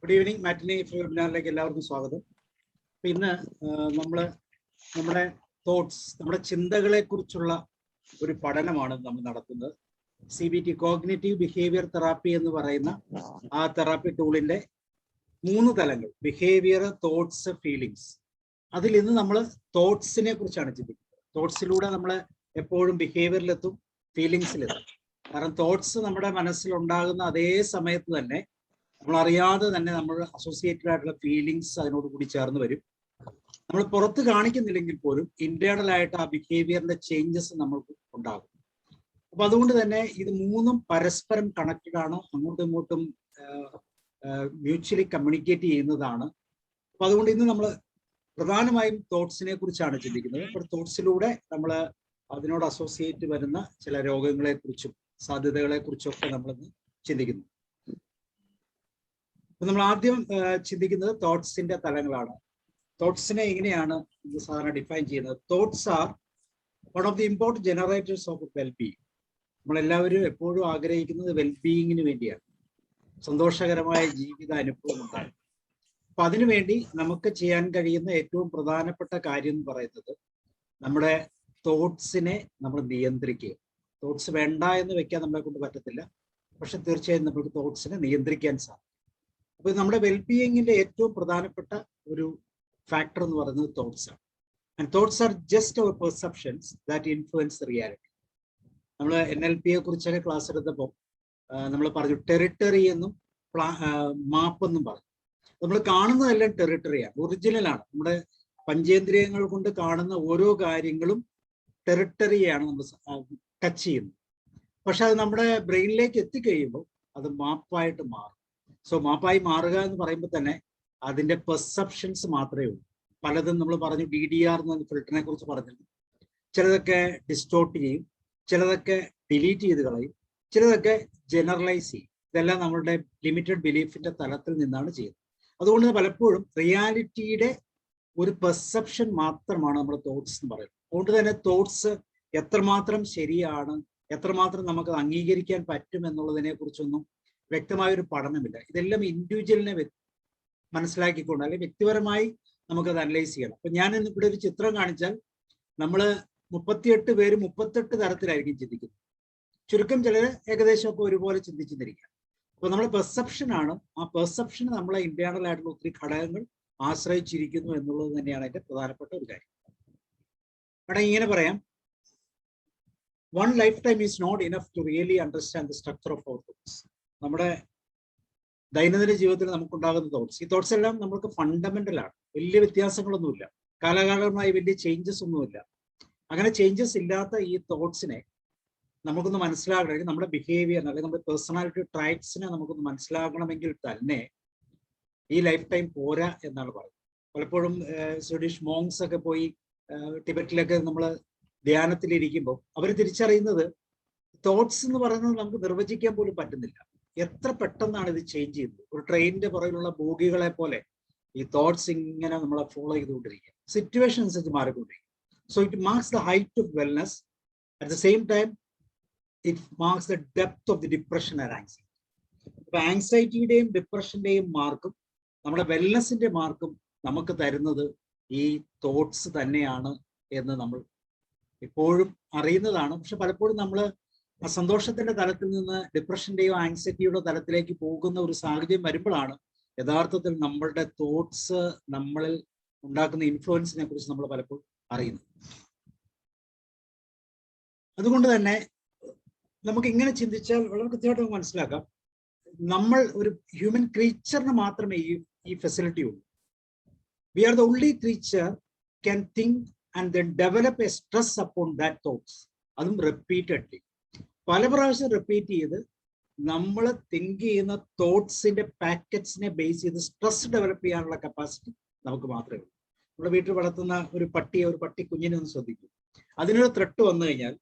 Good evening. മാറ്റിനി വെബിനാറിലേക്ക് എല്ലാവർക്കും സ്വാഗതം. ഇന്ന് നമ്മുടെ തോട്ട്സ്, നമ്മുടെ ചിന്തകളെ കുറിച്ചുള്ള ഒരു പഠനമാണ് നമ്മൾ നടത്തുന്നത്. CBT കോഗ്നിറ്റീവ് ബിഹേവിയർ തെറാപ്പി എന്ന് പറയുന്ന ആ തെറാപ്പി ടൂളിന്റെ 3 തലങ്ങൾ: ബിഹേവിയർ, തോട്ട്സ്, ഫീലിങ്സ്. അതിൽ ഇന്ന് നമ്മൾ തോട്ട്സിനെ കുറിച്ചാണ് ചിന്തിക്കുന്നത്. തോട്ട്സിലൂടെ നമ്മൾ എപ്പോഴും ബിഹേവിയറിലെത്തും, ഫീലിങ്സിലെത്തും. കാരണം തോട്ട്സ് നമ്മുടെ മനസ്സിലുണ്ടാകുന്ന അതേ സമയത്ത് തന്നെ നമ്മൾ അറിയാതെ തന്നെ നമ്മൾ അസോസിയേറ്റഡ് ആയിട്ടുള്ള ഫീലിങ്സ് അതിനോട് കൂടി ചേർന്ന് വരും. നമ്മൾ പുറത്ത് കാണിക്കുന്നില്ലെങ്കിൽ പോലും ഇന്റേണൽ ആയിട്ട് ആ ബിഹേവിയറിന്റെ ചേഞ്ചസ് നമ്മൾക്ക് ഉണ്ടാകും. അപ്പൊ അതുകൊണ്ട് തന്നെ ഇത് 3ഉം പരസ്പരം കണക്റ്റഡ് ആണ്, അങ്ങോട്ടും ഇങ്ങോട്ടും മ്യൂച്വലി കമ്മ്യൂണിക്കേറ്റ് ചെയ്യുന്നതാണ്. അപ്പൊ അതുകൊണ്ട് ഇന്ന് നമ്മൾ പ്രധാനമായും തോട്ട്സിനെ കുറിച്ചാണ് ചിന്തിക്കുന്നത്. അപ്പോൾ തോട്ട്സിലൂടെ നമ്മൾ അതിനോട് അസോസിയേറ്റ് വരുന്ന ചില രോഗങ്ങളെ കുറിച്ചും സാധ്യതകളെ കുറിച്ചും ഒക്കെ നമ്മളിന്ന് ചിന്തിക്കുന്നു. നമ്മൾ ആദ്യം ചിന്തിക്കുന്നത് തോട്ട്സിന്റെ തലങ്ങളാണ്. തോട്ട്സിനെ എങ്ങനെയാണ് സാധാരണ ഡിഫൈൻ ചെയ്യുന്നത്? Thoughts R one of the important generators of wellbeing. നമ്മളെല്ലാവരും എപ്പോഴും ആഗ്രഹിക്കുന്നത് വെൽബീയിങ്ങിന് വേണ്ടിയാണ്, സന്തോഷകരമായ ജീവിത അനുഭവം ഉണ്ടാകും. അപ്പൊ അതിനുവേണ്ടി നമുക്ക് ചെയ്യാൻ കഴിയുന്ന ഏറ്റവും പ്രധാനപ്പെട്ട കാര്യം എന്ന് പറയുന്നത് നമ്മുടെ തോട്ട്സിനെ നമ്മൾ നിയന്ത്രിക്കുക. തോട്ട്സ് വേണ്ട എന്ന് വെക്കാൻ നമ്മളെ കൊണ്ട് പറ്റത്തില്ല, പക്ഷെ തീർച്ചയായും നമുക്ക് തോട്ട്സിനെ നിയന്ത്രിക്കാൻ സാധിക്കും. അപ്പൊ നമ്മുടെ വെൽബീയിങ്ങിന്റെ ഏറ്റവും പ്രധാനപ്പെട്ട ഒരു ഫാക്ടർ എന്ന് പറയുന്നത് തോട്ട്സ് ആണ്. And thoughts are just our perceptions that influence reality. നമ്മൾ NLP കുറിച്ചൊക്കെ ക്ലാസ് എടുത്തപ്പോൾ നമ്മൾ പറഞ്ഞു ടെറിട്ടറി എന്നും മാപ്പ് എന്നും പറഞ്ഞു. നമ്മൾ കാണുന്നതെല്ലാം ടെറിട്ടറിയാണ്, ഒറിജിനലാണ്. നമ്മുടെ പഞ്ചേന്ദ്രിയങ്ങൾ കൊണ്ട് കാണുന്ന ഓരോ കാര്യങ്ങളും ടെറിട്ടറിയാണ് നമ്മൾ ടച്ച് ചെയ്യുന്നത്. പക്ഷെ അത് നമ്മുടെ ബ്രെയിനിലേക്ക് എത്തിക്കഴിയുമ്പോൾ അത് മാപ്പായിട്ട് മാറും. സോ മാപ്പായി മാറുക എന്ന് പറയുമ്പോൾ തന്നെ അതിന്റെ പെർസെപ്ഷൻസ് മാത്രമേ ഉള്ളൂ. പലതും നമ്മൾ പറഞ്ഞു, DDR എന്ന ഫിൽറ്ററിനെ കുറിച്ച് പറഞ്ഞിട്ടുണ്ട്. ചിലതൊക്കെ ഡിസ്റ്റോർട്ട് ചെയ്യും, ചിലതൊക്കെ ഡിലീറ്റ് ചെയ്ത് കളയും, ചിലതൊക്കെ ജനറലൈസ് ചെയ്യും. ഇതെല്ലാം നമ്മളുടെ ലിമിറ്റഡ് ബിലീഫിന്റെ തലത്തിൽ നിന്നാണ് ചെയ്യുന്നത്. അതുകൊണ്ട് പലപ്പോഴും റിയാലിറ്റിയുടെ ഒരു പെർസെപ്ഷൻ മാത്രമാണ് നമ്മുടെ തോട്ട്സ് എന്ന് പറയുന്നത്. അതുകൊണ്ട് തന്നെ തോട്ട്സ് എത്രമാത്രം ശരിയാണ്, എത്രമാത്രം നമുക്ക് അംഗീകരിക്കാൻ പറ്റും എന്നുള്ളതിനെ കുറിച്ചൊന്നും വ്യക്തമായൊരു പഠനമില്ല. ഇതെല്ലാം ഇൻഡിവിജ്വലിനെ മനസ്സിലാക്കിക്കൊണ്ട് അല്ലെങ്കിൽ വ്യക്തിപരമായി നമുക്കത് അനലൈസ് ചെയ്യണം. അപ്പൊ ഞാൻ ഇന്ന് ഇവിടെ ഒരു ചിത്രം കാണിച്ചാൽ നമ്മൾ 38 പേര് 38 തരത്തിലായിരിക്കും ചിന്തിക്കുന്നത്. ചുരുക്കം ചിലർ ഏകദേശം ഒക്കെ ഒരുപോലെ ചിന്തിച്ചിരിക്കുക. അപ്പൊ നമ്മുടെ പെർസെപ്ഷൻ ആണ്, ആ പെർസെപ്ഷൻ നമ്മളെ ഇന്റേണൽ ആയിട്ടുള്ള ഒത്തിരി ഘടകങ്ങൾ ആശ്രയിച്ചിരിക്കുന്നു എന്നുള്ളത് തന്നെയാണ് അതിന്റെ പ്രധാനപ്പെട്ട ഒരു കാര്യം. അവിടെ ഇങ്ങനെ പറയാം, one lifetime is not enough to really understand the structure of our thoughts. നമ്മുടെ ദൈനംദിന ജീവിതത്തിൽ നമുക്കുണ്ടാകുന്ന തോട്ട്സ്, ഈ തോട്ട്സ് എല്ലാം നമുക്ക് ഫണ്ടമെന്റൽ ആണ്. വലിയ വ്യത്യാസങ്ങളൊന്നുമില്ല, കാലാകാലമായി വലിയ ചേഞ്ചസ് ഒന്നുമില്ല. അങ്ങനെ ചേഞ്ചസ് ഇല്ലാത്ത ഈ തോട്ട്സിനെ നമുക്കൊന്ന് മനസ്സിലാകണമെങ്കിൽ, നമ്മുടെ ബിഹേവിയർ അല്ലെങ്കിൽ നമ്മുടെ പേഴ്സണാലിറ്റി ട്രൈറ്റ്സിനെ നമുക്കൊന്ന് മനസ്സിലാക്കണമെങ്കിൽ തന്നെ ഈ ലൈഫ് ടൈം പോരാ എന്നാണ് പറയുന്നത്. പലപ്പോഴും സ്വീഡിഷ് മോങ്സ് ഒക്കെ പോയി ടിബറ്റിലൊക്കെ നമ്മൾ ധ്യാനത്തിലിരിക്കുമ്പോൾ അവർ തിരിച്ചറിയുന്നത് തോട്ട്സ് എന്ന് പറയുന്നത് നമുക്ക് നിർവചിക്കാൻ പോലും പറ്റുന്നില്ല. എത്ര പെട്ടെന്നാണ് ഇത് ചേഞ്ച് ചെയ്യുന്നത്. ഒരു ട്രെയിനിന്റെ പുറകിലുള്ള ബോഗികളെ പോലെ ഈ തോട്ട്സ് ഇങ്ങനെ നമ്മളെ ഫോളോ ചെയ്തുകൊണ്ടിരിക്കുക, സിറ്റുവേഷൻ അനുസരിച്ച് മാറിക്കൊണ്ടിരിക്കും. So it marks the height of wellness, at the same time it marks the depth of the depression and anxiety. അപ്പൊ ആങ്സൈറ്റിയുടെയും ഡിപ്രഷന്റെയും മാർക്കും നമ്മുടെ വെൽനെസിന്റെ മാർക്കും നമുക്ക് തരുന്നത് ഈ തോട്ട്സ് തന്നെയാണ് എന്ന് നമ്മൾ എപ്പോഴും അറിയുന്നതാണ്. പക്ഷെ പലപ്പോഴും നമ്മൾ ആ സന്തോഷത്തിന്റെ തലത്തിൽ നിന്ന് ഡിപ്രഷന്റെയോ ആങ്സൈറ്റിയുടെ തലത്തിലേക്ക് പോകുന്ന ഒരു സാഹചര്യം വരുമ്പോഴാണ് യഥാർത്ഥത്തിൽ നമ്മളുടെ തോട്ട്സ് നമ്മളിൽ ഉണ്ടാക്കുന്ന ഇൻഫ്ലുവൻസിനെ കുറിച്ച് നമ്മൾ പലപ്പോഴും അറിയുന്നത്. അതുകൊണ്ട് തന്നെ നമുക്ക് ഇങ്ങനെ ചിന്തിച്ചാൽ വളരെ കൃത്യമായിട്ട് മനസ്സിലാക്കാം, നമ്മൾ ഒരു ഹ്യൂമൻ ക്രീച്ചറിന് മാത്രമേ ഈ ഫെസിലിറ്റി ഉള്ളൂ. We are the only creature can think and then develop a stress upon that thoughts. അതും റിപ്പീറ്റഡ്ലി, പല പ്രാവശ്യം റിപ്പീറ്റ് ചെയ്ത് നമ്മൾ തിങ്ക് ചെയ്യുന്ന തോട്ട്സിന്റെ പാക്കറ്റ്സിനെ ബേസ് ചെയ്ത് സ്ട്രെസ് ഡെവലപ്പ് ചെയ്യാനുള്ള കപ്പാസിറ്റി നമുക്ക് മാത്രമേ ഉള്ളൂ. നമ്മുടെ വീട്ടിൽ വളർത്തുന്ന ഒരു പട്ടി കുഞ്ഞിനെ ഒന്ന് ശ്രദ്ധിക്കും. അതിനൊരു ത്രെട്ട് വന്നു കഴിഞ്ഞാൽ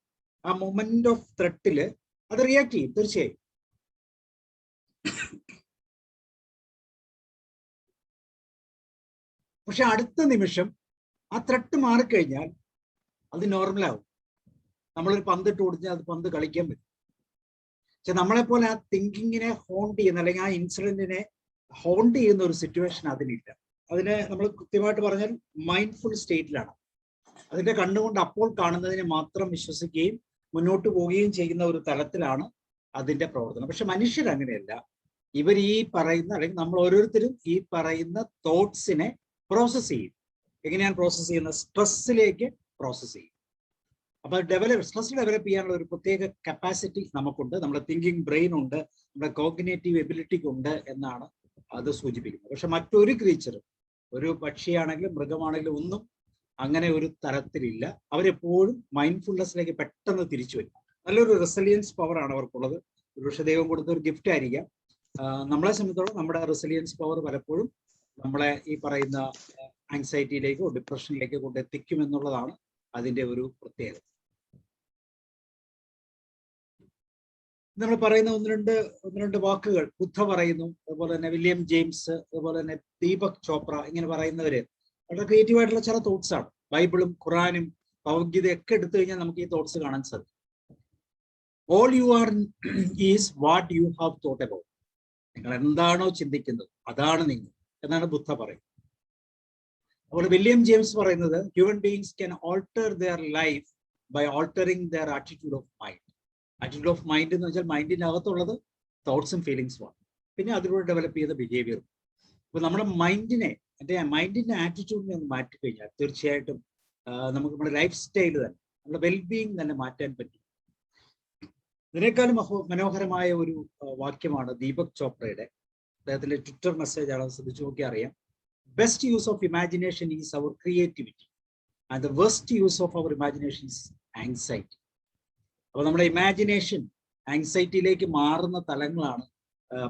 ആ മൊമെന്റ് ഓഫ് ത്രെട്ടില് അത് റിയാക്ട് ചെയ്യും തീർച്ചയായും. പക്ഷെ അടുത്ത നിമിഷം ആ ത്രെട്ട് മാറിക്കഴിഞ്ഞാൽ അത് നോർമലാവും. നമ്മളൊരു പന്തിട്ട് കൊടുത്താൽ അത് പന്ത് കളിക്കാൻ പറ്റും. പക്ഷെ നമ്മളെപ്പോലെ ആ തിങ്കിങ്ങിനെ ഹോണ്ട് ചെയ്യുന്ന അല്ലെങ്കിൽ ആ ഇൻസിഡന്റിനെ ഹോണ്ട് ചെയ്യുന്ന ഒരു സിറ്റുവേഷൻ അതിനില്ല. അതിനെ നമ്മൾ കൃത്യമായിട്ട് പറഞ്ഞാൽ മൈൻഡ്ഫുൾ സ്റ്റേറ്റിലാണ്. അതിന്റെ കണ്ണുകൊണ്ട് അപ്പോൾ കാണുന്നതിനെ മാത്രം വിശ്വസിക്കുകയും മുന്നോട്ട് പോവുകയും ചെയ്യുന്ന ഒരു തലത്തിലാണ് അതിന്റെ പ്രവർത്തനം. പക്ഷെ മനുഷ്യർ അങ്ങനെയല്ല. ഇവർ ഈ പറയുന്ന, അല്ലെങ്കിൽ നമ്മൾ ഓരോരുത്തരും ഈ പറയുന്ന തോട്ട്സിനെ പ്രോസസ് ചെയ്യും. എങ്ങനെയാണ് പ്രോസസ് ചെയ്യുന്നത്? സ്ട്രെസ്സിലേക്ക് പ്രോസസ് ചെയ്യും. അപ്പൊ സ്ട്രെസ് ഡെവലപ്പ് ചെയ്യാനുള്ള ഒരു പ്രത്യേക കപ്പാസിറ്റി നമുക്കുണ്ട്. നമ്മുടെ തിങ്കിങ് ബ്രെയിൻ ഉണ്ട്, നമ്മുടെ കോഗ്നേറ്റീവ് എബിലിറ്റിക്ക് ഉണ്ട് എന്നാണ് അത് സൂചിപ്പിക്കുന്നത്. പക്ഷെ മറ്റൊരു ക്രീച്ചറും, ഒരു പക്ഷിയാണെങ്കിലും മൃഗമാണെങ്കിലും ഒന്നും അങ്ങനെ ഒരു തരത്തിലില്ല. അവരെപ്പോഴും മൈൻഡ്ഫുൾനെസ്സിലേക്ക് പെട്ടെന്ന് തിരിച്ചു വരും. നല്ലൊരു റെസിലിയൻസ് പവർ ആണ് അവർക്കുള്ളത്. ഒരുപക്ഷെ ദൈവം കൊടുത്ത ഒരു ഗിഫ്റ്റ് ആയിരിക്കാം. നമ്മളെ സംബന്ധിച്ചോളം നമ്മുടെ റെസിലിയൻസ് പവർ പലപ്പോഴും നമ്മളെ ഈ പറയുന്ന ആങ്സൈറ്റിയിലേക്കോ ഡിപ്രഷനിലേക്കോ കൊണ്ടെത്തിക്കും എന്നുള്ളതാണ് അതിന്റെ ഒരു പ്രത്യേകത. നമ്മൾ പറയുന്ന ഒന്ന് രണ്ട് വാക്കുകൾ ബുദ്ധ പറയുന്നു, അതുപോലെ തന്നെ വില്യം ജെയിംസ്, അതുപോലെ തന്നെ ദീപക് ചോപ്ര, ഇങ്ങനെ പറയുന്നവര് വളരെ ക്രിയേറ്റീവ് ആയിട്ടുള്ള ചില തോട്ട്സ് ആണ്. ബൈബിളും ഖുറാനും ഭഗവത്ഗീതയൊക്കെ എടുത്തു കഴിഞ്ഞാൽ നമുക്ക് ഈ തോട്ട്സ് കാണാൻ സാധിക്കും. All you are is what you have thought about. നിങ്ങൾ എന്താണോ ചിന്തിക്കുന്നത് അതാണ് നിങ്ങൾ എന്നാണ് ബുദ്ധ പറയുന്നത്. അപ്പോൾ വില്യം ജെയിംസ് പറയുന്നത് human beings can alter their life by altering their attitude of mind. Attitude of mind എന്ന് വെച്ചാൽ മൈൻഡിൻ്റെ അകത്തുള്ളത് തോട്ട്സും ഫീലിങ്സുമാണ്, പിന്നെ അതിലൂടെ ഡെവലപ്പ് ചെയ്ത ബിഹേവിയറും. അപ്പൊ നമ്മുടെ മൈൻഡിന്റെ ആറ്റിറ്റ്യൂഡിനെ ഒന്ന് മാറ്റിക്കഴിഞ്ഞാൽ തീർച്ചയായിട്ടും നമുക്ക് നമ്മുടെ ലൈഫ് സ്റ്റൈൽ തന്നെ, നമ്മുടെ വെൽബീയിങ് തന്നെ മാറ്റാൻ പറ്റും. ഇതിനേക്കാളും മനോഹരമായ ഒരു വാക്യമാണ് ദീപക് ചോപ്രയുടെ. അദ്ദേഹത്തിന്റെ ട്വിറ്റർ മെസ്സേജ് ആണ്, ശ്രദ്ധിച്ചു നോക്കി അറിയാം. Best use of imagination is our creativity and the worst use of our imagination is anxiety. അപ്പൊ നമ്മുടെ ഇമാജിനേഷൻ ആങ്സൈറ്റിയിലേക്ക് മാറുന്ന തലങ്ങളാണ്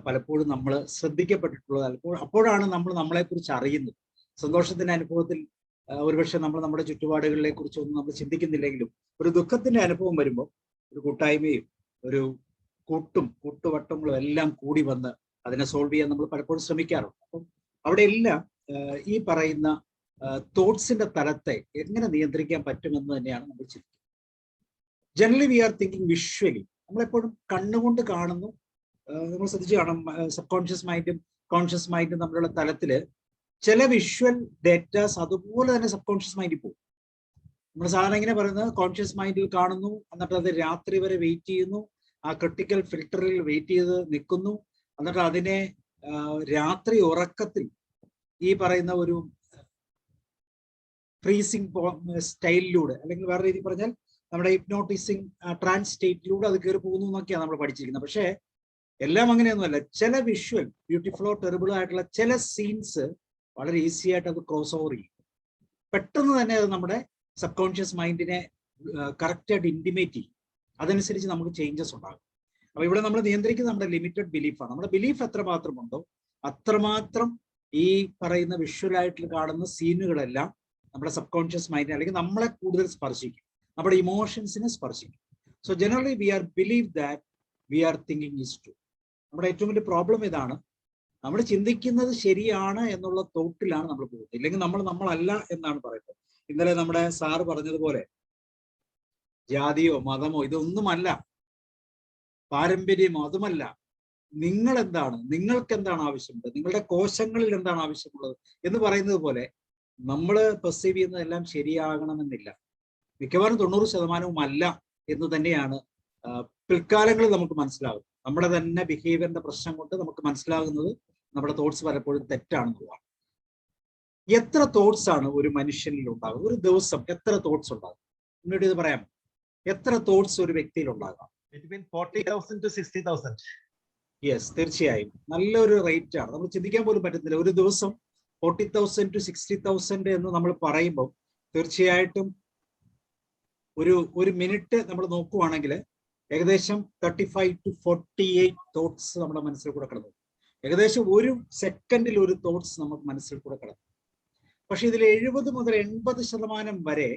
പലപ്പോഴും നമ്മൾ ശ്രദ്ധിക്കപ്പെട്ടിട്ടുള്ളത്. അപ്പോഴാണ് നമ്മൾ നമ്മളെക്കുറിച്ച് അറിയുന്നത്. സന്തോഷത്തിന്റെ അനുഭവത്തിൽ ഒരുപക്ഷെ നമ്മൾ നമ്മുടെ ചുറ്റുപാടുകളെ കുറിച്ചൊന്നും നമ്മൾ ചിന്തിക്കുന്നില്ലെങ്കിലും ഒരു ദുഃഖത്തിന്റെ അനുഭവം വരുമ്പോൾ ഒരു കൂട്ടായ്മയും ഒരു കൂട്ടുവട്ടങ്ങളും എല്ലാം കൂടി വന്ന് അതിനെ സോൾവ് ചെയ്യാൻ നമ്മൾ പലപ്പോഴും ശ്രമിക്കാറുണ്ട്. അപ്പം അവിടെ എല്ലാം ഈ പറയുന്ന തോട്ട്സിന്റെ തലത്തെ എങ്ങനെ നിയന്ത്രിക്കാൻ പറ്റുമെന്ന് തന്നെയാണ് നമ്മൾ ചിന്തിക്കുന്നത്. Generally we are thinking visually. നമ്മളെപ്പോഴും കണ്ണുകൊണ്ട് കാണുന്നു. നമ്മൾ ശ്രദ്ധിച്ചു കാണാം, സബ് കോൺഷ്യസ് മൈൻഡും കോൺഷ്യസ് മൈൻഡും തമ്മിലുള്ള തലത്തില് ചില വിഷ്വൽ ഡേറ്റാസ് അതുപോലെ തന്നെ സബ് കോൺഷ്യസ് മൈൻഡിൽ പോകും. നമ്മൾ സാധാരണ ഇങ്ങനെ പറയുന്നത് കോൺഷ്യസ് മൈൻഡിൽ കാണുന്നു, എന്നിട്ട് അത് രാത്രി വരെ വെയിറ്റ് ചെയ്യുന്നു, ആ ക്രിട്ടിക്കൽ ഫിൽട്ടറിൽ വെയിറ്റ് ചെയ്ത് നിൽക്കുന്നു, എന്നിട്ട് അതിനെ രാത്രി ഉറക്കത്തിൽ ഈ പറയുന്ന ഒരു ഫ്രീസിങ് സ്റ്റൈലിലൂടെ, അല്ലെങ്കിൽ വേറെ രീതി പറഞ്ഞാൽ നമ്മുടെ ഹിപ്നോട്ടിസിങ് ട്രാൻസ് സ്റ്റേറ്റിലൂടെ അത് കയറി പോകുന്നു എന്നൊക്കെയാണ് നമ്മൾ പഠിച്ചിരിക്കുന്നത്. പക്ഷേ എല്ലാം അങ്ങനെയൊന്നുമല്ല. ചില വിഷ്വൽ ബ്യൂട്ടിഫുള്ളോ ടെറിബിളോ ആയിട്ടുള്ള ചില സീൻസ് വളരെ ഈസി ആയിട്ട് അത് ക്രോസ് ഓവർ ചെയ്യും. പെട്ടെന്ന് തന്നെ അത് നമ്മുടെ സബ് കോൺഷ്യസ് മൈൻഡിനെ കറക്റ്റായിട്ട് ഇൻറ്റിമേറ്റ് ചെയ്യും. അതനുസരിച്ച് നമുക്ക് ചേഞ്ചസ് ഉണ്ടാകും. അപ്പൊ ഇവിടെ നമ്മൾ നിയന്ത്രിക്കുന്നത് നമ്മുടെ ലിമിറ്റഡ് ബിലീഫാണ്. നമ്മുടെ ബിലീഫ് എത്രമാത്രം ഉണ്ടോ അത്രമാത്രം ഈ പറയുന്ന വിഷ്വലായിട്ട് കാണുന്ന സീനുകളെല്ലാം നമ്മുടെ സബ് കോൺഷ്യസ് മൈൻഡിനെ അല്ലെങ്കിൽ നമ്മളെ കൂടുതൽ സ്പർശിക്കും, നമ്മുടെ ഇമോഷൻസിനെ സ്പർശിക്കും. So generally we are believe that we are thinking is true. നമ്മുടെ ഏറ്റവും വലിയ പ്രോബ്ലം ഇതാണ്, നമ്മൾ ചിന്തിക്കുന്നത് ശരിയാണ് എന്നുള്ള തോട്ടിലാണ് നമ്മൾ പോകുന്നത്. ഇല്ലെങ്കിൽ നമ്മളല്ല എന്നാണ് പറയുന്നത്. ഇന്നലെ നമ്മുടെ സാറ് പറഞ്ഞതുപോലെ ജാതിയോ മതമോ ഇതൊന്നുമല്ല, പാരമ്പര്യമോ അതുമല്ല. നിങ്ങൾ എന്താണ്, നിങ്ങൾക്ക് എന്താണ് ആവശ്യമുള്ളത്, നിങ്ങളുടെ കോശങ്ങളിൽ എന്താണ് ആവശ്യമുള്ളത് എന്ന് പറയുന്നത് പോലെ നമ്മൾ പെർസീവ് ചെയ്യുന്നതെല്ലാം ശരിയാകണമെന്നില്ല. മിക്കവാറും 90% അല്ല എന്ന് തന്നെയാണ് പിൽക്കാലങ്ങളിൽ നമുക്ക് മനസ്സിലാകും. നമ്മുടെ തന്നെ ബിഹേവിയറിന്റെ പ്രശ്നം കൊണ്ട് നമുക്ക് മനസ്സിലാകുന്നത് നമ്മുടെ തോട്ട്സ് പലപ്പോഴും തെറ്റാണെന്നുള്ളതാണ്. എത്ര തോട്ട്സ് ആണ് ഒരു മനുഷ്യനിൽ ഉണ്ടാകും? ഒരു ദിവസം എത്ര തോട്ട്സ് ഉണ്ടാകും? മുന്നോട്ട് ഇത് പറയാം. എത്ര തോട്ട്സ് ഒരു വ്യക്തിയിൽ ഉണ്ടാകാം? 40,000 to 60,000. യെസ്, തീർച്ചയായും നല്ലൊരു റേറ്റ് ആണ്. നമ്മൾ ചിന്തിക്കാൻ പോലും പറ്റുന്നില്ല. ഒരു ദിവസം 40,000 to 60,000 എന്ന് നമ്മൾ പറയുമ്പോൾ തീർച്ചയായിട്ടും ഒരു മിനിറ്റ് നമ്മൾ നോക്കുവാണെങ്കിൽ ഏകദേശം 35 to 48 തോട്ട്സ് നമ്മുടെ മനസ്സിൽ കൂടെ കടന്നു. ഏകദേശം ഒരു സെക്കൻഡിൽ ഒരു തോട്ട്സ് നമുക്ക് മനസ്സിൽ കൂടെ കടന്നു. പക്ഷെ ഇതിൽ 70 മുതൽ 80% വരെ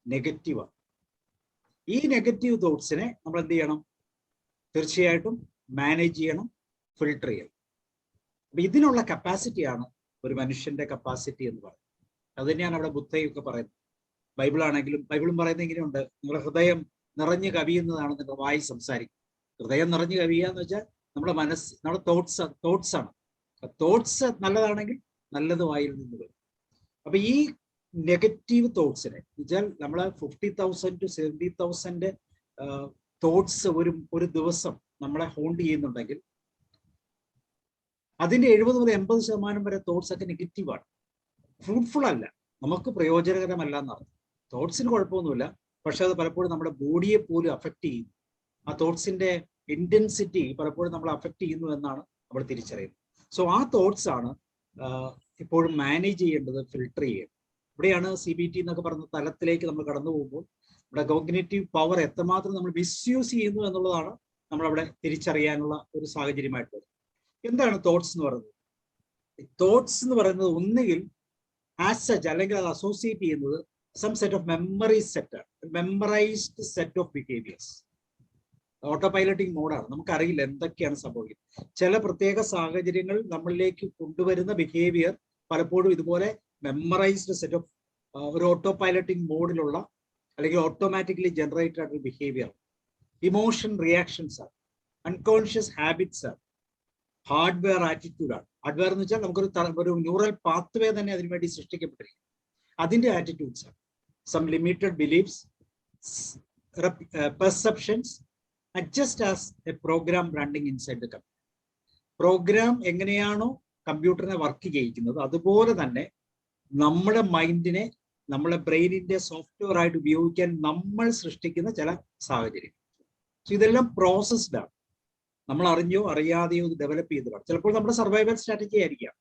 നെഗറ്റീവാണ്. ഈ നെഗറ്റീവ് തോട്ട്സിനെ നമ്മൾ എന്ത് ചെയ്യണം? തീർച്ചയായിട്ടും മാനേജ് ചെയ്യണം, ഫിൽട്ടർ ചെയ്യണം. അപ്പൊ ഇതിനുള്ള കപ്പാസിറ്റിയാണ് ഒരു മനുഷ്യന്റെ കപ്പാസിറ്റി എന്ന് പറയുന്നത്. അത് തന്നെയാണ് അവിടെ ബുദ്ധയൊക്കെ പറയുന്നത്. ബൈബിളാണെങ്കിലും ബൈബിളും പറയുന്നത് ഇങ്ങനെയുണ്ട്, നിങ്ങളുടെ ഹൃദയം നിറഞ്ഞു കവിയുന്നതാണ് നിങ്ങളുടെ വായി സംസാരിക്കും. ഹൃദയം നിറഞ്ഞു കവിയുക എന്ന് വെച്ചാൽ നമ്മുടെ മനസ്സ്, നമ്മുടെ തോട്ട്സ് ആണ്. തോട്ട്സ് നല്ലതാണെങ്കിൽ നല്ലത് വായിൽ നിന്ന് വരും. അപ്പൊ ഈ നെഗറ്റീവ് തോട്ട്സിനെ വെച്ചാൽ നമ്മൾ 50,000 to 70,000 തോട്ട്സ് ഒരു ദിവസം നമ്മളെ ഹോണ്ട് ചെയ്യുന്നുണ്ടെങ്കിൽ അതിന്റെ 70 മുതൽ 80% വരെ തോട്ട്സ് ഒക്കെ നെഗറ്റീവാണ്, ഫ്രൂട്ട്ഫുൾ അല്ല, നമുക്ക് പ്രയോജനകരമല്ല എന്നർത്ഥം. തോട്ട്സിന് കുഴപ്പമൊന്നുമില്ല, പക്ഷെ അത് പലപ്പോഴും നമ്മുടെ ബോഡിയെ പോലും അഫക്റ്റ് ചെയ്യുന്നു. ആ തോട്ട്സിന്റെ ഇന്റൻസിറ്റി പലപ്പോഴും നമ്മൾ അഫക്റ്റ് ചെയ്യുന്നു എന്നാണ് നമ്മൾ തിരിച്ചറിയുന്നത്. സോ ആ തോട്ട്സ് ആണ് ഇപ്പോഴും മാനേജ് ചെയ്യേണ്ടത്, ഫിൽട്ടർ ചെയ്യേണ്ടത്. ഇവിടെയാണ് CBT എന്നൊക്കെ പറഞ്ഞ തലത്തിലേക്ക് നമ്മൾ കടന്നു പോകുമ്പോൾ നമ്മുടെ കോഗ്നിറ്റീവ് പവർ എത്രമാത്രം നമ്മൾ മിസ്യൂസ് ചെയ്യുന്നു എന്നുള്ളതാണ് നമ്മളവിടെ തിരിച്ചറിയാനുള്ള ഒരു സാഹചര്യമായിട്ടുള്ളത്. എന്താണ് തോട്ട്സ് എന്ന് പറയുന്നത്? തോട്ട്സ് എന്ന് പറയുന്നത് ഒന്നുകിൽ ആസ് സച്ച് അല്ലെങ്കിൽ അത് അസോസിയേറ്റ് ചെയ്യുന്നത് some set of memory set, memorised set of behaviours. Auto piloting മോഡാണ്, നമുക്കറിയില്ല എന്തൊക്കെയാണ് സംഭവിക്കുന്നത്. ചില പ്രത്യേക സാഹചര്യങ്ങൾ നമ്മളിലേക്ക് കൊണ്ടുവരുന്ന ബിഹേവിയർ പലപ്പോഴും ഇതുപോലെ മെമ്മറൈസ്ഡ് സെറ്റ് ഓഫ് ഒരു ഓട്ടോ പൈലറ്റിംഗ് മോഡിലുള്ള അല്ലെങ്കിൽ ഓട്ടോമാറ്റിക്കലി ജനറേറ്റഡ് ആയിട്ടുള്ള ബിഹേവിയർ. ഇമോഷൻ റിയാക്ഷൻസ് ആണ്, അൺകോൺഷ്യസ് ഹാബിറ്റ്സ് ആണ്, ഹാർഡ്വെയർ ആറ്റിറ്റ്യൂഡാണ്. ഹാർഡ്വെയർ എന്ന് വെച്ചാൽ നമുക്കൊരു ന്യൂറൽ പാത്വേ തന്നെ അതിനുവേണ്ടി സൃഷ്ടിക്കപ്പെട്ടിരിക്കും, അതിന്റെ ആറ്റിറ്റ്യൂഡ്സ് ആണ്. Some limited beliefs, perceptions, just as a program running inside the computer. Program എങ്ങനെയാണോ കമ്പ്യൂട്ടറിനെ വർക്ക് ചെയ്യിക്കുന്നത് അതുപോലെ തന്നെ നമ്മുടെ മൈൻഡിനെ നമ്മുടെ ബ്രെയിനിന്റെ സോഫ്റ്റ്വെയർ ആയിട്ട് ഉപയോഗിക്കാൻ നമ്മൾ സൃഷ്ടിക്കുന്ന ചില സാഹചര്യം. ഇതെല്ലാം പ്രോസസ്ഡ് ആണ്, നമ്മൾ അറിഞ്ഞോ അറിയാതെയോ ഇത് ഡെവലപ്പ് ചെയ്തതാണ്. ചിലപ്പോൾ നമ്മുടെ സർവൈവൽ സ്ട്രാറ്റജി ആയിരിക്കാം,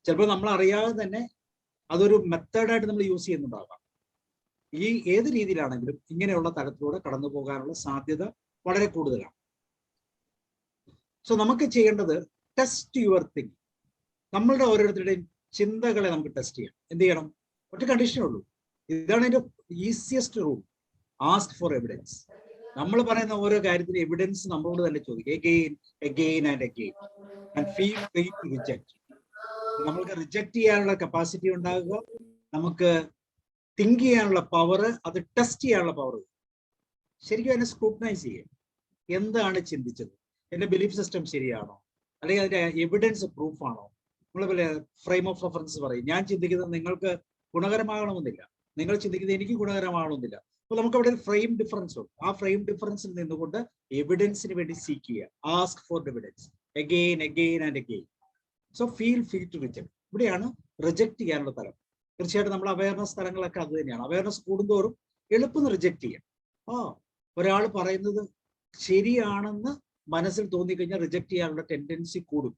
ചിലപ്പോൾ നമ്മൾ അറിയാതെ തന്നെ അതൊരു മെത്തേഡായിട്ട് നമ്മൾ യൂസ് ചെയ്യുന്നുണ്ടാകാം. ഈ ഏത് രീതിയിലാണെങ്കിലും ഇങ്ങനെയുള്ള തലത്തിലൂടെ കടന്നു പോകാനുള്ള സാധ്യത വളരെ കൂടുതലാണ്. സോ നമുക്ക് ചെയ്യേണ്ടത് ടെസ്റ്റ് യുവർ തിങ്ക്. നമ്മളുടെ ഓരോരുത്തരുടെയും ചിന്തകളെ നമുക്ക് ടെസ്റ്റ് ചെയ്യാം. എന്ത് ചെയ്യണം? ഒറ്റ കണ്ടീഷനേ ഉള്ളൂ. ഇതാണ് അതിന്റെ easiest rule. Ask for evidence. നമ്മൾ പറയുന്ന ഓരോ കാര്യത്തിന് എവിഡൻസ് നമ്മളോട് തന്നെ ചോദിക്കുക, again again and again, and feel free to reject. നമ്മൾക്ക് റിജക്ട് ചെയ്യാനുള്ള കപ്പാസിറ്റി ഉണ്ടാകുക, നമുക്ക് തിങ്ക് ചെയ്യാനുള്ള പവർ, അത് ടെസ്റ്റ് ചെയ്യാനുള്ള പവർ. ശരിക്കും അതിനെ സ്ക്രൂട്ടനൈസ് ചെയ്യുക. എന്താണ് ചിന്തിച്ചത്? എന്റെ ബിലീഫ് സിസ്റ്റം ശരിയാണോ, അല്ലെങ്കിൽ അതിന്റെ എവിഡൻസ് പ്രൂഫ് ആണോ? നമ്മളെ ഫ്രെയിം ഓഫ് റെഫറൻസ് പറയും. ഞാൻ ചിന്തിക്കുന്നത് നിങ്ങൾക്ക് ഗുണകരമാകണമെന്നില്ല, നിങ്ങൾ ചിന്തിക്കുന്നത് എനിക്ക് ഗുണകരമാകണമെന്നില്ല. അപ്പോൾ നമുക്ക് അവിടെ ഒരു ഫ്രെയിം ഡിഫറൻസ് ഉണ്ട്. ആ ഫ്രെയിം ഡിഫറൻസിൽ നിന്നുകൊണ്ട് എവിഡൻസിന് വേണ്ടി സീക്ക് ചെയ്യുക. Ask for evidence again again and again. So feel free to reject. ഇവിടെയാണ് റിജക്ട് ചെയ്യാനുള്ള തലം. തീർച്ചയായിട്ടും നമ്മൾ അവയർനെസ് തലങ്ങളൊക്കെ അത് തന്നെയാണ്. അവയർനെസ് കൂടുന്തോറും എളുപ്പം റിജക്ട് ചെയ്യാം. ഒരാൾ പറയുന്നത് ശരിയാണെന്ന് മനസ്സിൽ തോന്നിക്കഴിഞ്ഞാൽ റിജക്ട് ചെയ്യാനുള്ള ടെൻഡൻസി കൂടും.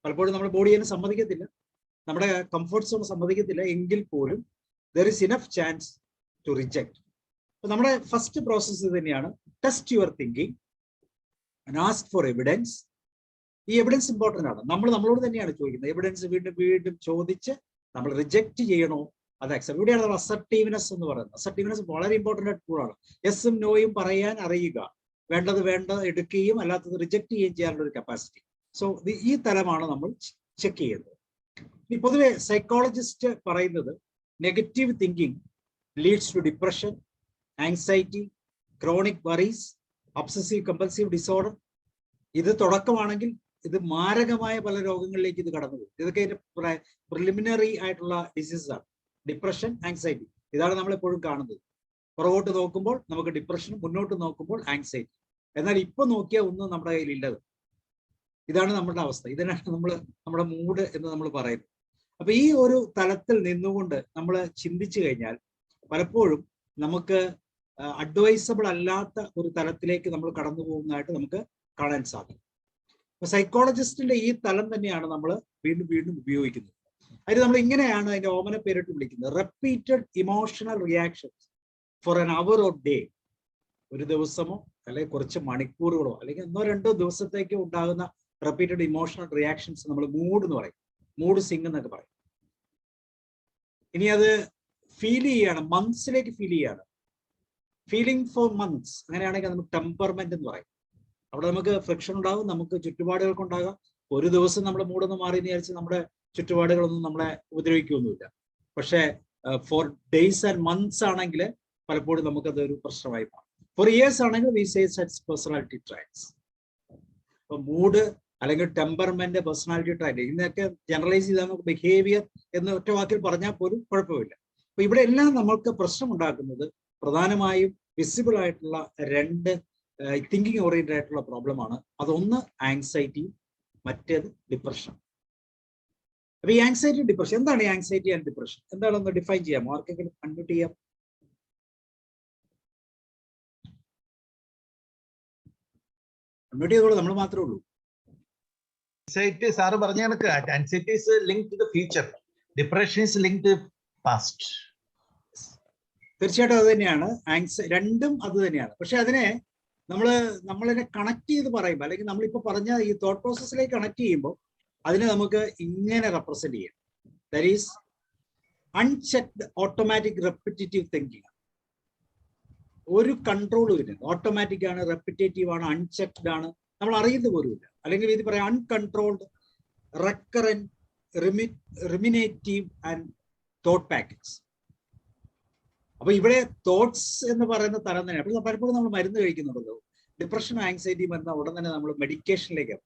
പലപ്പോഴും നമ്മുടെ ബോഡി അതിനെ സമ്മതിക്കത്തില്ല, നമ്മുടെ കംഫർട്ട് സോൺ സമ്മതിക്കത്തില്ല, എങ്കിൽ പോലും there is enough chance to reject. അപ്പൊ നമ്മുടെ ഫസ്റ്റ് പ്രോസസ് തന്നെയാണ് test your thinking and ask for evidence. ഈ എവിഡൻസ് ഇമ്പോർട്ടൻ്റ് ആണ്. നമ്മൾ നമ്മളോട് തന്നെയാണ് ചോദിക്കുന്നത്. എവിഡൻസ് വീണ്ടും വീണ്ടും ചോദിച്ച് നമ്മൾ റിജക്ട് ചെയ്യണോ അത് അക്സെപ്റ്റ്. ഇവിടെയാണ് നമ്മൾ അസർട്ടീവ്നെസ് എന്ന് പറയുന്നത്. അസർട്ടീവ്നെസ് വളരെ ഇമ്പോർട്ടൻ്റ് ആയിട്ട് കൂടാണ്. യെസും നോയും പറയാൻ അറിയുക, വേണ്ടത് എടുക്കുകയും അല്ലാത്തത് റിജക്ട് ചെയ്യുകയും ചെയ്യാനുള്ള ഒരു കപ്പാസിറ്റി. സോ ഈ തലമാണ് നമ്മൾ ചെക്ക് ചെയ്യുന്നത്. ഈ പൊതുവെ സൈക്കോളജിസ്റ്റ് പറയുന്നത് negative thinking leads to depression, anxiety, chronic worries, obsessive compulsive disorder. ഇത് തുടക്കമാണെങ്കിൽ ഇത് മാരകമായ പല രോഗങ്ങളിലേക്ക് ഇത് കടന്നു പോകും. ഇതൊക്കെ പ്രിലിമിനറി ആയിട്ടുള്ള ഡിസീസസ് ആണ്. ഡിപ്രഷൻ, ആങ്സൈറ്റി, ഇതാണ് നമ്മൾ എപ്പോഴും കാണുന്നത്. പുറകോട്ട് നോക്കുമ്പോൾ നമുക്ക് ഡിപ്രഷൻ, മുന്നോട്ട് നോക്കുമ്പോൾ ആങ്സൈറ്റി. എന്നാൽ ഇപ്പൊ നോക്കിയാൽ ഒന്നും നമ്മുടെ കയ്യിലില്ലത്. ഇതാണ് നമ്മുടെ അവസ്ഥ. ഇതിനാണ് നമ്മുടെ മൂഡ് എന്ന് നമ്മൾ പറയുന്നത്. അപ്പൊ ഈ ഒരു തലത്തിൽ നിന്നുകൊണ്ട് നമ്മൾ ചിന്തിച്ചു കഴിഞ്ഞാൽ പലപ്പോഴും നമുക്ക് അഡ്വൈസബിൾ അല്ലാത്ത ഒരു തലത്തിലേക്ക് നമ്മൾ കടന്നു പോകുന്നതായിട്ട് നമുക്ക് കാണാൻ സാധിക്കും. അപ്പൊ സൈക്കോളജിസ്റ്റിന്റെ ഈ തലം തന്നെയാണ് നമ്മൾ വീണ്ടും വീണ്ടും ഉപയോഗിക്കുന്നത്. അതിന് നമ്മൾ ഇങ്ങനെയാണ് അതിന്റെ ഓമന പേരിട്ട് വിളിക്കുന്നത്, repeated emotional reactions for an hour or day. ഒരു ദിവസമോ അല്ലെങ്കിൽ കുറച്ച് മണിക്കൂറുകളോ അല്ലെങ്കിൽ 1-2 ദിവസത്തേക്ക് ഉണ്ടാകുന്ന റിപ്പീറ്റഡ് ഇമോഷണൽ റിയാക്ഷൻസ് നമ്മൾ മൂഡ് എന്ന് പറയും. മൂഡ് സ്വിംഗ് എന്നൊക്കെ പറയും. ഇനി അത് ഫീൽ ചെയ്യാണ്, മന്ത്സിലേക്ക് ഫീൽ ചെയ്യാണ്. ഫീലിംഗ് ഫോർ മന്ത്സ് അങ്ങനെയാണെങ്കിൽ നമുക്ക് ടെമ്പർമെന്റ് എന്ന് പറയും. അവിടെ നമുക്ക് ഫ്രിക്ഷൻ ഉണ്ടാകും, നമുക്ക് ചുറ്റുപാടുകൾക്കുണ്ടാകാം. ഒരു ദിവസം നമ്മുടെ മൂടൊന്ന് മാറി എന്ന് വിചാരിച്ച് നമ്മുടെ ചുറ്റുപാടുകളൊന്നും നമ്മളെ ഉപദ്രവിക്കുകയൊന്നുമില്ല. പക്ഷേ ഫോർ ഡേയ്സ് ആൻഡ് മന്ത്സ് ആണെങ്കിൽ പലപ്പോഴും നമുക്കതൊരു പ്രശ്നമായി മാറും. ഫോർ ഇയേഴ്സ് ആണെങ്കിൽ we say such personality tracks. അപ്പൊ മൂഡ് അല്ലെങ്കിൽ ടെമ്പർമെന്റ്, പേഴ്സണാലിറ്റി ട്രൈറ്റ്, ഇതിനൊക്കെ ജനറലൈസ് ചെയ്താൽ നമുക്ക് ബിഹേവിയർ എന്ന് ഒറ്റ വാക്കിൽ പറഞ്ഞാൽ പോലും കുഴപ്പമില്ല. അപ്പൊ ഇവിടെ എല്ലാം നമ്മൾക്ക് പ്രശ്നമുണ്ടാക്കുന്നത് പ്രധാനമായും വിസിബിൾ ആയിട്ടുള്ള രണ്ട് തിങ്കിങ് ഓറിയന്റഡ് ആയിട്ടുള്ള പ്രോബ്ലമാണ്. അതൊന്ന് ആങ്സൈറ്റി, മറ്റേത് ഡിപ്രഷൻ. അപ്പൊ ഈ ആങ്സൈറ്റി ഡിപ്രഷൻ എന്താണ്? ഈ ആങ്സൈറ്റി ആൻഡ് ഡിപ്രഷൻ എന്താണെന്ന് ഡിഫൈൻ ചെയ്യാം? ആർക്കെങ്കിലും അൺമ്യൂട്ട് ചെയ്യാം? അൺമ്യൂട്ട് ചെയ്തോളൂ, നമ്മൾ മാത്രമേ ഉള്ളൂ. Anxiety, സാറ് പറഞ്ഞ കണക്ക് anxiety is linked to the future. Depression is linked to past. തീർച്ചയായിട്ടും അത് തന്നെയാണ്. രണ്ടും അത് തന്നെയാണ്. പക്ഷെ അതിനെ നമ്മളിനെ കണക്ട് ചെയ്ത് പറയുമ്പോൾ, അല്ലെങ്കിൽ നമ്മളിപ്പോൾ പറഞ്ഞ ഈ തോട്ട് പ്രോസസ്സിലേക്ക് കണക്ട് ചെയ്യുമ്പോൾ അതിനെ നമുക്ക് ഇങ്ങനെ റെപ്രസെന്റ് ചെയ്യാം. That is unchecked automatic repetitive thinking. ഒരു കൺട്രോളും ഇല്ല. ഓട്ടോമാറ്റിക് ആണ്, റെപ്പിറ്റേറ്റീവ് ആണ്, അൺചെക്ഡ് ആണ്, നമ്മൾ അറിയുന്നത് പോലുമില്ല. അല്ലെങ്കിൽ ഇത് പറയാം uncontrolled recurrent ruminative and thought package. അപ്പൊ ഇവിടെ തോട്ട്സ് എന്ന് പറയുന്ന തരം തന്നെ. അപ്പോൾ പലപ്പോഴും നമ്മൾ മരുന്ന് കഴിക്കുന്നുണ്ടല്ലോ, ഡിപ്രഷനും ആങ്സൈറ്റിയും വരുന്ന ഉടൻ തന്നെ നമ്മൾ മെഡിക്കേഷനിലേക്ക്.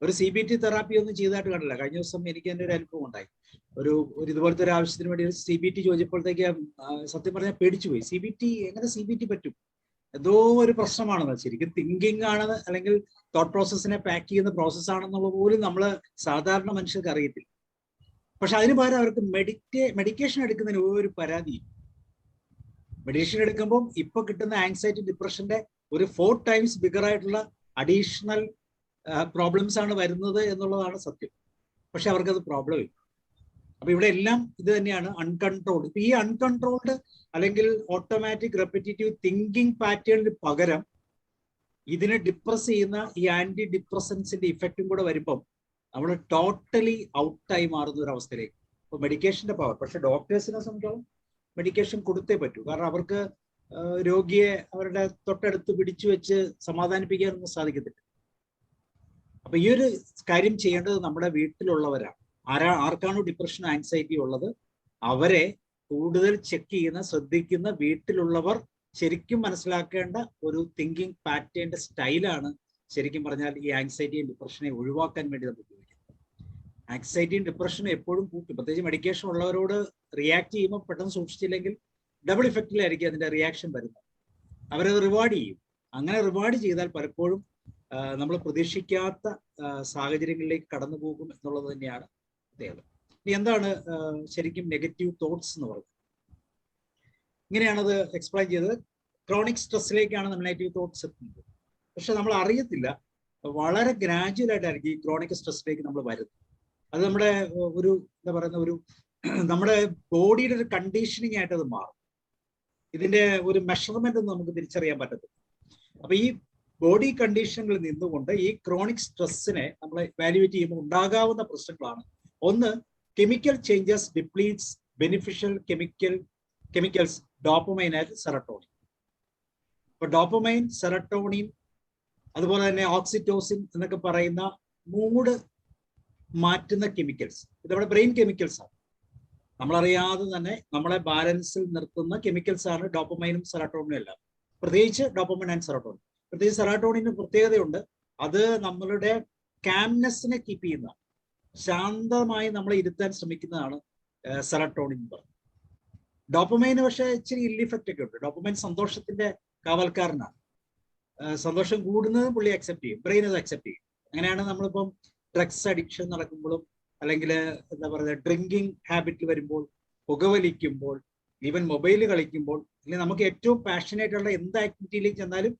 ഒരു CBT തെറാപ്പി ഒന്നും ചെയ്തതായിട്ട് കണ്ടില്ല. കഴിഞ്ഞ ദിവസം എനിക്ക് എൻ്റെ ഒരു അനുഭവം ഉണ്ടായി. ഒരു ഇതുപോലത്തെ ഒരു ആവശ്യത്തിന് വേണ്ടി ഒരു CBT ചോദിച്ചപ്പോഴത്തേക്ക് സത്യം പറഞ്ഞാൽ പേടിച്ചുപോയി. എങ്ങനെ CBT പറ്റും? എന്തോ ഒരു പ്രശ്നമാണെന്ന്. ശരിക്കും തിങ്കിങ് ആണ്, അല്ലെങ്കിൽ തോട്ട് പ്രോസസ്സിനെ പാക്ക് ചെയ്യുന്ന പ്രോസസ് ആണെന്നുള്ള പോലും നമ്മൾ സാധാരണ മനുഷ്യർക്ക് അറിയത്തില്ല. പക്ഷെ അതിന് പകരം അവർക്ക് മെഡിക്കേഷൻ എടുക്കുന്നതിന് ഒരു പരാതിയും. മെഡിക്കേഷൻ എടുക്കുമ്പോൾ ഇപ്പൊ കിട്ടുന്ന ആങ്സൈറ്റി ഡിപ്രഷന്റെ ഒരു 4 times ബിഗർ ആയിട്ടുള്ള അഡീഷണൽ പ്രോബ്ലംസ് ആണ് വരുന്നത് എന്നുള്ളതാണ് സത്യം. പക്ഷെ അവർക്കത് പ്രോബ്ലം ഇല്ല. അപ്പൊ ഇവിടെ എല്ലാം ഇത് തന്നെയാണ്, അൺകൺട്രോൾഡ്. ഇപ്പൊ ഈ അൺകൺട്രോൾഡ് അല്ലെങ്കിൽ ഓട്ടോമാറ്റിക് റെപ്പിറ്റേറ്റീവ് തിങ്കിങ് പാറ്റേണിന് പകരം ഇതിനെ ഡിപ്രസ് ചെയ്യുന്ന ഈ ആന്റി ഡിപ്രസൻസിന്റെ ഇഫക്റ്റും കൂടെ വരുമ്പം നമ്മൾ ടോട്ടലി ഔട്ടായി മാറുന്ന ഒരു അവസ്ഥയിലേക്ക്. ഇപ്പൊ മെഡിക്കേഷന്റെ പവർ. പക്ഷെ ഡോക്ടേഴ്സിനെ സംബന്ധിച്ചോളം മെഡിക്കേഷൻ കൊടുത്തേ പറ്റൂ. കാരണം അവർക്ക് രോഗിയെ അവരുടെ തൊട്ടടുത്ത് പിടിച്ചു വെച്ച് സമാധാനിപ്പിക്കാനൊന്നും സാധിക്കത്തില്ല. അപ്പൊ ഈ ഒരു കാര്യം ചെയ്യേണ്ടത് നമ്മുടെ വീട്ടിലുള്ളവരാണ്. ആർക്കാണോ ഡിപ്രഷൻ ആങ്സൈറ്റി ഉള്ളത് അവരെ കൂടുതൽ ചെക്ക് ചെയ്യുന്ന, ശ്രദ്ധിക്കുന്ന വീട്ടിലുള്ളവർ ശരിക്കും മനസ്സിലാക്കേണ്ട ഒരു തിങ്കിങ് പാറ്റേണിന്റെ സ്റ്റൈലാണ് ശരിക്കും പറഞ്ഞാൽ ഈ ആങ്സൈറ്റിയും ഡിപ്രഷനെ ഒഴിവാക്കാൻ വേണ്ടി നമ്മൾ ഉപയോഗിക്കുന്നത്. ആങ്സൈറ്റിയും ഡിപ്രഷനും എപ്പോഴും കൂട്ടും. പ്രത്യേകിച്ച് മെഡിക്കേഷൻ ഉള്ളവരോട് റിയാക്ട് ചെയ്യുമ്പോൾ പെട്ടെന്ന് സൂക്ഷിച്ചില്ലെങ്കിൽ ഡബിൾ ഇഫക്റ്റിലായിരിക്കും അതിന്റെ റിയാക്ഷൻ വരുന്നത്. അവരത് റിവാർഡ് ചെയ്യും. അങ്ങനെ റിവാർഡ് ചെയ്താൽ പലപ്പോഴും നമ്മൾ പ്രതീക്ഷിക്കാത്ത സാഹചര്യങ്ങളിലേക്ക് കടന്നു പോകും എന്നുള്ളത് തന്നെയാണ് പ്രത്യേകത. ഇനി എന്താണ് ശരിക്കും നെഗറ്റീവ് തോട്ട്സ് എന്ന് പറയുന്നത്? ഇങ്ങനെയാണത് എക്സ്പ്ലെയിൻ ചെയ്തത്. ക്രോണിക് സ്ട്രെസ്സിലേക്കാണ് നമ്മൾ നെഗറ്റീവ് തോട്ട്സ് എത്തുന്നത്. പക്ഷെ നമ്മൾ അറിയത്തില്ല, വളരെ ഗ്രാജുവൽ ആയിട്ടായിരിക്കും ഈ ക്രോണിക് സ്ട്രെസ്സിലേക്ക് നമ്മൾ വരുന്നത്. അത് നമ്മുടെ ഒരു എന്താ പറയുന്ന ഒരു നമ്മുടെ ബോഡിയുടെ ഒരു കണ്ടീഷനിങ് ആയിട്ട് അത് മാറും. ഇതിന്റെ ഒരു മെഷർമെന്റ് ഒന്നും നമുക്ക് തിരിച്ചറിയാൻ പറ്റത്തില്ല. അപ്പൊ ഈ ബോഡി കണ്ടീഷനുകളിൽ നിന്നുകൊണ്ട് ഈ ക്രോണിക് സ്ട്രെസ്സിനെ നമ്മൾ വാല്യുവേറ്റ് ചെയ്യുമ്പോൾ ഉണ്ടാകാവുന്ന പ്രശ്നങ്ങളാണ്. ഒന്ന്, chemical changes depletes beneficial chemicals dopamine and serotonin. ഇപ്പൊ ഡോപ്പമൈൻ, സെറട്ടോണിൻ, അതുപോലെ തന്നെ ഓക്സിറ്റോസിൻ എന്നൊക്കെ പറയുന്ന മൂഡ് മാറ്റുന്ന കെമിക്കൽസ്, ഇത് നമ്മുടെ ബ്രെയിൻ കെമിക്കൽസ് ആണ്. നമ്മളറിയാതെ തന്നെ നമ്മളെ ബാലൻസിൽ നിർത്തുന്ന കെമിക്കൽസ് ആണ് ഡോപ്പമൈനും സെറട്ടോണിനും എല്ലാം. പ്രത്യേകിച്ച് ഡോപ്പമൈൻ ആൻഡ് സെറട്ടോണിൻ. പ്രത്യേകിച്ച് സെറട്ടോണിന് പ്രത്യേകതയുണ്ട്. അത് നമ്മളുടെ കാംനെസ്സിനെ കീപ്പ് ചെയ്യുന്ന, ശാന്തമായി നമ്മളെ ഇരുത്താൻ ശ്രമിക്കുന്നതാണ് സെറട്ടോണിൻ എന്ന് പറയുന്നത്. ഡോപ്പമൈന് പക്ഷേ ഇച്ചിരി ഇല്ല ഇഫക്റ്റ് ഒക്കെ ഉണ്ട്. ഡോപ്പമൈൻ സന്തോഷത്തിന്റെ കാവൽക്കാരനാണ്. സന്തോഷം കൂടുന്നത് പുള്ളി അക്സെപ്റ്റ് ചെയ്യും, ബ്രെയിൻ അത് അക്സെപ്റ്റ് ചെയ്യും. അങ്ങനെയാണ് നമ്മളിപ്പം ഡ്രഗ്സ് അഡിക്ഷൻ നടക്കുമ്പോഴും, അല്ലെങ്കിൽ എന്താ പറയുക ഡ്രിങ്കിങ് ഹാബിറ്റിൽ വരുമ്പോൾ, പുകവലിക്കുമ്പോൾ, ഈവൻ മൊബൈൽ കളിക്കുമ്പോൾ, അല്ലെങ്കിൽ നമുക്ക് ഏറ്റവും പാഷനേറ്റ് ഉള്ള എന്ത് ആക്ടിവിറ്റിയിലേക്ക് ചെന്നാലും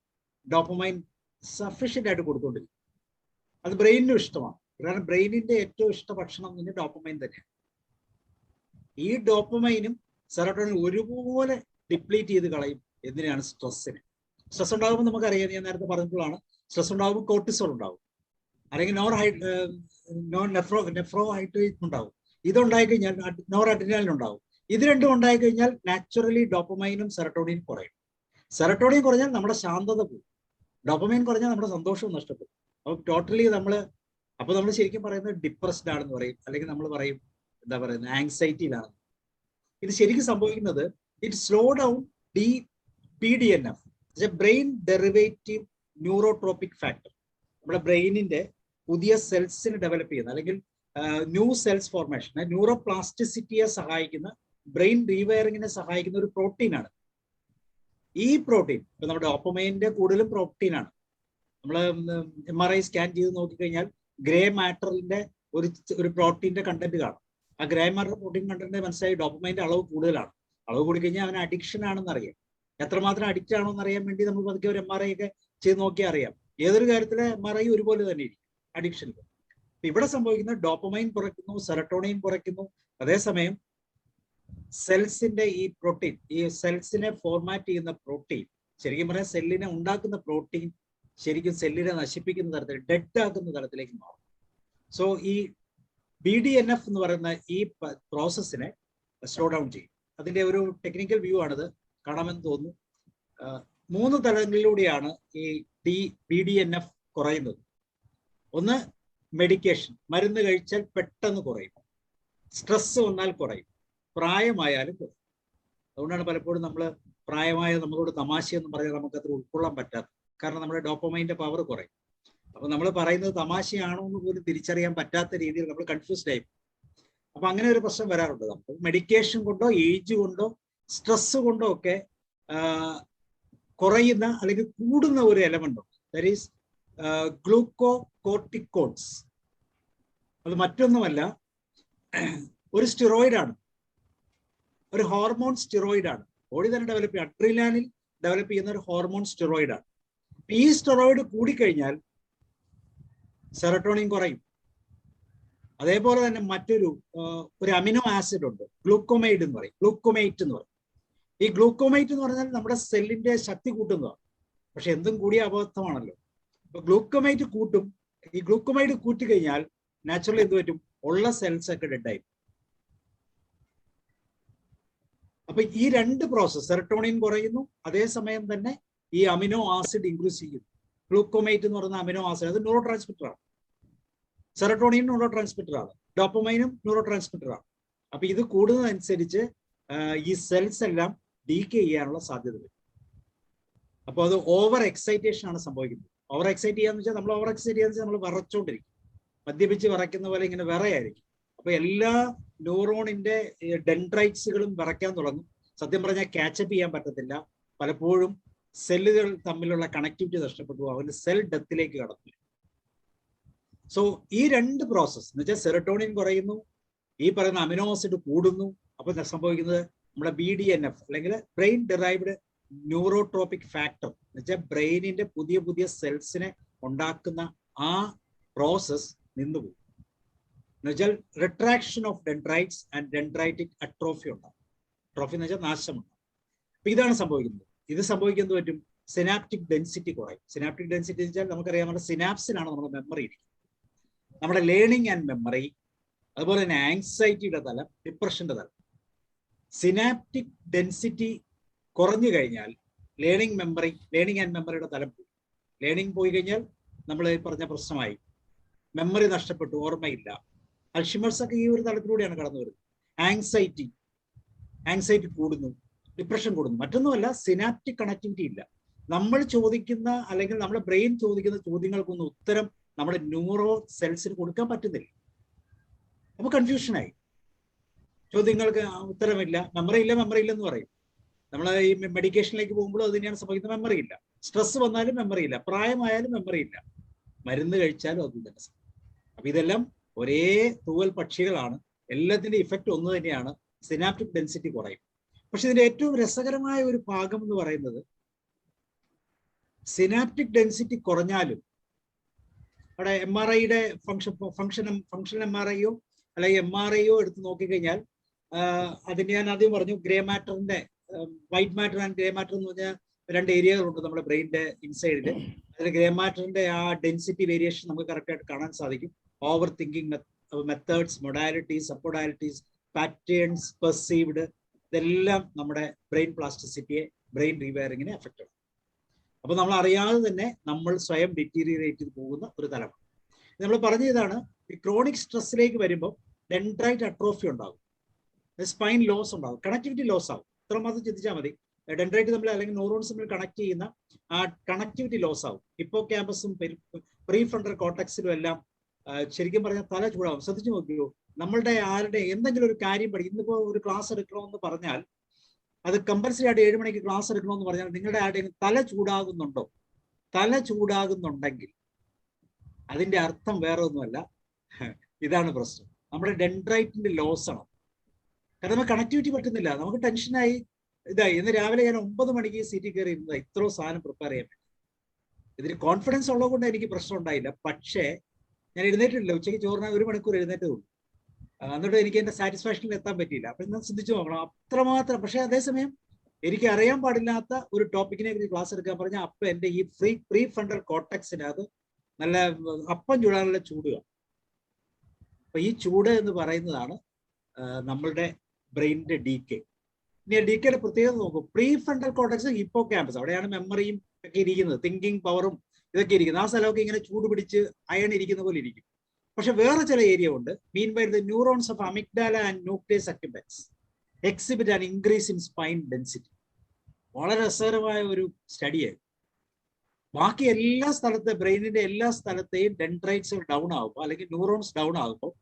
ഡോപ്പമൈൻ സഫീഷ്യന്റ് ആയിട്ട് കൊടുത്തുകൊണ്ടിരിക്കും. അത് ബ്രെയിനിനും ഇഷ്ടമാണ്. കാരണം ബ്രെയിനിന്റെ ഏറ്റവും ഇഷ്ട ഭക്ഷണം തന്നെ ഡോപ്പമൈൻ തന്നെയാണ്. ഈ ഡോപ്പമൈനും സെറട്ടോണിനും ഒരുപോലെ ഡിപ്ലീറ്റ് ചെയ്ത് കളയും. എന്തിനാണ്? സ്ട്രെസ്സിന്. സ്ട്രെസ് ഉണ്ടാകുമ്പോൾ നമുക്കറിയാം, ഞാൻ നേരത്തെ പറഞ്ഞപ്പോഴാണ്, സ്ട്രെസ് ഉണ്ടാകുമ്പോൾ കോർട്ടിസോൾ ഉണ്ടാവും, അല്ലെങ്കിൽ നെഫ്രോ ഹൈഡ്രേറ്റ് ഉണ്ടാവും. ഇതുണ്ടായി കഴിഞ്ഞാൽ നോർ അഡ്രിനാലിൻ ഉണ്ടാവും. ഇത് രണ്ടും ഉണ്ടായി കഴിഞ്ഞാൽ നാച്ചുറലി ഡോപ്പമൈനും സെറട്ടോണിനും കുറയും. സെറട്ടോണിൻ കുറഞ്ഞാൽ നമ്മുടെ ശാന്തത പോകും, ഡോപ്പമൈൻ കുറഞ്ഞാൽ നമ്മുടെ സന്തോഷവും നഷ്ടപ്പെടും. അപ്പൊ ടോട്ടലി നമ്മൾ ശരിക്കും പറയുന്നത് ഡിപ്രസ്ഡ് ആണെന്ന് പറയും, അല്ലെങ്കിൽ നമ്മൾ പറയും എന്താ പറയുന്നത് ആങ്സൈറ്റിയിലാണ്. ഇത് ശരിക്കും സംഭവിക്കുന്നത് it slow down BDNF, brain derivative neurotrophic factor. നമ്മുടെ ബ്രെയിനിന്റെ പുതിയ സെൽസിന് ഡെവലപ്പ് ചെയ്യുന്ന അല്ലെങ്കിൽ ന്യൂ സെൽസ് ഫോർമേഷൻ, ന്യൂറോപ്ലാസ്റ്റിസിറ്റിയെ സഹായിക്കുന്ന, ബ്രെയിൻ റീവയറിങ്ങിനെ സഹായിക്കുന്ന ഒരു പ്രോട്ടീനാണ്. ഈ പ്രോട്ടീൻ ഇപ്പൊ നമ്മുടെ ഡോപ്പമൈനിന്റെ കൂടുതലും പ്രോട്ടീനാണ്. നമ്മൾ MRI സ്കാൻ ചെയ്ത് നോക്കിക്കഴിഞ്ഞാൽ ഗ്രേ മാറ്ററിന്റെ ഒരു പ്രോട്ടീന്റെ കണ്ടന്റ് കാണും. ആ ഗ്രേ മാറ്റർ പ്രോട്ടീൻ കണ്ടന്റ് മനസ്സിലായി ഡോപ്പമൈന്റെ അളവ് കൂടുതലാണ്. അളവ് കൂടി കഴിഞ്ഞാൽ അവന് അഡിക്ഷൻ ആണെന്ന് അറിയാം. എത്രമാത്രം അഡിക്റ്റ് ആണോ എന്ന് അറിയാൻ വേണ്ടി നമ്മൾ പതുക്കെ ഒരു MRI ഒക്കെ ചെയ്ത് നോക്കിയാൽ അറിയാം. ഏതൊരു കാര്യത്തിലെ MRI ഒരുപോലെ തന്നെ ഇരിക്കും അഡിക്ഷനിൽ. ഇവിടെ സംഭവിക്കുന്നത് ഡോപ്പമൈൻ കുറയ്ക്കുന്നു, സെറട്ടോണിൻ കുറയ്ക്കുന്നു. അതേസമയം സെൽസിന്റെ ഈ പ്രോട്ടീൻ, ഈ സെൽസിനെ ഫോർമാറ്റ് ചെയ്യുന്ന പ്രോട്ടീൻ, ശരിക്കും പറയാൻ സെല്ലിനെ ഉണ്ടാക്കുന്ന പ്രോട്ടീൻ ശരിക്കും സെല്ലിനെ നശിപ്പിക്കുന്ന തരത്തിൽ, ഡെഡ് ആക്കുന്ന തരത്തിലേക്ക് മാറും. സോ ഈ BDNF എന്ന് പറയുന്ന ഈ പ്രോസസ്സിനെ സ്ലോ ഡൗൺ ചെയ്യും. അതിന്റെ ഒരു ടെക്നിക്കൽ വ്യൂ ആണിത്, കാണാമെന്ന് തോന്നുന്നു. 3 തലങ്ങളിലൂടെയാണ് ഈ BDNF കുറയുന്നത്. ഒന്ന് മെഡിക്കേഷൻ, മരുന്ന് കഴിച്ചാൽ പെട്ടെന്ന് കുറയും. സ്ട്രെസ് വന്നാൽ കുറയും. പ്രായമായാലും കുറയും. അതുകൊണ്ടാണ് പലപ്പോഴും നമ്മൾ പ്രായമായ നമ്മളോട് തമാശയെന്ന് പറഞ്ഞാൽ നമുക്കത്ര ഉൾക്കൊള്ളാൻ പറ്റാത്തത്. കാരണം നമ്മുടെ ഡോപ്പമൈൻ്റെ പവർ കുറയും. അപ്പൊ നമ്മൾ പറയുന്നത് തമാശയാണോ എന്ന് പോലും തിരിച്ചറിയാൻ പറ്റാത്ത രീതിയിൽ നമ്മൾ കൺഫ്യൂസ്ഡ് ആയി. അപ്പൊ അങ്ങനെ ഒരു പ്രശ്നം വരാറുണ്ട്. നമുക്ക് മെഡിക്കേഷൻ കൊണ്ടോ ഏജ് കൊണ്ടോ സ്ട്രെസ് കൊണ്ടോ ഒക്കെ കുറയുന്ന അല്ലെങ്കിൽ കൂടുന്ന ഒരു എലമെന്റ് ഉണ്ട്. That is glucocorticoids. അത് മറ്റൊന്നുമല്ല, ഒരു സ്റ്റിറോയിഡാണ്, ഒരു ഹോർമോൺ സ്റ്റിറോയിഡാണ്. ബോഡി തന്നെ ഡെവലപ്പ് ചെയ്യുക, അഡ്രിനാലിൻ ഡെവലപ്പ് ചെയ്യുന്ന ഒരു ഹോർമോൺ സ്റ്റിറോയിഡാണ്. ഈ സ്റ്റിറോയിഡ് കൂടിക്കഴിഞ്ഞാൽ സെറട്ടോണിൻ കുറയും. അതേപോലെ തന്നെ മറ്റൊരു അമിനോ ആസിഡ് ഉണ്ട്, ഗ്ലൂക്കോമൈഡ് എന്ന് പറയും, ഗ്ലൂക്കോമേറ്റ് എന്ന് പറയും. ഈ ഗ്ലൂക്കോമേറ്റ് എന്ന് പറഞ്ഞാൽ നമ്മുടെ സെല്ലിന്റെ ശക്തി കൂട്ടുന്നതാണ്. പക്ഷെ എന്തും കൂടിയ അബദ്ധമാണല്ലോ. അപ്പൊ ഗ്ലൂക്കോമൈറ്റ് കൂട്ടും. ഈ ഗ്ലൂക്കോമൈഡ് കൂട്ടിക്കഴിഞ്ഞാൽ നാച്ചുറലി എന്ത് പറ്റും? ഉള്ള സെൽസ് ഒക്കെ ഡെഡായി. അപ്പൊ ഈ 2 പ്രോസസ്, സെറട്ടോണിൻ കുറയുന്നു, അതേസമയം തന്നെ ഈ അമിനോ ആസിഡ് ഇൻക്രീസ് ചെയ്യുന്നു. ഗ്ലൂക്കോമേറ്റ് എന്ന് പറയുന്ന അമിനോ ആസിഡ് അത് ന്യൂറോ ട്രാൻസ്മിറ്റർ ആണ്. സെറട്ടോണിൻ ന്യൂറോ ട്രാൻസ്മിറ്റർ ആണ്, ഡോപ്പമൈനും ന്യൂറോ ട്രാൻസ്മിറ്റർ ആണ്. അപ്പൊ ഇത് കൂടുന്നതനുസരിച്ച് ഈ സെൽസ് എല്ലാം ഡീകേ ചെയ്യാനുള്ള സാധ്യത വരും. അപ്പോൾ അത് ഓവർ എക്സൈറ്റേഷൻ ആണ് സംഭവിക്കുന്നത്. ഓവർ എക്സൈറ്റ് ചെയ്യാന്ന് വെച്ചാൽ നമ്മൾ ഓവർ എക്സൈറ്റ് ചെയ്യാന്ന് വെച്ചാൽ നമ്മൾ വിറച്ചോണ്ടിരിക്കും, മദ്യപിച്ച് വിറയ്ക്കുന്ന പോലെ ഇങ്ങനെ വിറയായിരിക്കും. അപ്പൊ എല്ലാ ന്യൂറോണിന്റെ ഡെൻഡ്രൈറ്റ്സുകളും വിറയ്ക്കാൻ തുടങ്ങും. സത്യം പറഞ്ഞാൽ ക്യാച്ചപ്പ് ചെയ്യാൻ പറ്റത്തില്ല. പലപ്പോഴും സെല്ലുകൾ തമ്മിലുള്ള കണക്ടിവിറ്റി നഷ്ടപ്പെട്ടു, അവന് സെൽ ഡെത്തിലേക്ക് കടന്നു. സോ ഈ 2 പ്രോസസ് എന്ന് വെച്ചാൽ സെറട്ടോണിൻ കുറയുന്നു, ഈ പറയുന്ന അമിനോ ആസിഡ് കൂടുന്നു. അപ്പൊ സംഭവിക്കുന്നത് നമ്മുടെ BDNF അല്ലെങ്കിൽ ബ്രെയിൻ ഡിറൈവ്ഡ് ന്യൂറോട്രോപിക് ഫാക്ടർ എന്ന് വെച്ചാൽ ബ്രെയിനിന്റെ പുതിയ പുതിയ സെൽസിനെ ഉണ്ടാക്കുന്ന ആ പ്രോസസ് നിന്നുപോകും. എന്ന് വെച്ചാൽ retraction of dendrites and dendritic atrophy ഉണ്ടാകും. അട്രോഫി എന്ന് വെച്ചാൽ നാശമുണ്ടാകും. അപ്പൊ ഇതാണ് സംഭവിക്കുന്നത്. ഇത് സംഭവിക്കുന്നത് പറ്റും സിനാപ്റ്റിക് ഡെൻസിറ്റി കുറയും. സിനാപ്റ്റിക് ഡെൻസിറ്റി എന്ന് വെച്ചാൽ നമുക്കറിയാം നമ്മുടെ സിനാപ്സിലാണ് നമ്മുടെ മെമ്മറി ഇരിക്കുന്നത്. നമ്മുടെ ലേണിംഗ് ആൻഡ് മെമ്മറി, അതുപോലെ തന്നെ ആങ്സൈറ്റിയുടെ തലം, ഡിപ്രഷന്റെ തലം. സിനാപ്റ്റിക് ഡെൻസിറ്റി കുറഞ്ഞു കഴിഞ്ഞാൽ ലേണിംഗ് ആൻഡ് മെമ്മറിയുടെ തലം പോയി. ലേണിംഗ് പോയി കഴിഞ്ഞാൽ നമ്മൾ പറഞ്ഞ പ്രശ്നമായി, മെമ്മറി നഷ്ടപ്പെട്ടു, ഓർമ്മയില്ല. അൽഷിമേഴ്സ് ഒക്കെ ഈ ഒരു തലത്തിലൂടെയാണ് കടന്നു വരുന്നത്. ആങ്സൈറ്റി കൂടുന്നു, ഡിപ്രഷൻ കൂടുന്നു. മറ്റൊന്നുമല്ല, സിനാപ്റ്റിക് കണക്ടിവിറ്റി ഇല്ല. നമ്മൾ ചോദിക്കുന്ന അല്ലെങ്കിൽ നമ്മുടെ ബ്രെയിൻ ചോദിക്കുന്ന ചോദ്യങ്ങൾക്കൊന്നും ഉത്തരം നമ്മുടെ ന്യൂറോ സെൽസിന് കൊടുക്കാൻ പറ്റുന്നില്ല. അപ്പൊ കൺഫ്യൂഷനായി, ചോദ്യങ്ങൾക്ക് ഉത്തരമില്ല, മെമ്മറി ഇല്ല എന്ന് പറയും. നമ്മൾ ഈ മെഡിക്കേഷനിലേക്ക് പോകുമ്പോഴും അത് തന്നെയാണ് സംഭവിക്കുന്നത്. മെമ്മറി ഇല്ല. സ്ട്രെസ് വന്നാലും മെമ്മറി ഇല്ല, പ്രായമായാലും മെമ്മറി ഇല്ല, മരുന്ന് കഴിച്ചാലും അതും തന്നെ. അപ്പൊ ഇതെല്ലാം ഒരേ തൂവൽ പക്ഷികളാണ്. എല്ലാത്തിന്റെ ഇഫക്റ്റ് ഒന്ന് തന്നെയാണ്, സിനാപ്റ്റിക് ഡെൻസിറ്റി കുറയും. പക്ഷെ ഇതിന്റെ ഏറ്റവും രസകരമായ ഒരു ഭാഗം എന്ന് പറയുന്നത്, സിനാപ്റ്റിക് ഡെൻസിറ്റി കുറഞ്ഞാലും അവിടെ MRIയുടെ ഫംഗ്ഷൻ MRIയോ അല്ലെങ്കിൽ MRIയോ എടുത്ത് നോക്കിക്കഴിഞ്ഞാൽ അതിന് ഞാൻ ആദ്യം പറഞ്ഞു, ഗ്രേ മാറ്ററിന്റെ white matter and grey matter എന്ന് പറഞ്ഞാൽ 2 ഏരിയകളുണ്ട് നമ്മുടെ ബ്രെയിനിന്റെ ഇൻസൈഡിൽ. അതിൽ ഗ്രേ മാറ്ററിന്റെ ആ ഡെൻസിറ്റി വേരിയേഷൻ നമുക്ക് കറക്റ്റ് ആയിട്ട് കാണാൻ സാധിക്കും. Over thinking methods, modalities, submodalities, patterns, perceived, ഇതെല്ലാം നമ്മുടെ ബ്രെയിൻ പ്ലാസ്റ്റിസിറ്റിയെ, ബ്രെയിൻ റീവയറിങ്ങിനെ എഫക്റ്റ് ചെയ്യും. അപ്പൊ നമ്മൾ അറിയാതെ തന്നെ നമ്മൾ സ്വയം ഡിറ്റീരിയറേറ്റ് ചെയ്ത് പോകുന്ന ഒരു തലമാണ്. നമ്മൾ പറഞ്ഞതാണ്, ഈ ക്രോണിക് സ്ട്രെസ്സിലേക്ക് വരുമ്പോൾ ഡെൻഡ്രൈറ്റ് അട്രോഫി ഉണ്ടാകും, സ്പൈൻ ലോസ് ഉണ്ടാകും, കണക്ടിവിറ്റി ലോസ് ആകും. ഇത്രമാത്രം ചിന്തിച്ചാൽ മതി. ഡെൻഡ്രൈറ്റ് തമ്മിൽ അല്ലെങ്കിൽ ന്യൂറോൺസ് തമ്മിൽ കണക്ട് ചെയ്യുന്ന ആ കണക്ടിവിറ്റി ലോസ് ആകും. ഹിപ്പോ ക്യാമ്പസും പ്രീ ഫ്രണ്ടൽ കോർട്ടക്സിലും എല്ലാം ശരിക്കും പറഞ്ഞാൽ തല ചൂടാവും. ശ്രദ്ധിച്ചു നോക്കിയോ, നമ്മളുടെ ആരുടെ എന്തെങ്കിലും ഒരു കാര്യം പഠിക്കും, ഇന്നിപ്പോ ഒരു ക്ലാസ് എടുക്കണമെന്ന് പറഞ്ഞാൽ അത് കമ്പൽസറി ആയിട്ട് 7 മണിക്ക് ക്ലാസ് എടുക്കണമെന്ന് പറഞ്ഞാൽ നിങ്ങളുടെ ആരുടെയും തല ചൂടാകുന്നുണ്ടോ? തല ചൂടാകുന്നുണ്ടെങ്കിൽ അതിന്റെ അർത്ഥം വേറെ ഒന്നുമല്ല, ഇതാണ് പ്രശ്നം, നമ്മുടെ ഡെൻഡ്രൈറ്റിന്റെ ലോസ് ആണ്. കാരണം നമുക്ക് കണക്ടിവിറ്റി പറ്റുന്നില്ല, നമുക്ക് ടെൻഷനായി ഇതായി. ഇന്ന് രാവിലെ ഞാൻ 9 മണിക്ക് സീറ്റിൽ കയറി ഇരുന്നത് ഇത്രയും സാധനം പ്രിപ്പയർ ചെയ്യാൻ വേണ്ടി. ഇതിന് കോൺഫിഡൻസ് ഉള്ളത് കൊണ്ട് എനിക്ക് പ്രശ്നം ഉണ്ടായില്ല. പക്ഷേ ഞാൻ എഴുന്നേറ്റില്ല, ഉച്ചയ്ക്ക് ചോറിനായി 1 മണിക്കൂർ എഴുന്നേറ്റേ ഉള്ളൂ. എന്നിട്ട് എനിക്ക് എന്റെ സാറ്റിസ്ഫാക്ഷനിൽ എത്താൻ പറ്റിയില്ല. അപ്പൊ ഇന്ന് ചിന്തിച്ചു നോക്കണം, അത്രമാത്രം. പക്ഷെ അതേസമയം എനിക്ക് അറിയാൻ പാടില്ലാത്ത ഒരു ടോപ്പിക്കിനെ കുറിച്ച് ക്ലാസ് എടുക്കാൻ പറഞ്ഞാൽ അപ്പൊ എന്റെ ഈ പ്രീ ഫ്രണ്ടൽ കോർട്ടക്സിനകത്ത് നല്ല അപ്പം ചൂടാനുള്ള ചൂടുക. അപ്പൊ ഈ ചൂട് എന്ന് പറയുന്നതാണ് നമ്മളുടെ ബ്രെയിനിന്റെ ഡീകെ. ഇനി ഡീകെയുടെ പ്രത്യേകത നോക്കും. Pre frontal cortex Hippo campus, അവിടെയാണ് മെമ്മറിയും ഒക്കെ ഇരിക്കുന്നത്, തിങ്കിങ് പവറും ഇതൊക്കെ ഇരിക്കുന്നത്. ആ സ്ഥലമൊക്കെ ഇങ്ങനെ ചൂട് പിടിച്ച് അയൺ ഇരിക്കുന്ന പോലെ ഇരിക്കും. പക്ഷെ വേറെ ചില ഏരിയ ഉണ്ട്. Mean by the neurons of amygdala and nucleus accumbens exhibit and increase in spine density. വളരെ രസകരമായ ഒരു സ്റ്റഡിയായി. ബാക്കി എല്ലാ സ്ഥലത്തെ ബ്രെയിനിന്റെ എല്ലാ സ്ഥലത്തെയും ഡെൻഡ്രൈറ്റ്സ് ഡൗൺ ആകുമ്പോൾ അല്ലെങ്കിൽ ന്യൂറോൺസ് ഡൗൺ ആകുമ്പോൾ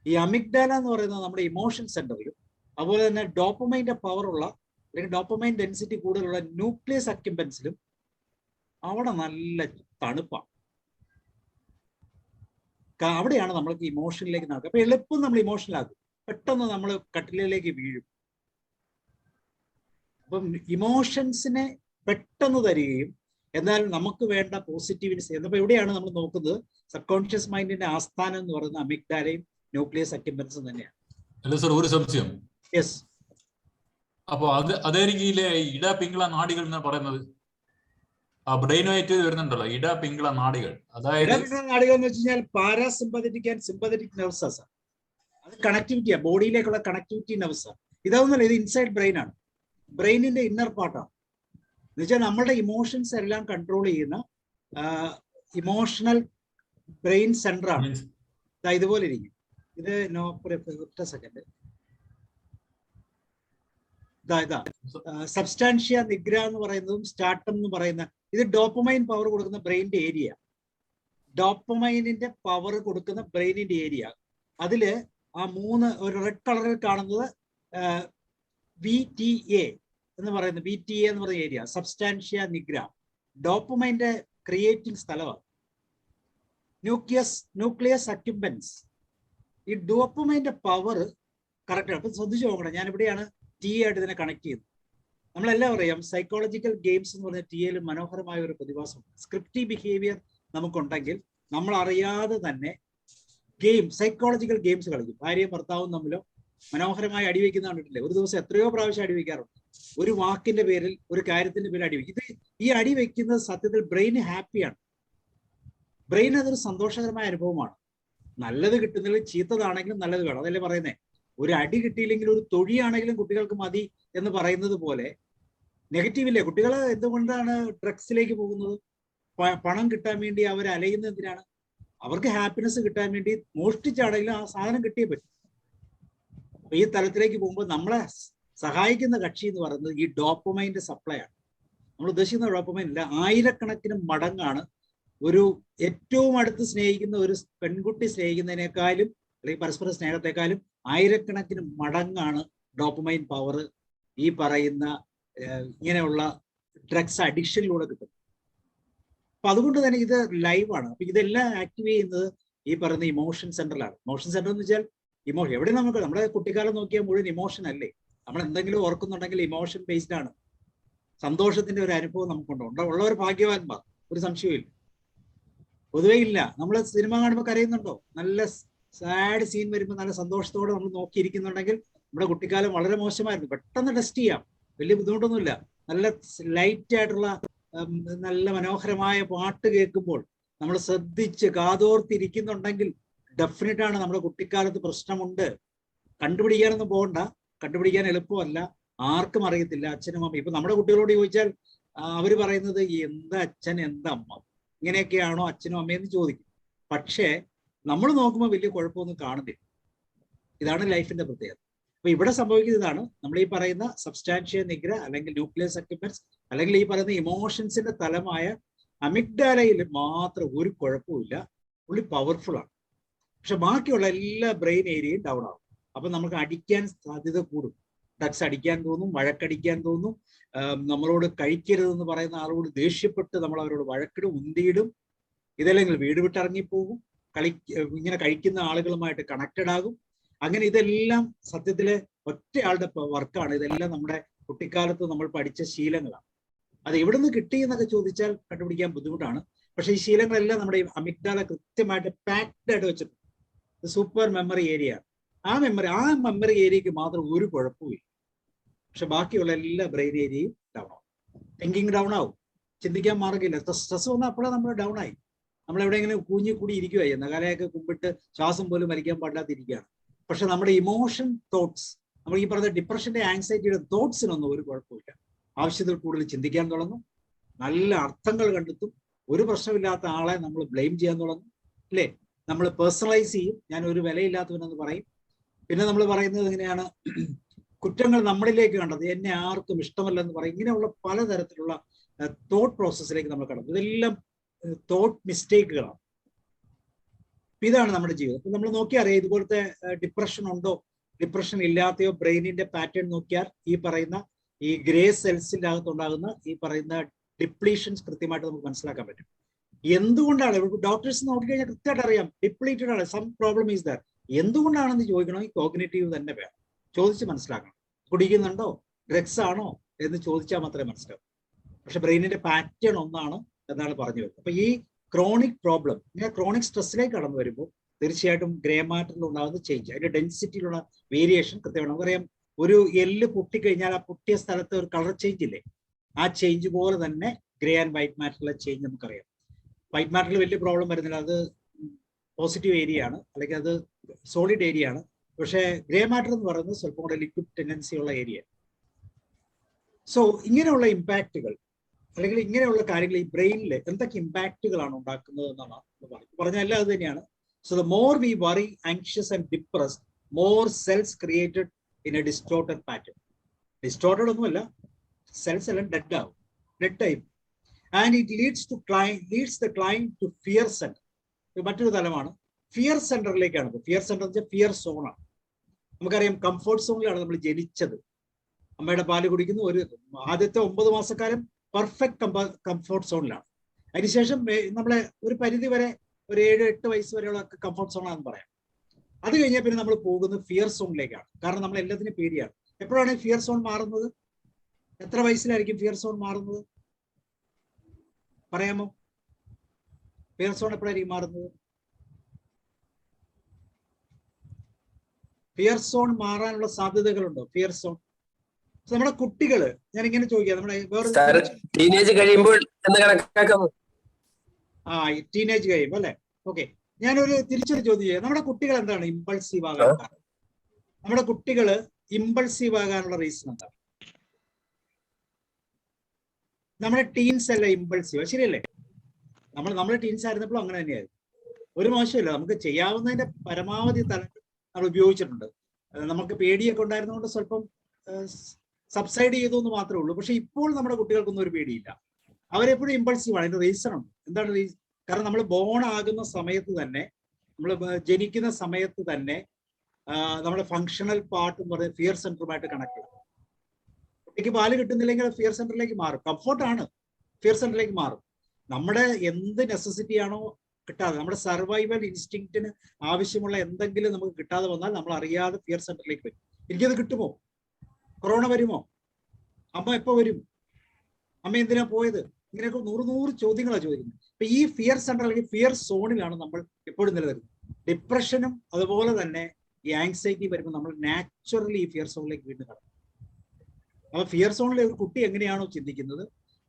ഈ അമിഗ്ഡാല എന്ന് പറയുന്നത് നമ്മുടെ ഇമോഷൻ സെന്ററിലും അതുപോലെ തന്നെ ഡോപ്പമൈൻ്റെ പവറുള്ള അല്ലെങ്കിൽ ഡോപ്പമൈൻ ഡെൻസിറ്റി കൂടുതലുള്ള ന്യൂക്ലിയസ് അക്യുംബൻസിലും അവിടെ നല്ല തണുപ്പാണ്. അവിടെയാണ് നമ്മൾക്ക് ഇമോഷനിലേക്ക് നടക്കുക. അപ്പൊ എളുപ്പം നമ്മൾ ഇമോഷനിലാകും, പെട്ടെന്ന് നമ്മൾ കട്ടിലേക്ക് വീഴും. അപ്പം ഇമോഷൻസിനെ പെട്ടെന്ന് തരികയും എന്നാൽ നമുക്ക് വേണ്ട പോസിറ്റിവിറ്റി എന്നപ്പോൾ എവിടെയാണ് നമ്മൾ നോക്കുന്നത്? സബ് കോൺഷ്യസ് മൈൻഡിന്റെ ആസ്ഥാനം എന്ന് പറയുന്നത് അമിഗ്ഡാലയും ന്യൂക്ലിയസ് അക്യുംബൻസും തന്നെയാണ്. അല്ല സർ, ഒരു സംശയം. യെസ്. അപ്പൊ അതായിരിക്കും ഇട പിങ്കള നാഡികൾ എന്ന് പറയുന്നത്. ആ ബ്രെയിനുമായിട്ട് വരുന്നുണ്ടല്ലോ ഇട പിങ്കള നാഡികൾ. അതായത് നാഡികൾ എന്ന് വെച്ച് കഴിഞ്ഞാൽ പാരാസിമ്പതറ്റിക് ആൻഡ് സിമ്പതറ്റിക് നെർവ്സ്. അത് കണക്ടിവിറ്റിയാണ്, ബോഡിയിലേക്കുള്ള കണക്ടിവിറ്റി നെർവ്സ്. ഇതൊന്നുമല്ല, ഇത് ഇൻസൈഡ് ബ്രെയിൻ ആണ്, ബ്രെയിനിന്റെ ഇന്നർ പാർട്ടാണ്. എന്ന് വെച്ചാൽ നമ്മളുടെ ഇമോഷൻസ് എല്ലാം കൺട്രോൾ ചെയ്യുന്ന ഇമോഷണൽ ബ്രെയിൻ സെന്റർ ആണ്. ഇതുപോലെ ഇരിക്കും. ഇത് ഒറ്റ സെക്കൻഡ്. ഇതാ സബ്സ്റ്റാൻഷ്യ നിഗ്ര എന്ന് പറയുന്നതും സ്റ്റാർട്ടം എന്ന് പറയുന്ന ഇത് ഡോപ്പമൈൻ പവർ കൊടുക്കുന്ന ബ്രെയിനിന്റെ ഏരിയ. ഡോപ്പമൈനിന്റെ പവർ കൊടുക്കുന്ന ബ്രെയിനിന്റെ ഏരിയ. അതില് ആ 3 ഒരു റെഡ് കളറിൽ കാണുന്നത് VTA എന്ന് പറയുന്ന VTA എന്ന് പറയുന്ന ഏരിയ, സബ്സ്റ്റാൻഷ്യ നിഗ്ര, ഡോപ്പമൈന്റെ ക്രിയേറ്റിംഗ് സ്ഥലമാണ്. ന്യൂക്ലിയസ് അക്യുംബൻസ് ഈ ഡോപ്പമൈന്റെ പവർ കറക്റ്റ്. അപ്പൊ ശ്രദ്ധിച്ചു നോക്കണം, ഞാൻ ഇവിടെയാണ് ടി ആയിട്ട് ഇതിനെ കണക്ട് ചെയ്യുന്നത്. നമ്മളെല്ലാം അറിയാം സൈക്കോളജിക്കൽ ഗെയിംസ് എന്ന് പറഞ്ഞ ടിയിൽ മനോഹരമായ ഒരു പ്രതിഭാസം. സ്ക്രിപ്റ്റീവ് ബിഹേവിയർ നമുക്കുണ്ടെങ്കിൽ നമ്മൾ അറിയാതെ തന്നെ സൈക്കോളജിക്കൽ ഗെയിംസ് കളിക്കും. ഭാര്യയും ഭർത്താവും തമ്മിലോ മനോഹരമായി അടിവെക്കുന്ന കണ്ടിട്ടില്ലേ? ഒരു ദിവസം എത്രയോ പ്രാവശ്യം അടിവെക്കാറുണ്ട്. ഒരു വാക്കിന്റെ പേരിൽ, ഒരു കാര്യത്തിന്റെ പേരിൽ അടിവെക്കും. ഈ അടിവെക്കുന്നത് സത്യത്തിൽ ബ്രെയിൻ ഹാപ്പിയാണ്. ബ്രെയിൻ അതൊരു സന്തോഷകരമായ അനുഭവമാണ്. നല്ലത് കിട്ടുന്നതിൽ ചീത്തതാണെങ്കിലും നല്ലത് വേണം, അതല്ലേ പറയുന്നേ. ഒരു അടി കിട്ടിയില്ലെങ്കിൽ ഒരു തൊഴിയാണെങ്കിലും കുട്ടികൾക്ക് മതി എന്ന് പറയുന്നത് പോലെ നെഗറ്റീവ് ഇല്ലേ? കുട്ടികൾ എന്തുകൊണ്ടാണ് ഡ്രഗ്സിലേക്ക് പോകുന്നത്? പണം കിട്ടാൻ വേണ്ടി അവർ അലയുന്നത് എന്തിനാണ്? അവർക്ക് ഹാപ്പിനെസ് കിട്ടാൻ വേണ്ടി മോഷ്ടിച്ചാണെങ്കിലും ആ സാധനം കിട്ടിയേ പറ്റും. ഈ തലത്തിലേക്ക് പോകുമ്പോൾ നമ്മളെ സഹായിക്കുന്ന കക്ഷി എന്ന് പറയുന്നത് ഈ ഡോപ്പമൈൻ്റെ സപ്ലൈ ആണ്. നമ്മൾ ഉദ്ദേശിക്കുന്ന ഡോപ്പമൈൻ ഇല്ല, ആയിരക്കണക്കിന് മടങ്ങാണ് ഒരു ഏറ്റവും അടുത്ത് സ്നേഹിക്കുന്ന ഒരു പെൺകുട്ടി സ്നേഹിക്കുന്നതിനേക്കാളും അല്ലെങ്കിൽ പരസ്പര സ്നേഹത്തെക്കാളും ആയിരക്കണക്കിന് മടങ്ങാണ് ഡോപ്പമൈൻ പവർ ഈ പറയുന്ന ഇങ്ങനെയുള്ള ഡ്രഗ്സ് അഡിക്ഷനിലൂടെ കിട്ടും. അപ്പൊ അതുകൊണ്ട് തന്നെ ഇത് ലൈവാണ്. അപ്പൊ ഇതെല്ലാം ആക്ടിവേറ്റ് ചെയ്യുന്നത് ഈ പറയുന്ന ഇമോഷൻ സെന്ററിലാണ്. ഇമോഷൻ സെന്റർ എന്ന് വെച്ചാൽ ഇമോഷൻ എവിടെ നമുക്ക് നമ്മുടെ കുട്ടിക്കാലം നോക്കിയാൽ മുഴുവൻ ഇമോഷൻ അല്ലേ? നമ്മൾ എന്തെങ്കിലും ഓർക്കുന്നുണ്ടെങ്കിൽ ഇമോഷൻ ബേസ്ഡ് ആണ്. സന്തോഷത്തിന്റെ ഒരു അനുഭവം നമുക്കുണ്ട്. ഉള്ളവർ ഭാഗ്യവാന്മാർ, ഒരു സംശയമില്ല. പൊതുവേ ഇല്ല. നമ്മൾ സിനിമ കാണുമ്പോൾ കരയുന്നുണ്ടോ? നല്ല സാഡ് സീൻ വരുമ്പോൾ നല്ല സന്തോഷത്തോടെ നമ്മൾ നോക്കിയിരിക്കുന്നുണ്ടെങ്കിൽ നമ്മുടെ കുട്ടിക്കാലം വളരെ മോശമായിരുന്നു. പെട്ടെന്ന് ടെസ്റ്റ് ചെയ്യാം, വലിയ ബുദ്ധിമുട്ടൊന്നുമില്ല. നല്ല ലൈറ്റ് ആയിട്ടുള്ള നല്ല മനോഹരമായ പാട്ട് കേൾക്കുമ്പോൾ നമ്മൾ ശ്രദ്ധിച്ച് കാതോർത്തിരിക്കുന്നുണ്ടെങ്കിൽ ഡെഫിനറ്റ് ആണ് നമ്മുടെ കുട്ടിക്കാലത്ത് പ്രശ്നമുണ്ട്. കണ്ടുപിടിക്കാനൊന്നും പോകണ്ട, കണ്ടുപിടിക്കാൻ എളുപ്പമല്ല, ആർക്കും അറിയത്തില്ല. അച്ഛനും അമ്മയും ഇപ്പൊ നമ്മുടെ കുട്ടികളോട് ചോദിച്ചാൽ അവര് പറയുന്നത് എന്താ അച്ഛൻ എന്താ അമ്മ, ഇങ്ങനെയൊക്കെയാണോ അച്ഛനും അമ്മയെന്ന് ചോദിക്കും. പക്ഷേ നമ്മൾ നോക്കുമ്പോൾ വലിയ കുഴപ്പമൊന്നും കാണുന്നില്ല. ഇതാണ് ലൈഫിന്റെ പ്രത്യേകത. അപ്പൊ ഇവിടെ സംഭവിക്കുന്നത് ഇതാണ്. നമ്മൾ ഈ പറയുന്ന സബ്സ്റ്റാൻഷ്യ നിഗ്ര അല്ലെങ്കിൽ ന്യൂക്ലിയസ് അക്യുംബൻസ് അല്ലെങ്കിൽ ഈ പറയുന്ന ഇമോഷൻസിന്റെ തലമായ അമിഗ്ഡാലയിൽ മാത്രം ഒരു കുഴപ്പമില്ല. പുള്ളി പവർഫുൾ ആണ്. പക്ഷെ ബാക്കിയുള്ള എല്ലാ ബ്രെയിൻ ഏരിയയും ഡൗൺ ആവും. അപ്പൊ നമുക്ക് അടിക്കാൻ സാധ്യത കൂടും. ഡ്രഗ്സ് അടിക്കാൻ തോന്നും, വഴക്കടിക്കാൻ തോന്നും, നമ്മളോട് കഴിക്കരുതെന്ന് പറയുന്ന ആളോട് ദേഷ്യപ്പെട്ട് നമ്മൾ അവരോട് വഴക്കിടും, ഉന്തിയിടും. ഇതല്ലെങ്കിൽ വീട് വിട്ടിറങ്ങിപ്പോകും, ഇങ്ങനെ കഴിക്കുന്ന ആളുകളുമായിട്ട് കണക്റ്റഡ് ആകും. അങ്ങനെ ഇതെല്ലാം സത്യത്തില് ഒറ്റയാളുടെ വർക്കാണ്. ഇതെല്ലാം നമ്മുടെ കുട്ടിക്കാലത്ത് നമ്മൾ പഠിച്ച ശീലങ്ങളാണ്. അത് എവിടെ നിന്ന് കിട്ടി എന്നൊക്കെ ചോദിച്ചാൽ കണ്ടുപിടിക്കാൻ ബുദ്ധിമുട്ടാണ്. പക്ഷെ ഈ ശീലങ്ങളെല്ലാം നമ്മുടെ അമിഗ്ഡാല കൃത്യമായിട്ട് പാക്ഡ് ആയിട്ട് വെച്ചിട്ടുണ്ട്. Super memory area. ആ മെമ്മറി ഏരിയക്ക് മാത്രം ഒരു കുഴപ്പമില്ല. പക്ഷെ ബാക്കിയുള്ള എല്ലാ ബ്രെയിൻ ഏരിയയും ഡൗൺ ആവും. തിങ്കിങ് ഡൗൺ ആവും, ചിന്തിക്കാൻ മാർഗമില്ല. സ്ട്രെസ് വന്നാൽ അപ്പോഴാണ് നമ്മൾ ഡൗൺ ആയി. നമ്മൾ എവിടെയെങ്കിലും കൂഞ്ഞി കൂടി ഇരിക്കുകയായി, നഗാലയൊക്കെ കുമ്പിട്ട് ശ്വാസം പോലും വലിക്കാൻ പാടില്ലാതിരിക്കുകയാണ്. പക്ഷെ നമ്മുടെ ഇമോഷൻ തോട്ട്സ്, നമ്മൾ ഈ പറഞ്ഞ ഡിപ്രഷന്റെ ആങ്സൈറ്റിയുടെ തോട്ട്സിനൊന്നും ഒരു കുഴപ്പമില്ല. ആവശ്യത്തിൽ കൂടുതൽ ചിന്തിക്കാൻ തുടങ്ങും, നല്ല അർത്ഥങ്ങൾ കണ്ടെത്തും, ഒരു പ്രശ്നമില്ലാത്ത ആളെ നമ്മൾ ബ്ലെയിം ചെയ്യാൻ തുടങ്ങും, അല്ലേ? നമ്മൾ പേഴ്സണലൈസ് ചെയ്യും, ഞാൻ ഒരു വിലയില്ലാത്തവനെന്ന് പറയും. പിന്നെ നമ്മൾ പറയുന്നത് എങ്ങനെയാണ്, കുറ്റങ്ങൾ നമ്മളിലേക്ക് കണ്ടത്, എന്നെ ആർക്കും ഇഷ്ടമല്ലെന്ന് പറയും. ഇങ്ങനെയുള്ള പലതരത്തിലുള്ള തോട്ട് പ്രോസസ്സിലേക്ക് നമ്മൾ കടന്നു. ഇതെല്ലാം തോട്ട് മിസ്റ്റേക്കുകളാണ്. ഇതാണ് നമ്മുടെ ജീവിതം. അപ്പൊ നമ്മൾ നോക്കിയാൽ അറിയാം, ഇതുപോലത്തെ ഡിപ്രഷൻ ഉണ്ടോ, ഡിപ്രഷൻ ഇല്ലാത്തയോ ബ്രെയിനിന്റെ പാറ്റേൺ നോക്കിയാൽ ഈ പറയുന്ന ഈ ഗ്രേ സെൽസിന്റെ അകത്തുണ്ടാകുന്ന ഈ പറയുന്ന ഡിപ്ലീഷൻസ് കൃത്യമായിട്ട് നമുക്ക് മനസ്സിലാക്കാൻ പറ്റും. എന്തുകൊണ്ടാണ് ഡോക്ടേഴ്സ് നോക്കിക്കഴിഞ്ഞാൽ കൃത്യമായിട്ട് അറിയാം, ഡിപ്ലീറ്റഡ് ആണ്, സം പ്രോബ്ലം ഈസ് ദർ. എന്തുകൊണ്ടാണെന്ന് ചോദിക്കണമെങ്കിൽ കോഗ്നിറ്റീവ് തന്നെ വേണം, ചോദിച്ച് മനസ്സിലാക്കണം. കുടിക്കുന്നുണ്ടോ, ഡ്രഗ്സ് ആണോ എന്ന് ചോദിച്ചാൽ മാത്രമേ മനസ്സിലാവൂ. പക്ഷെ ബ്രെയിനിന്റെ പാറ്റേൺ ഒന്നാണ് എന്നാണ് പറഞ്ഞു വരുന്നത്. അപ്പൊ ഈ ക്രോണിക് പ്രോബ്ലം, ഇങ്ങനെ ക്രോണിക് സ്ട്രെസ്സിലേക്ക് കടന്നു വരുമ്പോൾ തീർച്ചയായിട്ടും ഗ്രേ മാറ്ററിൽ ഉണ്ടാകുന്ന ചേഞ്ച്, അതിന്റെ ഡെൻസിറ്റിയിലുള്ള വേരിയേഷൻ കൃത്യമാണ്. നമുക്കറിയാം, ഒരു എല്ല് പൊട്ടിക്കഴിഞ്ഞാൽ ആ പൊട്ടിയ സ്ഥലത്ത് ഒരു കളർ ചേഞ്ച് ഇല്ലേ, ആ ചേഞ്ച് പോലെ തന്നെ ഗ്രേ ആൻഡ് വൈറ്റ് മാറ്ററിലെ ചേഞ്ച് നമുക്കറിയാം. വൈറ്റ് മാറ്ററിൽ വലിയ പ്രോബ്ലം വരുന്നില്ല, അത് പോസിറ്റീവ് ഏരിയ ആണ്, അല്ലെങ്കിൽ അത് സോളിഡ് ഏരിയ ആണ്. പക്ഷേ ഗ്രേ മാറ്റർ എന്ന് പറയുന്നത് സ്വല്പം കൂടെ ലിക്വിഡ് ടെൻഡൻസി ഉള്ള ഏരിയ. സോ ഇങ്ങനെയുള്ള ഇമ്പാക്റ്റുകൾ അല്ലെങ്കിൽ ഇങ്ങനെയുള്ള കാര്യങ്ങൾ ഈ ബ്രെയിനിൽ എന്തൊക്കെ ഇമ്പാക്റ്റുകളാണ് ഉണ്ടാക്കുന്നത് എന്നാണ് പറഞ്ഞ എല്ലാം അത് തന്നെയാണ്. So the more we worry, anxious and depressed, more cells created in a distorted pattern. Distorted ഒന്നുമല്ല, സെൽസ് എല്ലാം ഡെഡ് ആവും, dead type. And it leads the client to fear centre. മറ്റൊരു തലമാണ് ഫിയർ സെന്ററിലേക്കാണ്. ഫിയർ സെന്റർ എന്ന് വെച്ചാൽ fear സോണാണ്. നമുക്കറിയാം, comfort സോണിലാണ് നമ്മൾ ജനിച്ചത്. അമ്മയുടെ പാല് കുടിക്കുന്നു, ഒരു ആദ്യത്തെ 9 മാസക്കാലം പെർഫെക്റ്റ് കംഫോർട്ട് സോണിലാണ്. അതിനുശേഷം നമ്മളെ ഒരു പരിധി വരെ, ഒരു 7-8 വയസ്സ് വരെയുള്ള കംഫോർട്ട് സോണാണെന്ന് പറയാം. അത് കഴിഞ്ഞാൽ പിന്നെ നമ്മൾ പോകുന്നത് ഫിയർ സോണിലേക്കാണ്. കാരണം നമ്മൾ എല്ലാത്തിനും പേടിയാണ്. എപ്പോഴാണ് ഫിയർ സോൺ മാറുന്നത്? എത്ര വയസ്സിലായിരിക്കും ഫിയർ സോൺ മാറുന്നത്? പറയാമോ? ഫിയർ സോൺ എപ്പോഴായിരിക്കും മാറുന്നത്? ഫിയർ സോൺ മാറാനുള്ള സാധ്യതകളുണ്ടോ? ഫിയർ സോൺ നമ്മുടെ കുട്ടികള്, ഞാൻ ഇങ്ങനെ ചോദിക്കാം, നമ്മുടെ വേറെ ടീനേജ് കഴിയുമ്പോൾ ടീനേജ് കഴിയുമ്പോൾ അല്ലെ? ഓക്കെ, ഞാനൊരു തിരിച്ചൊരു ചോദ്യം ചെയ്യാം. നമ്മുടെ കുട്ടികൾ എന്താണ് ഇമ്പൾസീവ് ആകാൻ കാരണം? നമ്മുടെ കുട്ടികള് ഇമ്പൾസീവ് ആകാനുള്ള റീസൺ എന്താണ്? നമ്മുടെ ടീൻസ് അല്ല ഇമ്പൾസീവ്, ശരിയല്ലേ? നമ്മൾ ടീൻസ് ആയിരുന്നപ്പോഴും അങ്ങനെ തന്നെയായിരുന്നു. ഒരു മോശമില്ല, നമുക്ക് ചെയ്യാവുന്നതിന്റെ പരമാവധി തലങ്ങൾ നമ്മൾ ഉപയോഗിച്ചിട്ടുണ്ട്. നമുക്ക് പേടിയൊക്കെ ഉണ്ടായിരുന്നതുകൊണ്ട് സ്വല്പം സബ്സൈഡ് ചെയ്തു എന്ന് മാത്രമേ ഉള്ളൂ. പക്ഷെ ഇപ്പോൾ നമ്മുടെ കുട്ടികൾക്കൊന്നും ഒരു പേടിയില്ല, അവരെപ്പോഴും ഇമ്പൾസീവ് ആണ്. അതിന്റെ റീസൺ ഉണ്ട്. എന്താണ് റീസൺ? കാരണം നമ്മൾ ബോൺ ആകുന്ന സമയത്ത് തന്നെ, നമ്മൾ ജനിക്കുന്ന സമയത്ത് തന്നെ നമ്മുടെ ഫങ്ഷണൽ പാർട്ട് എന്ന് പറയുന്നത് ഫിയർ സെന്ററുമായിട്ട് കണക്ട് ചെയ്യും. കുട്ടിക്ക് പാല് കിട്ടുന്നില്ലെങ്കിൽ ഫിയർ സെന്ററിലേക്ക് മാറും. കംഫോർട്ടാണ്, ഫിയർ സെന്ററിലേക്ക് മാറും. നമ്മുടെ എന്ത് നെസസിറ്റി ആണോ കിട്ടാതെ, നമ്മുടെ സർവൈവൽ ഇൻസ്റ്റിങ്ക്റ്റിന് ആവശ്യമുള്ള എന്തെങ്കിലും നമുക്ക് കിട്ടാതെ വന്നാൽ നമ്മൾ അറിയാതെ ഫിയർ സെന്ററിലേക്ക് വരും. എനിക്കത് കിട്ടുമോ? കൊറോണ വരുമോ? അമ്മ എപ്പോ വരും? അമ്മ എന്തിനാ പോയത്? ഇങ്ങനെയൊക്കെ 100 ചോദ്യങ്ങളാണ് ചോദിക്കുന്നത്. അപ്പൊ ഈ ഫിയർ സെന്റർ അല്ലെങ്കിൽ ഫിയർ സോണിലാണ് നമ്മൾ എപ്പോഴും നിലനിൽക്കുന്നത്. ഡിപ്രഷനും അതുപോലെ തന്നെ ഈ ആങ്സൈറ്റി വരുമ്പോൾ നമ്മൾ നാച്ചുറലി ഈ ഫിയർ സോണിലേക്ക് വീണ്ടും കടക്കും. അപ്പൊ ഫിയർ സോണിലെ ഒരു കുട്ടി എങ്ങനെയാണോ ചിന്തിക്കുന്നത്,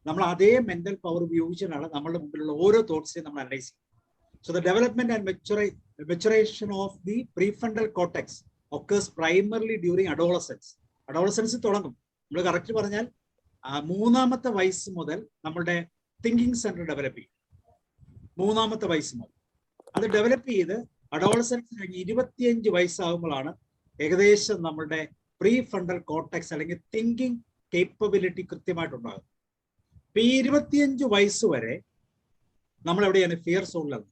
നമ്മൾ അതേ മെന്റൽ പവർ ഉപയോഗിച്ചാണ് നമ്മളുടെ മുമ്പിലുള്ള ഓരോ തോട്ട്സിനെയും നമ്മൾ അനലൈസ് ചെയ്യും. So the development and maturation of the prefrontal cortex occurs primarily during adolescence. Adolescence തുടങ്ങും. നമ്മൾ കറക്റ്റ് പറഞ്ഞാൽ 3-ാമത്തെ വയസ്സ് മുതൽ നമ്മളുടെ തിങ്കിങ് സെന്റർ ഡെവലപ്പ് ചെയ്യും. 3-ാമത്തെ വയസ്സ് മുതൽ അത് ഡെവലപ്പ് ചെയ്ത് അഡോളസൻസ് കഴിഞ്ഞ് 25 വയസ്സാകുമ്പോഴാണ് ഏകദേശം നമ്മളുടെ പ്രീഫ്രണ്ടൽ കോർട്ടെക്സ് അല്ലെങ്കിൽ തിങ്കിങ് കേപ്പബിലിറ്റി കൃത്യമായിട്ടുണ്ടാകും. ഇപ്പൊ ഈ 25 വയസ്സ് വരെ നമ്മൾ എവിടെയാണ്? ഫിയർ സോണിലാണ്.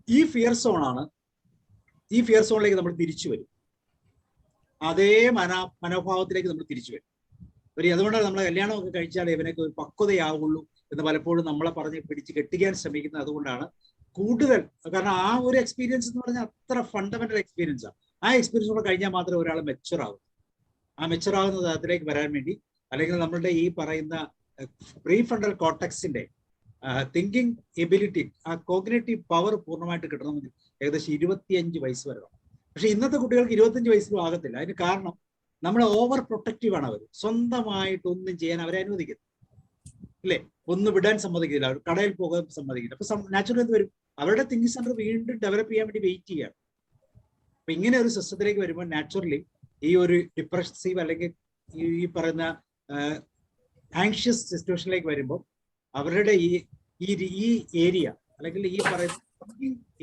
ഈ ഫിയർ സോണാണ്, ഈ ഫിയർ സോണിലേക്ക് നമ്മൾ തിരിച്ചു വരും. അതേ മനോഭാവത്തിലേക്ക് നമ്മൾ തിരിച്ചു വരും. അതുകൊണ്ടാണ് നമ്മൾ കല്യാണമൊക്കെ കഴിച്ചാൽ ഇവനൊക്കെ ഒരു പക്വതയാവുള്ളൂ എന്ന് പലപ്പോഴും നമ്മളെ പറഞ്ഞ് പിടിച്ച് കെട്ടിക്കാൻ ശ്രമിക്കുന്നത്. അതുകൊണ്ടാണ് കൂടുതൽ, കാരണം ആ ഒരു എക്സ്പീരിയൻസ് എന്ന് പറഞ്ഞാൽ അത്ര ഫണ്ടമെന്റൽ എക്സ്പീരിയൻസാണ്. ആ എക്സ്പീരിയൻസ് കൂടെ കഴിഞ്ഞാൽ മാത്രമേ ഒരാൾ മെച്ചുവർ ആകും. ആ മെച്ചുവർ ആകുന്ന തരത്തിലേക്ക് വരാൻ വേണ്ടി, അല്ലെങ്കിൽ നമ്മളുടെ ഈ പറയുന്ന പ്രീ ഫ്രണ്ടൽ കോർട്ടക്സിന്റെ തിങ്കിങ് എബിലിറ്റി, ആ കോഗ്നേറ്റീവ് പവർ പൂർണ്ണമായിട്ട് കിട്ടണമെങ്കിൽ ഏകദേശം 25 വയസ്സ് വരെ. പക്ഷെ ഇന്നത്തെ കുട്ടികൾക്ക് 25 വയസ്സിലും ആകത്തില്ല. അതിന് കാരണം നമ്മൾ ഓവർ പ്രൊട്ടക്റ്റീവ് ആണ്. അവർ സ്വന്തമായിട്ട് ഒന്നും ചെയ്യാൻ അവരെ അനുവദിക്കുന്നു, അല്ലേ? ഒന്നും വിടാൻ സമ്മതിക്കില്ല, അവർ കടയിൽ പോകാൻ സമ്മതിക്കില്ല. അപ്പൊ നാച്ചുറൽ എന്ത് വരും? അവരുടെ തിങ്കിങ് സെന്റർ വീണ്ടും ഡെവലപ്പ് ചെയ്യാൻ വേണ്ടി വെയിറ്റ് ചെയ്യാണ്. അപ്പൊ ഇങ്ങനെ ഒരു സിസ്റ്റത്തിലേക്ക് വരുമ്പോൾ നാച്ചുറലി ഈ ഒരു ഡിപ്രസീവ് അല്ലെങ്കിൽ ഈ പറയുന്ന ആങ്ഷ്യസ് സിറ്റുവേഷനിലേക്ക് വരുമ്പോൾ അവരുടെ ഈ ഏരിയ അല്ലെങ്കിൽ ഈ പറയുന്ന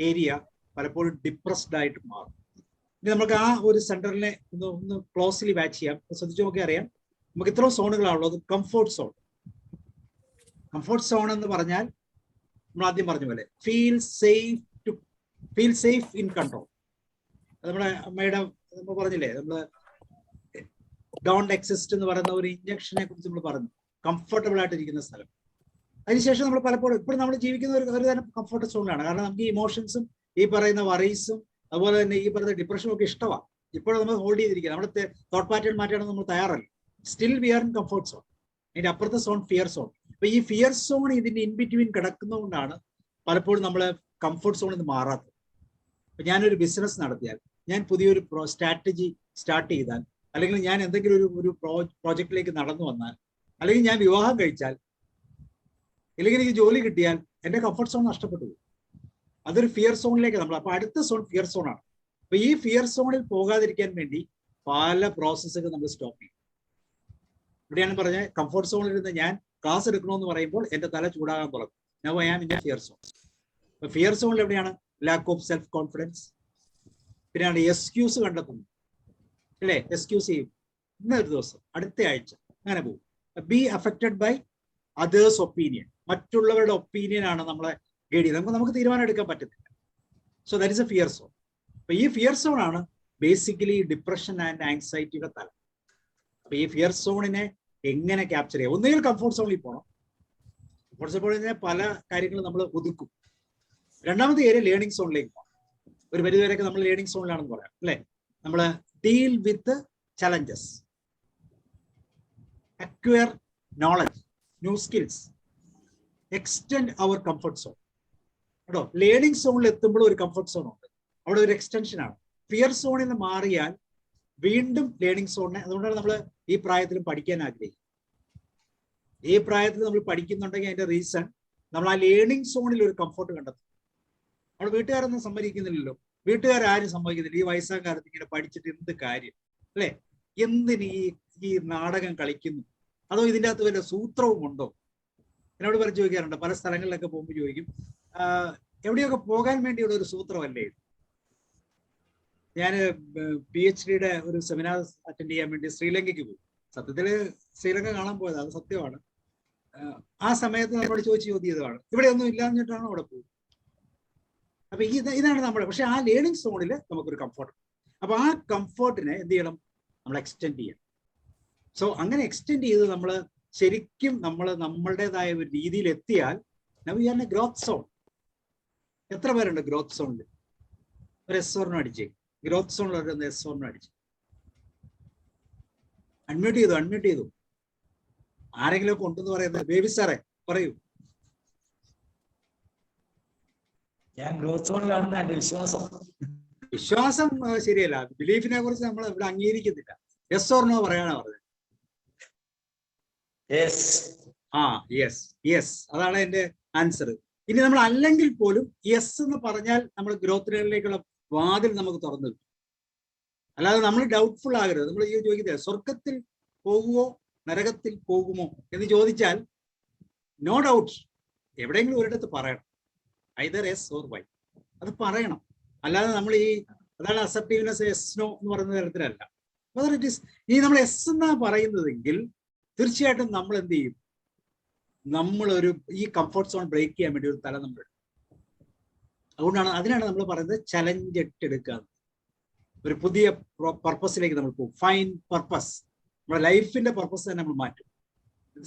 ഏരിയ പലപ്പോഴും ഡിപ്രസ്ഡ് ആയിട്ട് മാറും. ഇനി നമുക്ക് ആ ഒരു സെന്ററിനെ ഒന്ന് ക്ലോസ്ലി വാച്ച് ചെയ്യാം. ശ്രദ്ധിച്ചു നോക്കി അറിയാം, നമുക്ക് ഇത്രയും സോണുകളാണുള്ളത്. Comfort zone. കംഫോർട്ട് സോൺ എന്ന് പറഞ്ഞാൽ നമ്മൾ ആദ്യം പറഞ്ഞ പോലെ ഫീൽ സേഫ് ഇൻ കൺട്രോൾ. നമ്മുടെ അമ്മയുടെ നമ്മൾ പറഞ്ഞില്ലേ, നമ്മള് ഡോണ്ട് എക്സിസ്റ്റ് എന്ന് പറയുന്ന ഒരു ഇഞ്ചക്ഷനെ കുറിച്ച് നമ്മൾ പറഞ്ഞു. കംഫർട്ടബിൾ ആയിട്ടിരിക്കുന്ന സ്ഥലം. അതിനുശേഷം നമ്മൾ പലപ്പോഴും ഇപ്പോഴും നമ്മൾ ജീവിക്കുന്ന ഒരു തരം കംഫർട്ട് സോണിലാണ്. കാരണം നമുക്ക് ഈ ഇമോഷൻസും ഈ പറയുന്ന വറീസും അതുപോലെ തന്നെ ഈ പറയുന്ന ഡിപ്രഷനും ഒക്കെ ഇഷ്ടമാണ്. ഇപ്പോഴും നമ്മൾ ഹോൾഡ് ചെയ്തിരിക്കുക, നമ്മുടെ തോട്ട് പാറ്റേൺ മാറ്റാൻ നമ്മൾ തയ്യാറല്ല. Still we are in comfort zone. അതിന്റെ അപ്പുറത്തെ സോൺ ഫിയർ സോൺ. അപ്പൊ ഈ ഫിയർ സോൺ ഇതിന്റെ ഇൻ ബിറ്റ്വീൻ കിടക്കുന്നതുകൊണ്ടാണ് പലപ്പോഴും നമ്മൾ കംഫർട്ട് സോണിൽ നിന്ന് മാറാത്തത്. അപ്പൊ ഞാനൊരു ബിസിനസ് നടത്തിയാൽ, ഞാൻ പുതിയൊരു സ്ട്രാറ്റജി സ്റ്റാർട്ട് ചെയ്താൽ, അല്ലെങ്കിൽ ഞാൻ എന്തെങ്കിലും ഒരു പ്രോജക്റ്റിലേക്ക് നടന്നു വന്നാൽ, അല്ലെങ്കിൽ ഞാൻ വിവാഹം കഴിച്ചാൽ, അല്ലെങ്കിൽ എനിക്ക് ജോലി കിട്ടിയാൽ എന്റെ കംഫർട്ട് സോൺ നഷ്ടപ്പെട്ടു പോകും. അതൊരു ഫിയർ സോണിലേക്ക് നമ്മൾ. അപ്പൊ അടുത്ത സോൺ ഫിയർ സോണാണ്. അപ്പൊ ഈ ഫിയർ സോണിൽ പോകാതിരിക്കാൻ വേണ്ടി പല പ്രോസസ്സുകൾ നമ്മൾ സ്റ്റോപ്പ് ചെയ്യും. ഇവിടെയാണ് പറഞ്ഞത്, കംഫർട്ട് സോണിൽ ഇരുന്ന് ഞാൻ ക്ലാസ് എടുക്കണമെന്ന് പറയുമ്പോൾ എന്റെ തല ചൂടാകാൻ തുടങ്ങും. Now I am in fear zone. അപ്പൊ ഫിയർ സോണിൽ എവിടെയാണ്? Lack of self confidence. പിന്നെയാണ് എക്സ്ക്യൂസ് കണ്ടെത്തുന്നത്, അല്ലേ? എക്സ്ക്യൂസ് ചെയ്യും, ഇന്നൊരു ദിവസം, അടുത്ത ആഴ്ച, അങ്ങനെ പോകും. Be affected by others opinion. മറ്റുള്ളവരുടെ ഒപ്പീനിയൻ ആണ് നമ്മളെ ഗൈഡ് ചെയ്യുന്നത്. നമുക്ക് തീരുമാനം എടുക്കാൻ പറ്റത്തില്ല. So that is a fear zone. അപ്പൊ ഈ ഫിയർ സോൺ ആണ് ബേസിക്കലി ഡിപ്രഷൻ ആൻഡ് ആങ്സൈറ്റിയുടെ തലം. അപ്പൊ ഈ ഫിയർ സോണിനെ എങ്ങനെ ക്യാപ്ചർ ചെയ്യാം? ഒന്നുകിൽ കംഫോർട്ട് സോണിൽ പോകണം. കംഫോർട്ട് സോണിൽ പല കാര്യങ്ങളും നമ്മൾ ഒതുക്കും. രണ്ടാമത്തെ ഏരിയ ലേണിംഗ് സോണിലേക്ക് പോകണം. ഒരു പരിധിവരെയൊക്കെ നമ്മൾ ലേണിംഗ് സോണിലാണെന്ന് പറയാം, അല്ലെ? നമ്മൾ deal with challenges, acquire knowledge, new skills, extend our comfort zone. കേട്ടോ, ലേണിംഗ് സോണിൽ എത്തുമ്പോൾ ഒരു കംഫർട്ട് സോൺ ഉണ്ട്, അവിടെ ഒരു എക്സ്റ്റൻഷൻ ആണ്. ഫിയർ സോണിൽ നിന്ന് മാറിയാൽ വീണ്ടും ലേണിംഗ് സോണിനെ. അതുകൊണ്ടാണ് നമ്മൾ ഈ പ്രായത്തിലും പഠിക്കാൻ ആഗ്രഹിക്കുന്നത്. ഈ പ്രായത്തിൽ നമ്മൾ പഠിക്കുന്നുണ്ടെങ്കിൽ അതിന്റെ റീസൺ നമ്മൾ ആ ലേണിംഗ് സോണിൽ ഒരു കംഫർട്ട് കണ്ടെത്തും. നമ്മൾ വീട്ടുകാരൊന്നും സമ്മതിക്കുന്നില്ലല്ലോ. വീട്ടുകാരും സമ്മതിക്കുന്നില്ല. ഈ വയസ്സാം കാലത്ത് ഇങ്ങനെ പഠിച്ചിട്ട് എന്ത് കാര്യം, അല്ലെ? എന്തിന് ഈ നാടകം കളിക്കുന്നു? അതോ ഇതിൻ്റെ അകത്ത് വല്ല സൂത്രവും ഉണ്ടോ? എന്നോട് പറഞ്ഞ് ചോദിക്കാറുണ്ട്. പല സ്ഥലങ്ങളിലൊക്കെ പോകുമ്പോൾ ചോദിക്കും, എവിടെയൊക്കെ പോകാൻ വേണ്ടിയുള്ള ഒരു സൂത്രമല്ലേ? ഞാൻ PhD ഒരു സെമിനാർ അറ്റൻഡ് ചെയ്യാൻ വേണ്ടി ശ്രീലങ്കയ്ക്ക് പോയി. സത്യത്തില് ശ്രീലങ്ക കാണാൻ പോയത്, അത് സത്യമാണ്. ആ സമയത്ത് നമ്മളോട് ചോദിച്ച ചോദ്യമാണ്, ഇവിടെ ഒന്നും ഇല്ലാഞ്ഞിട്ടാണ് അവിടെ പോകുന്നത്. അപ്പൊ ഇതാണ് നമ്മുടെ. പക്ഷെ ആ ലേണിംഗ് സോണിൽ നമുക്കൊരു കംഫർട്ട്. അപ്പൊ ആ കംഫർട്ടിനെ എന്ത് ചെയ്യണം? നമ്മൾ എക്സ്റ്റെൻഡ് ചെയ്യണം. സോ അങ്ങനെ എക്സ്റ്റെൻഡ് ചെയ്ത് നമ്മൾ ശരിക്കും നമ്മളുടേതായ ഒരു രീതിയിൽ എത്തിയാൽ now we are in A growth zone. എത്ര പേരുണ്ട് ഗ്രോത്ത് സോണിൽ? ഒരു S1 അടിച്ചേ. ഗ്രോത്ത് സോണിൽ ഒരു S1 അടിച്ചു. അൺമ്യൂട്ട് ചെയ്തു. ആരെങ്കിലും ഒക്കെ ഉണ്ടെന്ന് പറയുന്നത്? ബേബി സാറേ പറയൂ. ഞാൻ ഗ്രോത്ത് സോണിലാണെന്ന് എന്റെ വിശ്വാസം ശരിയല്ല. ബിലീഫിനെ കുറിച്ച് നമ്മൾ ഇവിടെ അംഗീകരിക്കുന്നില്ല. യെസ് ഓർ നോ പറയാനാ പറഞ്ഞത്. യെസ് അതാണ് എന്റെ ആൻസർ. ഇനി നമ്മൾ അല്ലെങ്കിൽ പോലും യെസ് എന്ന് പറഞ്ഞാൽ നമ്മൾ ഗ്രോത്തിലേക്കുള്ള വാതിൽ നമുക്ക് തുറന്നു കിട്ടും. അല്ലാതെ നമ്മൾ ഡൗട്ട്ഫുൾ ആകരുത്. നമ്മൾ ഈ ചോദിക്കുന്നത് സ്വർഗത്തിൽ പോകുമോ നരകത്തിൽ പോകുമോ എന്ന് ചോദിച്ചാൽ നോ ഡൗട്ട് എവിടെയെങ്കിലും ഒരിടത്ത് പറയണം. ഐദർ എസ് ഓർ വൈ, അത് പറയണം. അല്ലാതെ നമ്മൾ അതാണ് അസെപ്റ്റീവ്നെസ്, എസ് നോ എന്ന് പറയുന്ന തരത്തിലല്ല. ഇനി നമ്മൾ എസ് എന്നാ പറയുന്നതെങ്കിൽ തീർച്ചയായിട്ടും നമ്മൾ എന്ത് ചെയ്യും? നമ്മളൊരു ഈ കംഫർട്ട് സോൺ ബ്രേക്ക് ചെയ്യാൻ വേണ്ടി ഒരു തല നമ്മൾ. അതുകൊണ്ടാണ് അതിനാണ് നമ്മൾ പറയുന്നത് ചലഞ്ച് എടുക്കുക. ഒരു പുതിയ പർപ്പസിലേക്ക് നമ്മൾ പോകും. ഫൈൻ പർപ്പസ്, നമ്മുടെ ലൈഫിന്റെ പർപ്പസ് തന്നെ നമ്മൾ മാറ്റും.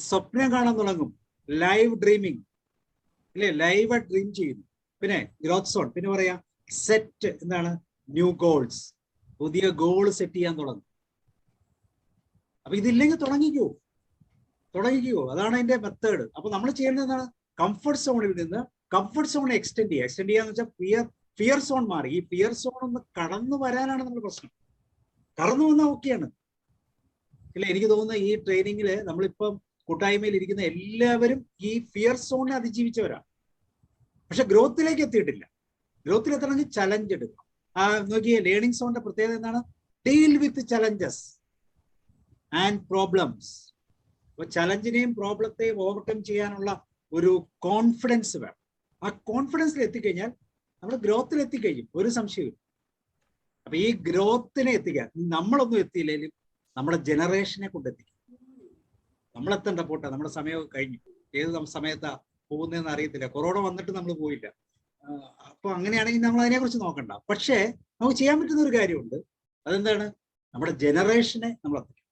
സ്വപ്നം കാണാൻ തുടങ്ങും. ലൈവ് ഡ്രീമിങ് അല്ലേ, ലൈവായിട്ട് ഡ്രീം ചെയ്യുന്നു. പിന്നെ ഗ്രോത്ത് സോൺ, പിന്നെ പറയാ സെറ്റ്, എന്താണ് ന്യൂ ഗോൾസ്, പുതിയ ഗോൾ സെറ്റ് ചെയ്യാൻ തുടങ്ങും. അപ്പൊ ഇതില്ലെങ്കിൽ തുടങ്ങിക്കോ. അതാണ് അതിന്റെ മെത്തേഡ്. അപ്പൊ നമ്മൾ ചെയ്യേണ്ടത് എന്താണ്? കംഫർട്ട് സോണിൽ നിന്ന് കംഫർട്ട് സോൺ എക്സ്റ്റെൻഡ് ചെയ്യാന്ന് വെച്ചാൽ ഫിയർ സോൺ മാറി. ഈ ഫിയർ സോൺ ഒന്ന് കടന്നു വരാനാണ് നമ്മുടെ പ്രശ്നം. കടന്നു വന്നാൽ ഓക്കെയാണ് ഇല്ല. എനിക്ക് തോന്നുന്നു ഈ ട്രെയിനിങ്ങില് നമ്മളിപ്പം കൂട്ടായ്മയിൽ ഇരിക്കുന്ന എല്ലാവരും ഈ ഫിയർ സോണിനെ അതിജീവിച്ചവരാണ്. പക്ഷെ ഗ്രോത്തിലേക്ക് എത്തിയിട്ടില്ല. ഗ്രോത്തിൽ എത്തണമെങ്കിൽ ചലഞ്ച് എടുക്കണം. നോക്കിയേ, ലേണിംഗ് സോണിന്റെ പ്രത്യേകത എന്താണ്? Deal with challenges and problems. അപ്പൊ ചലഞ്ചിനെയും പ്രോബ്ലത്തെയും ഓവർകം ചെയ്യാനുള്ള ഒരു കോൺഫിഡൻസ് വേണം. ആ കോൺഫിഡൻസിൽ എത്തിക്കഴിഞ്ഞാൽ നമ്മൾ ഗ്രോത്തിൽ എത്തിക്കഴിയും, ഒരു സംശയവും. അപ്പൊ ഈ ഗ്രോത്തിനെ എത്തിക്കാൻ നമ്മളൊന്നും എത്തിയില്ലെങ്കിലും നമ്മുടെ ജനറേഷനെ കൊണ്ടെത്തിക്കും. നമ്മളെത്തണ്ട പോട്ടെ, നമ്മുടെ സമയമൊക്കെ കഴിഞ്ഞു. ഏത് സമയത്താ പോകുന്നതെന്ന് അറിയത്തില്ല. കൊറോണ വന്നിട്ട് നമ്മൾ പോയില്ല. അപ്പൊ അങ്ങനെയാണെങ്കിൽ നമ്മൾ അതിനെക്കുറിച്ച് നോക്കണ്ട. പക്ഷേ നമുക്ക് ചെയ്യാൻ പറ്റുന്ന ഒരു കാര്യമുണ്ട്. അതെന്താണ്? നമ്മുടെ ജനറേഷനെ നമ്മൾ എത്തിക്കണം.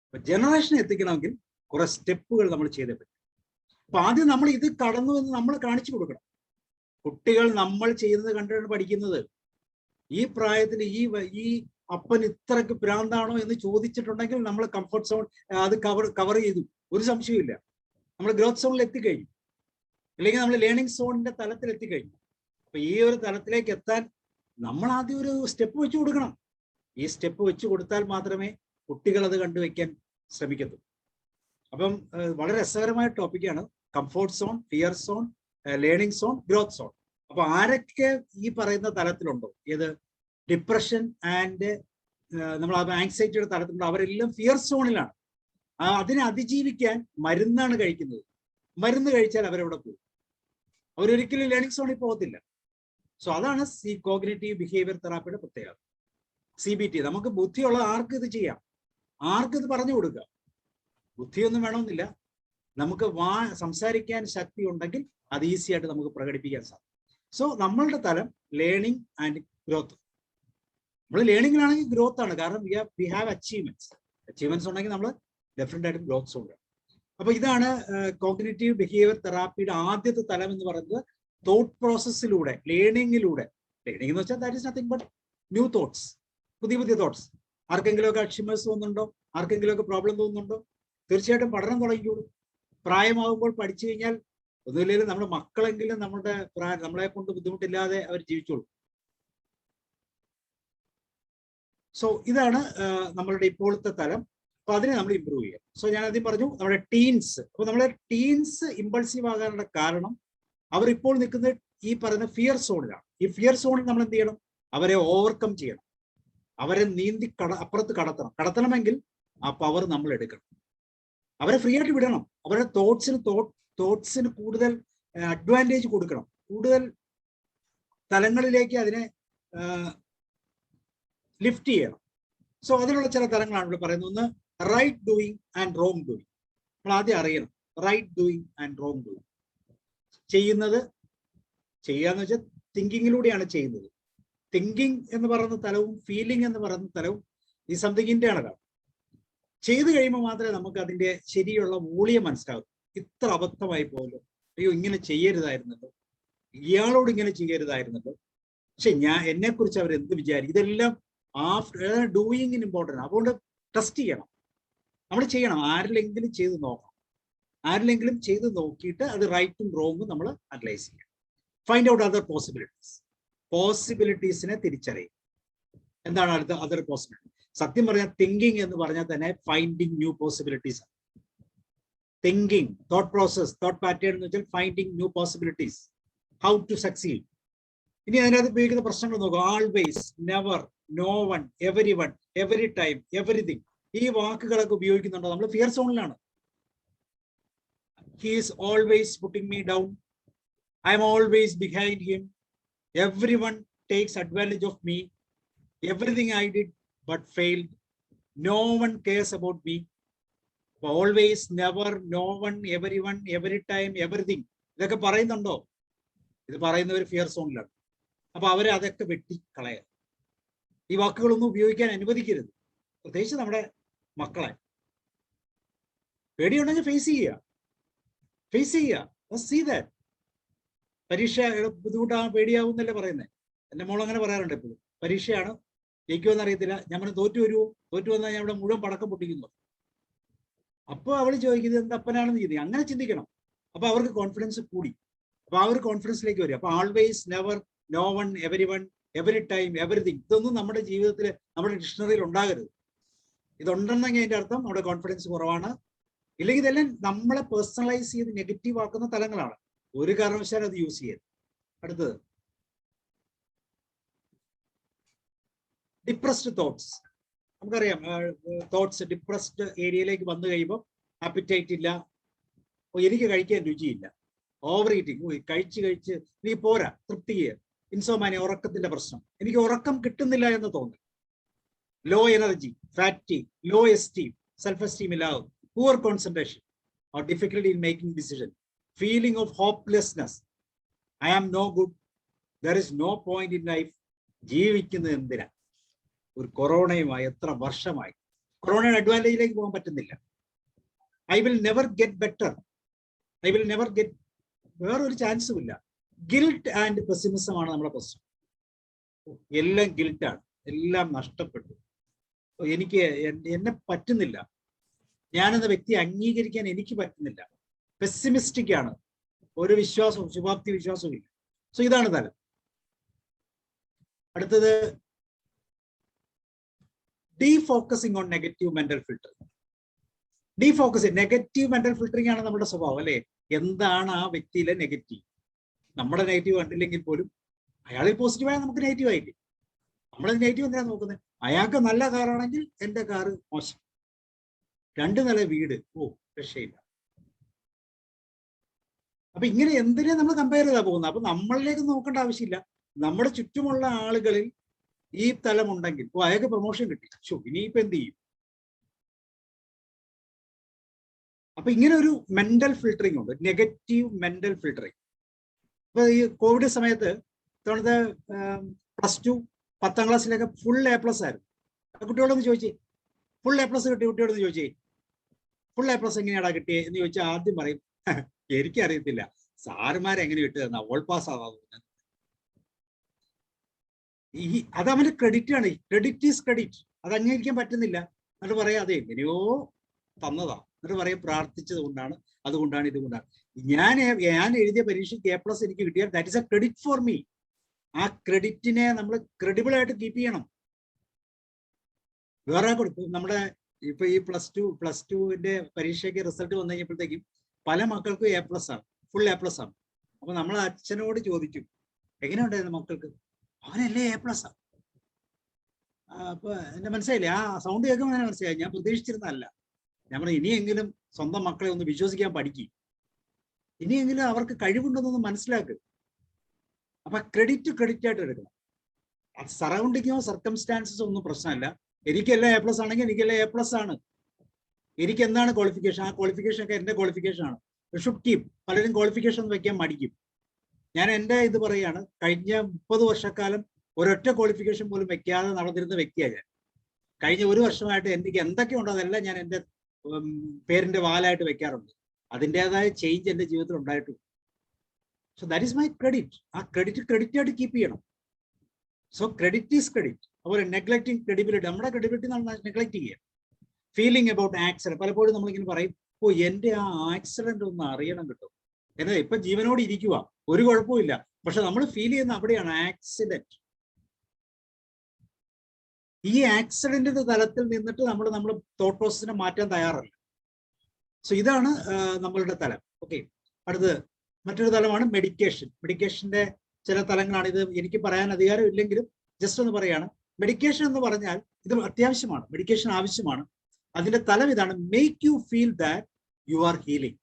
അപ്പൊ ജനറേഷനെ എത്തിക്കണമെങ്കിൽ കുറെ സ്റ്റെപ്പുകൾ നമ്മൾ ചെയ്തേ പറ്റും. അപ്പൊ ആദ്യം നമ്മൾ ഇത് കടന്നു എന്ന് നമ്മൾ കാണിച്ചു കൊടുക്കണം. കുട്ടികൾ നമ്മൾ ചെയ്യുന്നത് കണ്ടാണ് പഠിക്കുന്നത്. ഈ പ്രായത്തിൽ ഈ അപ്പൻ ഇത്രക്ക് ഭ്രാന്താണോ എന്ന് ചോദിച്ചിട്ടുണ്ടെങ്കിൽ നമ്മൾ കംഫർട്ട് സോൺ അത് കവർ ചെയ്തു, ഒരു സംശയമില്ല. നമ്മൾ ഗ്രോത്ത് സോണിൽ എത്തിക്കഴിഞ്ഞു, അല്ലെങ്കിൽ നമ്മൾ ലേണിംഗ് സോണിന്റെ തലത്തിൽ എത്തിക്കഴിഞ്ഞു. അപ്പൊ ഈ ഒരു തലത്തിലേക്ക് എത്താൻ നമ്മൾ ആദ്യം ഒരു സ്റ്റെപ്പ് വെച്ച് കൊടുക്കണം. ഈ സ്റ്റെപ്പ് വെച്ച് കൊടുത്താൽ മാത്രമേ കുട്ടികൾ അത് കണ്ടുവയ്ക്കാൻ ശ്രമിക്കത്തുള്ളൂ. അപ്പം വളരെ രസകരമായ ടോപ്പിക്കാണ് comfort zone, fear zone, learning zone, growth zone. അപ്പൊ ആരൊക്കെ ഈ പറയുന്ന തലത്തിലുണ്ടോ, ഏത് ഡിപ്രഷൻ ആൻഡ് നമ്മൾ ആങ്സൈറ്റിയുടെ തലത്തിലുണ്ടോ, അവരെല്ലാം ഫിയർ സോണിലാണ്. അതിനെ അതിജീവിക്കാൻ മരുന്നാണ് കഴിക്കുന്നത്. മരുന്ന് കഴിച്ചാൽ അവരവിടെ പോകും, അവരൊരിക്കലും ലേണിംഗ് സോണിൽ പോകത്തില്ല. സോ അതാണ് കോഗ്നിറ്റീവ് ബിഹേവിയർ തെറാപ്പിയുടെ പ്രത്യേകത. CBT. നമുക്ക് ബുദ്ധിയുള്ള ആർക്ക് ഇത് ചെയ്യാം, ആർക്ക് ഇത് പറഞ്ഞു കൊടുക്കാം. ബുദ്ധിയൊന്നും വേണമെന്നില്ല, നമുക്ക് സംസാരിക്കാൻ ശക്തി ഉണ്ടെങ്കിൽ അത് ഈസി ആയിട്ട് നമുക്ക് പ്രകടിപ്പിക്കാൻ സാധിക്കും. സോ നമ്മളുടെ തലം ലേണിംഗ് ആൻഡ് ഗ്രോത്ത്. നമ്മൾ ലേണിംഗിലാണെങ്കിൽ ഗ്രോത്ത് ആണ്, കാരണം വി ഹാവ് അച്ചീവ്മെന്റ്സ് ഉണ്ടെങ്കിൽ നമ്മൾ ഡെഫിനറ്റ് ആയിട്ടും ഗ്രോത്ത് സോൺ. അപ്പൊ ഇതാണ് കോഗ്നിറ്റീവ് ബിഹേവിയർ തെറാപ്പിയുടെ ആദ്യത്തെ തലം എന്ന് പറയുന്നത്. തോട്ട് പ്രോസസ്സിലൂടെ, ലേണിംഗിലൂടെ. ലേണിംഗ് എന്ന് വെച്ചാൽ that is nothing but new thoughts, പുതിയ തോട്ട്സ്. ആർക്കെങ്കിലുമൊക്കെ അക്ഷിമേഴ്സ് തോന്നുന്നുണ്ടോ? ആർക്കെങ്കിലുമൊക്കെ പ്രോബ്ലം തോന്നുന്നുണ്ടോ? തീർച്ചയായിട്ടും പഠനം തുടങ്ങിക്കോളൂ. പ്രായമാകുമ്പോൾ പഠിച്ചു കഴിഞ്ഞാൽ ഒന്നുമില്ലെങ്കിലും നമ്മുടെ മക്കളെങ്കിലും നമ്മളെ കൊണ്ട് ബുദ്ധിമുട്ടില്ലാതെ അവർ ജീവിച്ചോളൂ. സോ ഇതാണ് നമ്മളുടെ ഇപ്പോഴത്തെ തലം. അപ്പൊ അതിനെ നമ്മൾ ഇമ്പ്രൂവ് ചെയ്യാം. സോ ഞാൻ ആദ്യം പറഞ്ഞു നമ്മുടെ ടീൻസ്. അപ്പൊ നമ്മളെ ടീൻസ് ഇമ്പൾസീവ് ആകാനുള്ള കാരണം അവർ ഇപ്പോൾ നിൽക്കുന്നത് ഈ പറയുന്ന ഫിയർ സോണിലാണ്. ഈ ഫിയർ സോണിൽ നമ്മൾ എന്ത് ചെയ്യണം? അവരെ ഓവർകം ചെയ്യണം, അവരെ നീന്തി അപ്പുറത്ത് കടത്തണമെങ്കിൽ ആ പവർ നമ്മൾ എടുക്കണം. അവരെ ഫ്രീ ആയിട്ട് വിടണം. അവരുടെ തോട്ട്സിന് കൂടുതൽ അഡ്വാൻറ്റേജ് കൊടുക്കണം, കൂടുതൽ തലങ്ങളിലേക്ക് അതിനെ ലിഫ്റ്റ് ചെയ്യണം. സോ അതിനുള്ള ചില തലങ്ങളാണ് ഇവിടെ പറയുന്നത്. ഒന്ന് right doing and wrong doing. നമ്മൾ ആദ്യം അറിയണം right doing and wrong doing. ചെയ്യാന്ന് വെച്ചാൽ തിങ്കിങ്ങിലൂടെയാണ് ചെയ്യുന്നത്. തിങ്കിങ് എന്ന് പറയുന്ന തലവും ഫീലിംഗ് എന്ന് പറയുന്ന തലവും ഈ സംതിങ്ങിന്റെ ആണ്. ചെയ്തു കഴിയുമ്പോൾ മാത്രമേ നമുക്ക് അതിന്റെ ശരിയുള്ള മൂല്യം മനസ്സിലാകൂ. ഇത്ര അബദ്ധമായി പോലും, അയ്യോ ഇങ്ങനെ ചെയ്യരുതായിരുന്നല്ലോ, ഇയാളോട് ഇങ്ങനെ ചെയ്യരുതായിരുന്നല്ലോ, പക്ഷെ എന്നെ കുറിച്ച് അവർ എന്ത് വിചാരിക്കും, ഇതെല്ലാം ഡൂയിങ്ങിന് ഇമ്പോർട്ടൻ്റ്. അതുകൊണ്ട് ടെസ്റ്റ് ചെയ്യണം, നമ്മൾ ചെയ്യണം. ആരിലെങ്കിലും ചെയ്ത് നോക്കണം, ആരിലെങ്കിലും ചെയ്ത് നോക്കിയിട്ട് അത് റൈറ്റും റോങ്ങും നമ്മൾ അനലൈസ് ചെയ്യണം. ഫൈൻഡ് ഔട്ട് അതർ പോസിബിലിറ്റീസിനെ തിരിച്ചറിയും. എന്താണ് അടുത്ത അതർ പോസിബിലിറ്റി? സത്യം പറഞ്ഞാൽ തിങ്കിങ് എന്ന് പറഞ്ഞാൽ തന്നെ finding new possibilities. Thinking, thought process, thought pattern എന്ന് വെച്ചാൽ finding new possibilities, how to succeed. ഇനി അതിനകത്ത് ഉപയോഗിക്കുന്ന പ്രശ്നങ്ങൾ നോക്കുക. Always, never, no one, every one, every time, everything. ഈ വാക്കുകളൊക്കെ ഉപയോഗിക്കുന്നുണ്ടോ? നമ്മൾ ഫിയർ സോണിലാണ്. He is always putting me down, I am always behind him, everyone takes advantage of me, everything I did but failed, no one cares about me, always, never, no one, everyone, every time, everything. ഇതൊക്കെ പറയുന്നുണ്ടോ? ഇത് പറയുന്നവർ fear സോണിലാണ്. അപ്പൊ അവരെ അതൊക്കെ വെട്ടിക്കളയുക. ഈ വാക്കുകളൊന്നും ഉപയോഗിക്കാൻ അനുവദിക്കരുത്, പ്രത്യേകിച്ച് നമ്മുടെ മക്കളെ. പേടിയുണ്ടെങ്കിൽ ഫേസ് ചെയ്യുക. See that. പരീക്ഷ ബുദ്ധിമുട്ടാണ്, പേടിയാവുന്നല്ലേ പറയുന്നത്. എൻ്റെ മോൾ അങ്ങനെ പറയാറുണ്ട് എപ്പോഴും. പരീക്ഷയാണ്, ജയിക്കുമെന്ന് അറിയത്തില്ല, ഞാൻ തോറ്റു വന്നാൽ ഞാൻ ഇവിടെ മുഴുവൻ പടക്കം പൊട്ടിക്കുന്നു. അപ്പോൾ അവൾ ചോദിക്കുന്നത് എന്ത് അപ്പനാണെന്ന് ചിന്തിക്കും. അങ്ങനെ ചിന്തിക്കണം. അപ്പൊ അവർക്ക് കോൺഫിഡൻസ് കൂടി. അപ്പൊ ആ ഒരു കോൺഫിഡൻസിലേക്ക് വരും. അപ്പൊ always, never, no one, every one, every time, everything, ഇതൊന്നും നമ്മുടെ ജീവിതത്തിൽ, നമ്മുടെ ഡിക്ഷണറിയിൽ ഉണ്ടാകരുത്. ഇതുണ്ടെന്നെങ്കിൽ അതിന്റെ അർത്ഥം നമ്മുടെ കോൺഫിഡൻസ് കുറവാണ്. ഇല്ലെങ്കിൽ ഇതെല്ലാം നമ്മളെ പേഴ്സണലൈസ് ചെയ്ത് നെഗറ്റീവ് ആക്കുന്ന തലങ്ങളാണ്. ഒരു കാരണവശാലും അത് യൂസ് ചെയ്യരുത്. അടുത്തത് ഡിപ്രസ്ഡ് തോട്ട്സ്. നമുക്കറിയാം, തോട്ട്സ് ഡിപ്രസ്ഡ് ഏരിയയിലേക്ക് വന്നു കഴിയുമ്പോൾ ആപ്പിറ്റൈറ്റ് ഇല്ല, എനിക്ക് കഴിക്കാൻ രുചിയില്ല, ഓവർ ഈറ്റിംഗ്, കഴിച്ച് നീ പോരാ, തൃപ്തി ചെയ്യുക, ഇൻസോമാനിയ, ഉറക്കത്തിന്റെ പ്രശ്നം, എനിക്ക് ഉറക്കം കിട്ടുന്നില്ല എന്ന് തോന്നുന്നു, low energy, fatigue, low esteem, self esteem ഇല്ലാതെ, poor concentration or difficulty in making decision, feeling of hopelessness, I am no good, there is no point in life. ജീവിക്കുന്നത് എന്തിനാ? ഒരു കൊറോണയുമായി എത്ര വർഷമായി. കൊറോണയുടെ അഡ്വാൻറ്റേജിലേക്ക് പോകാൻ പറ്റുന്നില്ല. I will never get better, I will never get, വേറൊരു ചാൻസും ഇല്ല. ഗിൽട്ട് ആൻഡ് പെസിമിസമാണ് നമ്മുടെ പ്രശ്നം. എല്ലാം ഗിൽട്ടാണ്, എല്ലാം നഷ്ടപ്പെട്ടു, എനിക്ക് എന്നെ പറ്റുന്നില്ല, ഞാനെന്ന വ്യക്തി അംഗീകരിക്കാൻ എനിക്ക് പറ്റുന്നില്ല, പെസിമിസ്റ്റിക് ആണ്, ഒരു വിശ്വാസവും ശുഭാപ്തി വിശ്വാസവും ഇല്ല. സോ ഇതാണ് തലം. അടുത്തത് defocusing on negative mental filter. Defocusing, negative mental filtering ആണ് നമ്മുടെ സ്വഭാവം അല്ലെ. എന്താണ് ആ വ്യക്തിയിലെ നെഗറ്റീവ്? നമ്മുടെ നെഗറ്റീവ് കണ്ടില്ലെങ്കിൽ പോലും അയാളിൽ പോസിറ്റീവായ നമുക്ക് നെഗറ്റീവ് ആയിരിക്കും. നമ്മളെ നെഗറ്റീവ് എന്തിനാണ് നോക്കുന്നത്? അയാൾക്ക് നല്ല കാറാണെങ്കിൽ എൻ്റെ കാറ് മോശം, 2 നില വീട്, രക്ഷയില്ല. അപ്പൊ ഇങ്ങനെ എന്തിനെ നമ്മൾ കമ്പയർ ചെയ്താ പോകുന്നത്? അപ്പൊ നമ്മളിലേക്ക് നോക്കേണ്ട ആവശ്യമില്ല. നമ്മുടെ ചുറ്റുമുള്ള ആളുകളിൽ ഈ തലമുണ്ടെങ്കിൽ, അയാൾക്ക് പ്രൊമോഷൻ കിട്ടി, ഇനിയിപ്പോ എന്ത് ചെയ്യും? അപ്പൊ ഇങ്ങനെ ഒരു മെന്റൽ ഫിൽട്ടറിംഗ് ഉണ്ട്, നെഗറ്റീവ് മെന്റൽ ഫിൽട്ടറിംഗ്. ഇപ്പൊ ഈ കോവിഡ് സമയത്ത് ഇത്തവണത്തെ +2 10ാം ക്ലാസ്സിലൊക്കെ ഫുൾ A+ ആയിരുന്നു. കുട്ടികളൊന്ന് ചോദിച്ചേ, ഫുൾ A+ കിട്ടിയ കുട്ടികളൊന്ന് ചോദിച്ചേ, ഫുൾ A+ എങ്ങനെയാടാ കിട്ടിയേ എന്ന് ചോദിച്ചാൽ ആദ്യം പറയും എനിക്കറിയത്തില്ല, സാറുമാരെങ്ങനെ കിട്ടുക, ഓൾ പാസ് ആവാ. അത് അവന്റെ ക്രെഡിറ്റ് ആണ്. Credit is credit. അത് അംഗീകരിക്കാൻ പറ്റുന്നില്ല. എന്നിട്ട് പറയാം അതെ എങ്ങനെയോ തന്നതാ, എന്നിട്ട് പറയാം പ്രാർത്ഥിച്ചത് കൊണ്ടാണ്, അതുകൊണ്ടാണ്, ഇതുകൊണ്ടാണ്. ഞാൻ എഴുതിയ പരീക്ഷയ്ക്ക് A+ എനിക്ക് കിട്ടിയാൽ that is A credit for me. ആ ക്രെഡിറ്റിനെ നമ്മൾ ക്രെഡിബിൾ ആയിട്ട് കീപ്പ് ചെയ്യണം. വേറെ കൊടുക്കും. നമ്മുടെ ഇപ്പൊ ഈ +2ന്റെ പരീക്ഷയ്ക്ക് റിസൾട്ട് വന്നു കഴിഞ്ഞപ്പോഴത്തേക്കും പല മക്കൾക്കും A+ ആണ്, ഫുൾ A+ ആണ്. അപ്പൊ നമ്മൾ അച്ഛനോട് ചോദിക്കും എങ്ങനെയുണ്ടായിരുന്നു മക്കൾക്ക്? അവനല്ലേ A+. അപ്പൊ എന്നെ മനസ്സിലായില്ലേ? ആ സൗണ്ട് കേൾക്കുമ്പോൾ തന്നെ മനസ്സിലായി, ഞാൻ പ്രതീക്ഷിച്ചിരുന്നല്ല. ഞാൻ പറഞ്ഞു ഇനിയെങ്കിലും സ്വന്തം മക്കളെ ഒന്ന് വിശ്വസിക്കാൻ പഠിക്കും, ഇനിയെങ്കിലും അവർക്ക് കഴിവുണ്ടെന്നൊന്ന് മനസ്സിലാക്കുക. അപ്പൊ ക്രെഡിറ്റ് ആയിട്ട് എടുക്കണം. സറൗണ്ടിങ്ങോ സർക്കംസ്റ്റാൻസസോ ഒന്നും പ്രശ്നമല്ല. എനിക്കെല്ലാം A+ ആണെങ്കിൽ എനിക്കെല്ലാം A+ ആണ്. എനിക്ക് എന്താണ് ക്വാളിഫിക്കേഷൻ? ആ ക്വാളിഫിക്കേഷൻ ഒക്കെ എന്റെ ക്വാളിഫിക്കേഷൻ ആണ്. Should keep. പലരും ക്വാളിഫിക്കേഷൻ വെക്കാൻ മടിക്കും. ഞാൻ എൻ്റെ ഇത് പറയാണ്, കഴിഞ്ഞ 30 വർഷക്കാലം ഒരൊറ്റ ക്വാളിഫിക്കേഷൻ പോലും വെക്കാതെ നടന്നിരുന്ന വ്യക്തിയാണ് ഞാൻ. കഴിഞ്ഞ 1 വർഷമായിട്ട് എനിക്ക് എന്തൊക്കെയുണ്ടോ അതെല്ലാം ഞാൻ എൻ്റെ പേരിന്റെ വാലായിട്ട് വെക്കാറുണ്ട്. അതിൻ്റെതായ ചേഞ്ച് എൻ്റെ ജീവിതത്തിൽ ഉണ്ടായിട്ടുണ്ട്. So that is my credit. ആ ക്രെഡിറ്റ് ആയിട്ട് കീപ്പ് ചെയ്യണം. So credit is credit. അതുപോലെ നെഗ്ലക്റ്റിംഗ് ക്രെഡിബിലിറ്റി, നമ്മുടെ ക്രെഡിബിലിറ്റി നമ്മൾ നെഗ്ലക്ട് ചെയ്യുക. ഫീലിംഗ് അബൌട്ട് ആക്സിഡന്റ്, പലപ്പോഴും നമ്മളിങ്ങനെ പറയും എൻ്റെ ആ ആക്സിഡന്റ് ഒന്ന് അറിയണം കിട്ടും. എന്നാൽ ഇപ്പൊ ജീവനോട് ഇരിക്കുക, ഒരു കുഴപ്പമില്ല, പക്ഷെ നമ്മൾ ഫീൽ ചെയ്യുന്ന അവിടെയാണ് ആക്സിഡന്റ്. ഈ ആക്സിഡന്റിന്റെ തലത്തിൽ നിന്നിട്ട് നമ്മൾ തോട്ട് പ്രോസസ്സിനെ മാറ്റാൻ തയ്യാറല്ല. സോ ഇതാണ് നമ്മളുടെ തലം. ഓക്കെ, അടുത്തത് മറ്റൊരു തലമാണ് മെഡിക്കേഷൻ. മെഡിക്കേഷന്റെ ചില തലങ്ങളാണ്. ഇത് എനിക്ക് പറയാൻ അധികാരം ഇല്ലെങ്കിലും ജസ്റ്റ് ഒന്ന് പറയാണ്. മെഡിക്കേഷൻ എന്ന് പറഞ്ഞാൽ ഇത് അത്യാവശ്യമാണ്, മെഡിക്കേഷൻ ആവശ്യമാണ്. അതിന്റെ തലം ഇതാണ്, make you feel that you are healing.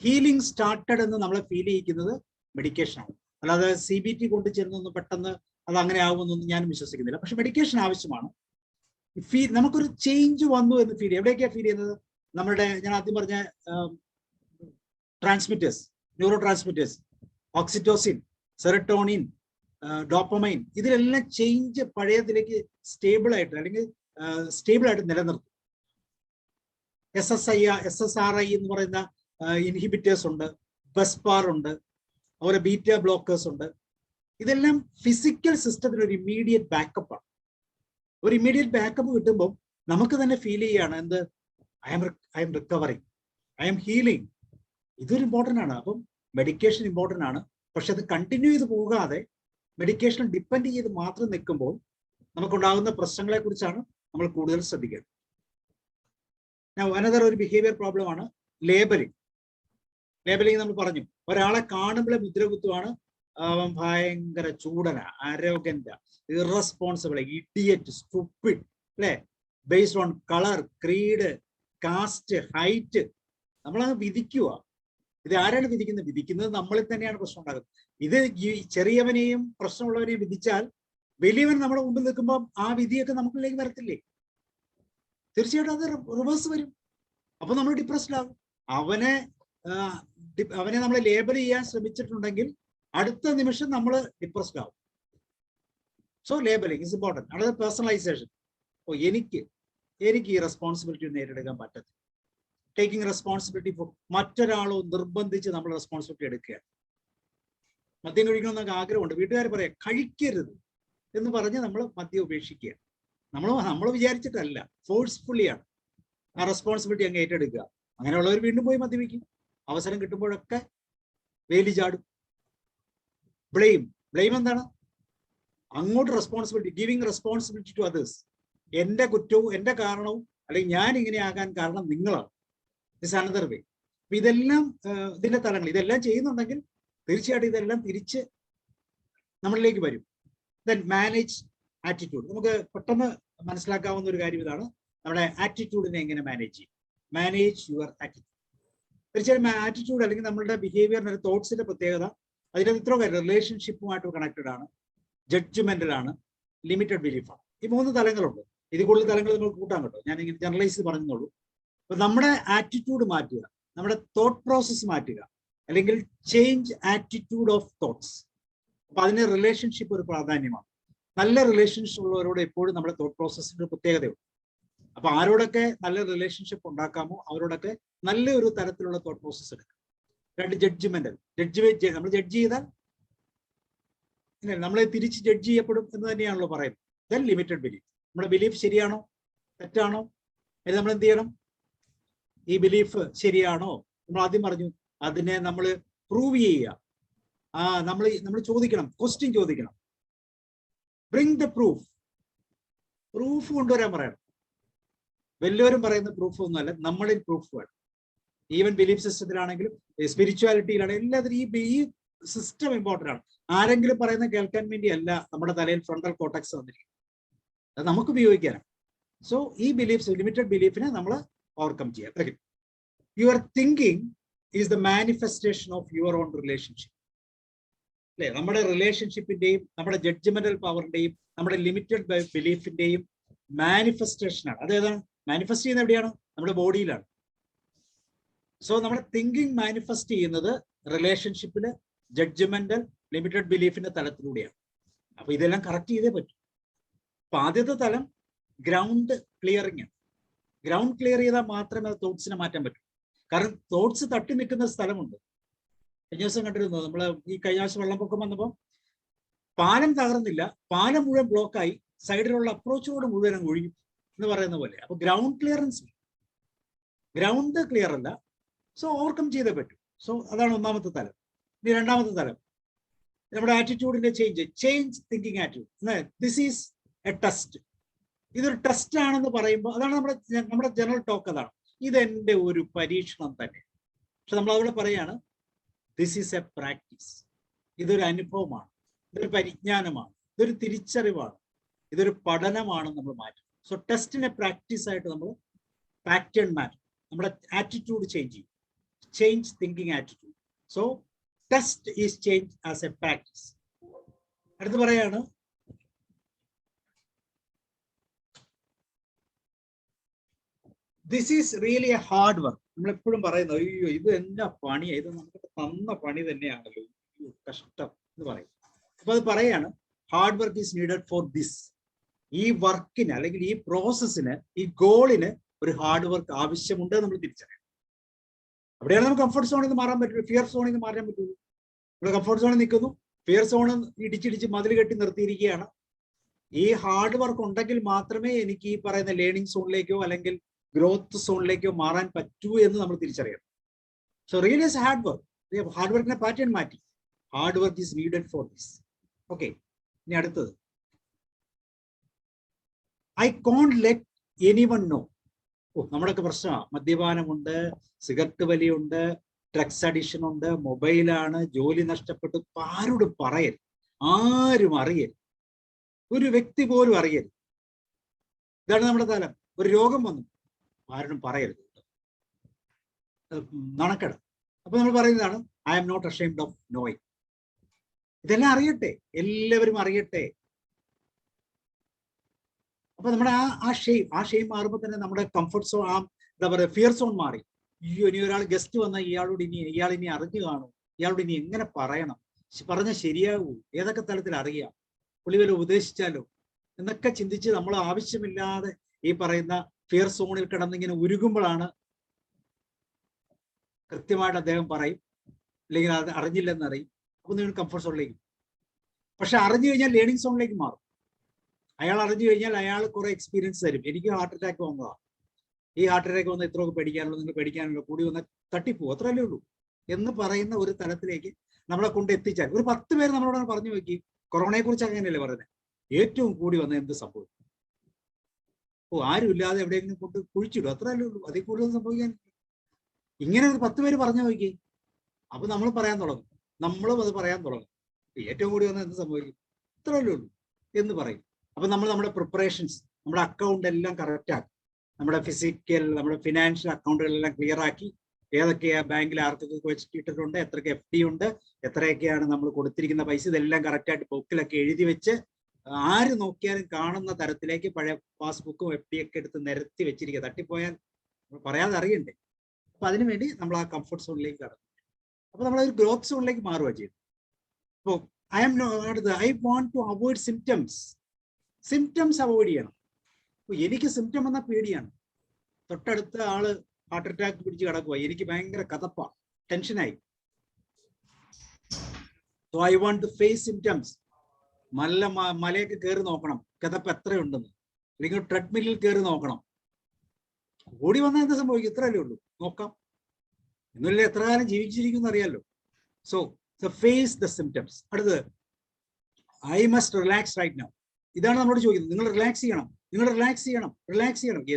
Healing started എന്ന് നമ്മളെ ഫീൽ ചെയ്യിക്കുന്നത് മെഡിക്കേഷനാണ്. അല്ലാതെ CBT കൊണ്ട് ചെന്നൊന്ന് പെട്ടെന്ന് അത് അങ്ങനെ ആകുമെന്നൊന്നും ഞാൻ വിശ്വസിക്കുന്നില്ല. പക്ഷെ മെഡിക്കേഷൻ ആവശ്യമാണ്. നമുക്കൊരു ചേഞ്ച് വന്നു എന്ന് ഫീൽ ചെയ്യും. എവിടെയൊക്കെയാണ് ഫീൽ ചെയ്യുന്നത്? നമ്മുടെ ഞാൻ ആദ്യം പറഞ്ഞ transmitters, neuro transmitters, oxytocin, serotonin, dopamine, ഇതിലെല്ലാം ചേഞ്ച് പഴയതിലേക്ക് സ്റ്റേബിൾ ആയിട്ട് അല്ലെങ്കിൽ നിലനിർത്തും. SSRI എന്ന് പറയുന്ന ഇൻഹിബിറ്റേഴ്സ് ഉണ്ട്, ബസ്പാർ ഉണ്ട്, അതുപോലെ ബീറ്റ ബ്ലോക്കേഴ്സ് ഉണ്ട്. ഇതെല്ലാം ഫിസിക്കൽ സിസ്റ്റത്തിന് ഒരു ഇമ്മീഡിയറ്റ് ബാക്കപ്പാണ്. ഒരു ഇമ്മീഡിയറ്റ് ബാക്കപ്പ് കിട്ടുമ്പോൾ നമുക്ക് തന്നെ ഫീൽ ചെയ്യാണ് എന്ത്, I M recovering, I M healing. ഇതൊരു ഇമ്പോർട്ടൻ്റ് ആണ്. അപ്പം മെഡിക്കേഷൻ ഇമ്പോർട്ടൻ്റ് ആണ്. പക്ഷെ അത് കണ്ടിന്യൂ ചെയ്ത് പോകാതെ മെഡിക്കേഷൻ ഡിപ്പെൻഡ് ചെയ്ത് മാത്രം നിൽക്കുമ്പോൾ നമുക്കുണ്ടാകുന്ന പ്രശ്നങ്ങളെ കുറിച്ചാണ് നമ്മൾ കൂടുതൽ ശ്രദ്ധിക്കേണ്ടത്. അനദർ ഒരു ബിഹേവിയർ പ്രോബ്ലം ആണ് ലേബലിംഗ്. ലേബലിംഗ് നമ്മൾ പറഞ്ഞു, ഒരാളെ കാണുമ്പോഴേ മുദ്രകുത്തുവാണ്, അവൻ ഭയങ്കര ചൂടന, അരോഗന്റ്, ഇറസ്പോൺസിബിൾ, ഇഡിയറ്റ്, സ്റ്റുപ്പിഡ്, അല്ലെ, based on colour, creed, caste, height. നമ്മളങ്ങ് വിധിക്കുക. ഇത് ആരാണ് വിധിക്കുന്നത്? വിധിക്കുന്നത് നമ്മളിൽ തന്നെയാണ് പ്രശ്നം ഉണ്ടാകുന്നത്. ഇത് ഈ ചെറിയവനെയും പ്രശ്നമുള്ളവനെയും വിധിച്ചാൽ വലിയവൻ നമ്മുടെ മുമ്പിൽ നിൽക്കുമ്പോൾ ആ വിധിയൊക്കെ നമുക്കിലേക്ക് വരത്തില്ലേ? തീർച്ചയായിട്ടും അത് റിവേഴ്സ് വരും. അപ്പൊ നമ്മൾ ഡിപ്രസ്ഡ് ആകും. അവനെ നമ്മൾ ലേബൽ ചെയ്യാൻ ശ്രമിച്ചിട്ടുണ്ടെങ്കിൽ അടുത്ത നിമിഷം നമ്മൾ ഡിപ്രസ്ഡ് ആവും. So labelling is important. അടുത്ത പേഴ്സണലൈസേഷൻ. ഓ എനിക്ക് ഈ റെസ്പോൺസിബിലിറ്റി നേരിടുക്കാൻ പറ്റത്തില്ല. ടേക്കിംഗ് റെസ്പോൺസിബിലിറ്റി ഫോർ മറ്റൊരാളോ നിർബന്ധിച്ച് നമ്മൾ റെസ്പോൺസിബിലിറ്റി എടുക്കുകയാണ്. മദ്യം കഴിക്കണമെന്നൊക്കെ ആഗ്രഹമുണ്ട്, വീട്ടുകാർ പറയാം കഴിക്കരുത് എന്ന് പറഞ്ഞ് നമ്മൾ മദ്യം ഉപേക്ഷിക്കുക. നമ്മൾ വിചാരിച്ചിട്ടല്ല, ഫോഴ്സ്ഫുള്ളിയാണ് ആ റെസ്പോൺസിബിലിറ്റി അങ്ങ് ഏറ്റെടുക്കുക. അങ്ങനെയുള്ളവർ വീണ്ടും പോയി മദ്യപിക്കും. അവസരം കിട്ടുമ്പോഴൊക്കെ വേലി ചാടും. ബ്ലെയിം എന്താണ്? അങ്ങോട്ട് responsibility, giving responsibility to others. എന്റെ കുറ്റവും എന്റെ കാരണവും അല്ലെങ്കിൽ ഞാൻ ഇങ്ങനെ ആകാൻ കാരണം നിങ്ങളാണ്. ദിസ് അനദർ വേ. ഇതെല്ലാം ഇതിന്റെ തലങ്ങൾ, ഇതെല്ലാം ചെയ്യുന്നുണ്ടെങ്കിൽ തീർച്ചയായിട്ടും ഇതെല്ലാം തിരിച്ച് നമ്മളിലേക്ക് വരും. Then manage attitude. നമുക്ക് പെട്ടെന്ന് മനസ്സിലാക്കാവുന്ന ഒരു കാര്യം ഇതാണ്, നമ്മുടെ ആറ്റിറ്റ്യൂഡിനെ എങ്ങനെ മാനേജ് ചെയ്യും. Manage your attitude. തീർച്ചയായും ആറ്റിറ്റ്യൂഡ് അല്ലെങ്കിൽ നമ്മളുടെ ബിഹേവിയറിന്റെ തോട്ട്സിന്റെ പ്രത്യേകത അതിന്റെ ഇത്ര കാര്യം റിലേഷൻഷിപ്പുമായിട്ട് കണക്റ്റഡ് ആണ്, ജഡ്ജ്മെന്റൽ ആണ്, ലിമിറ്റഡ് ബിലീഫാണ്. ഈ 3 തലങ്ങളുണ്ട്. ഇത് കൂടുതൽ തലങ്ങൾ നമ്മൾ കൂട്ടാൻ കേട്ടോ, ഞാൻ ഇങ്ങനെ ജനറലൈസ് പറഞ്ഞോളൂ. അപ്പൊ നമ്മുടെ ആറ്റിറ്റ്യൂഡ് മാറ്റുക, നമ്മുടെ തോട്ട് പ്രോസസ് മാറ്റുക, അല്ലെങ്കിൽ ചേഞ്ച് ആറ്റിറ്റ്യൂഡ് ഓഫ് തോട്ട്സ്. അപ്പൊ അതിന് റിലേഷൻഷിപ്പ് ഒരു പ്രാധാന്യമാണ്. നല്ല റിലേഷൻഷിപ്പ് ഉള്ളവരോട് എപ്പോഴും നമ്മുടെ തോട്ട് പ്രോസസ്സിന്റെ പ്രത്യേകതയുണ്ട്. അപ്പൊ ആരോടൊക്കെ നല്ല റിലേഷൻഷിപ്പ് ഉണ്ടാക്കാമോ അവരോടൊക്കെ നല്ലൊരു തരത്തിലുള്ള തോട്ട് പ്രോസസ് എടുക്കുക. 2 ജഡ്ജ്മെന്റൽ. നമ്മൾ ജഡ്ജ് ചെയ്താൽ നമ്മളെ തിരിച്ച് ജഡ്ജ് ചെയ്യപ്പെടും എന്ന് തന്നെയാണല്ലോ പറയുന്നത്. Then limited belief. നമ്മുടെ ബിലീഫ് ശരിയാണോ തെറ്റാണോ അത് നമ്മൾ എന്ത് ചെയ്യണം? ഈ ബിലീഫ് ശരിയാണോ, നമ്മൾ ആദ്യം പറഞ്ഞു, അതിനെ നമ്മൾ പ്രൂവ് ചെയ്യുക. നമ്മൾ ചോദിക്കണം, ക്വസ്റ്റ്യൻ ചോദിക്കണം. Bring the proof. പ്രൂഫ് കൊണ്ടുവരാൻ പറയണം. വലിയവരും പറയുന്ന പ്രൂഫ് ഒന്നുമല്ല, നമ്മളിൽ പ്രൂഫ് വേണം. ഈവൻ ബിലീഫ് സിസ്റ്റത്തിലാണെങ്കിലും സ്പിരിച്വാലിറ്റിയിലാണെങ്കിലും എല്ലാത്തിനും ഈ സിസ്റ്റം ഇമ്പോർട്ടൻ്റ് ആണ്. ആരെങ്കിലും പറയുന്ന കേൾക്കാൻ വേണ്ടി അല്ല നമ്മുടെ തലയിൽ ഫ്രണ്ടൽ കോർട്ടക്സ് വന്നിരിക്കുന്നത്, അത് നമുക്ക് ഉപയോഗിക്കാനാണ്. സോ ഈ ബിലീഫ്സ്, ലിമിറ്റഡ് ബിലീഫിനെ നമ്മൾ ഓവർകം ചെയ്യാം. Your thinking is the manifestation of your own relationship. അല്ലെ, നമ്മുടെ റിലേഷൻഷിപ്പിന്റെയും നമ്മുടെ ജഡ്ജ്മെന്റൽ പവറിന്റെയും നമ്മുടെ ലിമിറ്റഡ് ബിലീഫിന്റെയും മാനിഫെസ്റ്റേഷനാണ്. അതേതാണ്? മാനിഫെസ്റ്റ് ചെയ്യുന്നത് എവിടെയാണ്? നമ്മുടെ ബോഡിയിലാണ്. സോ നമ്മുടെ തിങ്കിങ് മാനിഫെസ്റ്റ് ചെയ്യുന്നത് റിലേഷൻഷിപ്പില് ജഡ്ജ്മെന്റൽ ലിമിറ്റഡ് ബിലീഫിന്റെ തലത്തിലൂടെയാണ്. അപ്പൊ ഇതെല്ലാം കറക്റ്റ് ചെയ്തേ പറ്റും. അപ്പൊ ആദ്യത്തെ തലം ഗ്രൗണ്ട് ക്ലിയറിംഗ് ആണ്. ഗ്രൗണ്ട് ക്ലിയർ ചെയ്താൽ മാത്രമേ തോട്ട്സിനെ മാറ്റാൻ പറ്റൂ. കാരണം തോട്ട്സ് തട്ടി നിൽക്കുന്ന സ്ഥലമുണ്ട്. കഴിഞ്ഞ ദിവസം കണ്ടിരുന്നു, നമ്മള് ഈ കഴിഞ്ഞ ആഴ്ച വെള്ളപ്പൊക്കം വന്നപ്പോൾ പാലം തകർന്നില്ല, പാലം മുഴുവൻ ബ്ലോക്കായി, സൈഡിലുള്ള അപ്രോച്ചോട് മുഴുവൻ ഒഴുകി എന്ന് പറയുന്ന പോലെ. അപ്പൊ ഗ്രൗണ്ട് ക്ലിയറൻസ്, ഗ്രൗണ്ട് ക്ലിയർ അല്ല. സോ ഓവർകം ചെയ്തേ പറ്റും. സോ അതാണ് ഒന്നാമത്തെ തലം. ഇനി രണ്ടാമത്തെ തലം നമ്മുടെ ആറ്റിറ്റ്യൂഡിന്റെ change thinking attitude. This is a test. ഇതൊരു ടെസ്റ്റ് ആണെന്ന് പറയുമ്പോൾ അതാണ് നമ്മുടെ ജനറൽ ടോക്ക്. അതാണ് ഇതെന്റെ ഒരു പരീക്ഷണം തന്നെ. പക്ഷെ നമ്മൾ അവിടെ പറയാണ് ദിസ് ഈസ് എ പ്രാക്ടീസ്. ഇതൊരു അനുഭവമാണ്, ഇതൊരു പരിജ്ഞാനമാണ്, ഇതൊരു തിരിച്ചറിവാണ്, ഇതൊരു പഠനമാണെന്ന് നമ്മൾ മാറ്റും. സോ ടെസ്റ്റിനെ പ്രാക്ടീസ് ആയിട്ട് നമ്മൾ പാറ്റേൺ മാറ്റും. നമ്മുടെ ആറ്റിറ്റ്യൂഡ് ചേഞ്ച് ചെയ്യും. Change thinking attitude. So test is change as A practice. അടുത്ത് പറയാണ് this is really A hard work. നമ്മൾ എപ്പോഴും പറയുന്നത് അയ്യോ ഇത് എന്നാ പണിയാ, ഇത് നമുക്ക് തന്ന പണി തന്നെയാണല്ലോ, കഷ്ടം എന്ന് പറയും. അപ്പൊ അത് പറയാണ് hard work is needed for this. ഈ വർക്കിന് അല്ലെങ്കിൽ ഈ പ്രോസസ്സിന്, ഈ ഗോളിന് ഒരു ഹാർഡ് വർക്ക് ആവശ്യമുണ്ട് നമ്മൾ തിരിച്ചറിയണം. അവിടെയാണ് നമുക്ക് കംഫർട്ട് സോണിൽ നിന്ന് മാറാൻ പറ്റുള്ളൂ, ഫിയർ സോണിൽ നിന്ന് മാറാൻ പറ്റുള്ളൂ. നമ്മൾ കംഫർട്ട് സോണിൽ നിൽക്കുന്നു, ഫിയർ സോൺ ഇടിച്ചിടിച്ച് മതിൽ കെട്ടി നിർത്തിയിരിക്കുകയാണ്. ഈ ഹാർഡ് വർക്ക് ഉണ്ടെങ്കിൽ മാത്രമേ എനിക്ക് ഈ പറയുന്ന ലേണിംഗ് സോണിലേക്കോ അല്ലെങ്കിൽ ഗ്രോത്ത് സോണിലേക്കോ മാറാൻ പറ്റൂ എന്ന് നമ്മൾ തിരിച്ചറിയണം. So realise hard work. Hard വർക്കിന്റെ പാറ്റേൺ മാറ്റി. Hard work is needed for this. Okay, ഇനി അടുത്തത്, I can't let anyone know. നമ്മുടെയൊക്കെ പ്രശ്നമാണ്. മദ്യപാനമുണ്ട്, സിഗരറ്റ് വലിയുണ്ട്, ഡ്രഗ്സ് അഡിക്ഷൻ ഉണ്ട്, മൊബൈലാണ്, ജോലി നഷ്ടപ്പെട്ടു. ആരോടും പറയരുത്, ആരും അറിയരുത്, ഒരു വ്യക്തി പോലും അറിയരുത്. ഇതാണ് നമ്മുടെ തലം. ഒരു രോഗം വന്നു, ആരോടും പറയരുത്, നടക്കട. അപ്പൊ നമ്മൾ പറയുന്നതാണ് I am not ashamed of knowing. ഇതെല്ലാം അറിയട്ടെ, എല്ലാവരും അറിയട്ടെ. അപ്പൊ നമ്മുടെ ആ ഷെയിം മാറുമ്പോൾ തന്നെ നമ്മുടെ കംഫർട്ട് സോൺ, എന്താ പറയുക, ഫിയർ സോൺ മാറി. അയ്യോ, ഇനി ഒരാൾ ഗസ്റ്റ് വന്നാൽ ഇയാൾ ഇനി അറിഞ്ഞു കാണും, ഇയാളോട് ഇനി എങ്ങനെ പറയണം, പറഞ്ഞാൽ ശരിയാകൂ, ഏതൊക്കെ തലത്തിൽ അറിയാം, പുള്ളി വല്ല ഉപദേശിച്ചാലോ എന്നൊക്കെ ചിന്തിച്ച് നമ്മൾ ആവശ്യമില്ലാതെ ഈ പറയുന്ന ഫിയർ സോണിൽ കിടന്നിങ്ങനെ ഉരുകുമ്പോഴാണ് കൃത്യമായിട്ട് അദ്ദേഹം പറയും, അല്ലെങ്കിൽ അത് അറിഞ്ഞില്ലെന്നറിയും. അപ്പൊ നിങ്ങൾ കംഫർട്ട് സോണിലേക്ക്. പക്ഷെ അറിഞ്ഞു കഴിഞ്ഞാൽ ലേണിംഗ് സോണിലേക്ക് മാറും. അയാൾ അറിഞ്ഞു കഴിഞ്ഞാൽ അയാൾ കുറെ എക്സ്പീരിയൻസ് തരും. എനിക്ക് ഹാർട്ട് അറ്റാക്ക് വന്നതാണ്, ഈ ഹാർട്ട് അറ്റാക്ക് വന്നാൽ ഇത്രയൊക്കെ പേടിക്കാനുള്ളൂ, നിങ്ങൾ പേടിക്കാനുള്ള, കൂടി വന്നാൽ തട്ടിപ്പോവും, അത്രയല്ലേ ഉള്ളൂ എന്ന് പറയുന്ന ഒരു തലത്തിലേക്ക് നമ്മളെ കൊണ്ട് എത്തിച്ചാൽ. ഒരു 10 പേര് നമ്മളോട് പറഞ്ഞു നോക്കി, കൊറോണയെ കുറിച്ച് അങ്ങനെയല്ലേ പറയുന്നത്, ഏറ്റവും കൂടി വന്ന എന്ത് സംഭവിക്കും? ആരും ഇല്ലാതെ എവിടെയെങ്കിലും കൊണ്ട് കുഴിച്ചിടും, അത്രയല്ലേ ഉള്ളൂ, അതിൽ കൂടുതൽ സംഭവിക്കാൻ. ഇങ്ങനെ ഒരു 10 പേര് പറഞ്ഞു നോക്കി, അപ്പൊ നമ്മൾ പറയാൻ തുടങ്ങും, നമ്മളും അത് പറയാൻ തുടങ്ങും, ഏറ്റവും കൂടി വന്നാൽ എന്ത് സംഭവിക്കും, ഇത്രയല്ലേ ഉള്ളൂ എന്ന് പറയും. അപ്പൊ നമ്മൾ നമ്മുടെ പ്രിപ്പറേഷൻസ്, നമ്മുടെ അക്കൗണ്ട് എല്ലാം കറക്റ്റ് ആക്കി, നമ്മുടെ ഫിസിക്കൽ, നമ്മുടെ ഫിനാൻഷ്യൽ അക്കൗണ്ടുകളെല്ലാം ക്ലിയർ ആക്കി, ഏതൊക്കെയാ ബാങ്കിൽ ആർക്കൊക്കെ വെച്ചിട്ടിട്ടുണ്ട്, എത്രയൊക്കെ FD ഉണ്ട്, എത്രയൊക്കെയാണ് നമ്മൾ കൊടുത്തിരിക്കുന്ന പൈസ, ഇതെല്ലാം കറക്റ്റായിട്ട് ബുക്കിലൊക്കെ എഴുതി വെച്ച് ആര് നോക്കിയാലും കാണുന്ന തരത്തിലേക്ക് പഴയ പാസ്ബുക്കും FD ഒക്കെ എടുത്ത് നിരത്തി വെച്ചിരിക്കുക. തട്ടിപ്പോയാൽ പറയാതെ അറിയണ്ടേ. അപ്പൊ അതിനുവേണ്ടി നമ്മൾ ആ കംഫർട്ട് സോണിലേക്ക് കടന്നു. അപ്പൊ നമ്മൾ ഒരു ഗ്രോത്ത് സോണിലേക്ക് മാറുക ചെയ്തു. അപ്പോൾ I want to avoid symptoms avoid ചെയ്യണം. എനിക്ക് സിംറ്റം എന്ന പേടിയാണ്. തൊട്ടടുത്ത ആള് ഹാർട്ട് അറ്റാക്ക് പിടിച്ച് കിടക്കുക, എനിക്ക് ഭയങ്കര കഥപ്പാണ്, ടെൻഷനായി. So I want to face symptoms. മലയൊക്കെ കയറി നോക്കണം, കിതപ്പ് എത്രയുണ്ടെന്ന്, അല്ലെങ്കിൽ ട്രെഡ്മില്ലിൽ കയറി നോക്കണം. ഓടി വന്നാൽ എന്താ സംഭവിക്കും, ഇത്രയല്ലേ ഉള്ളൂ, നോക്കാം. എന്നല്ലേ എത്ര കാലം ജീവിച്ചിരിക്കും അറിയാലോ. So face the symptoms. അടുത്തത്, I must relax right now. ഇതാണ് നമ്മളോട് ചോദിക്കുന്നത്. നിങ്ങൾ റിലാക്സ് ചെയ്യണം.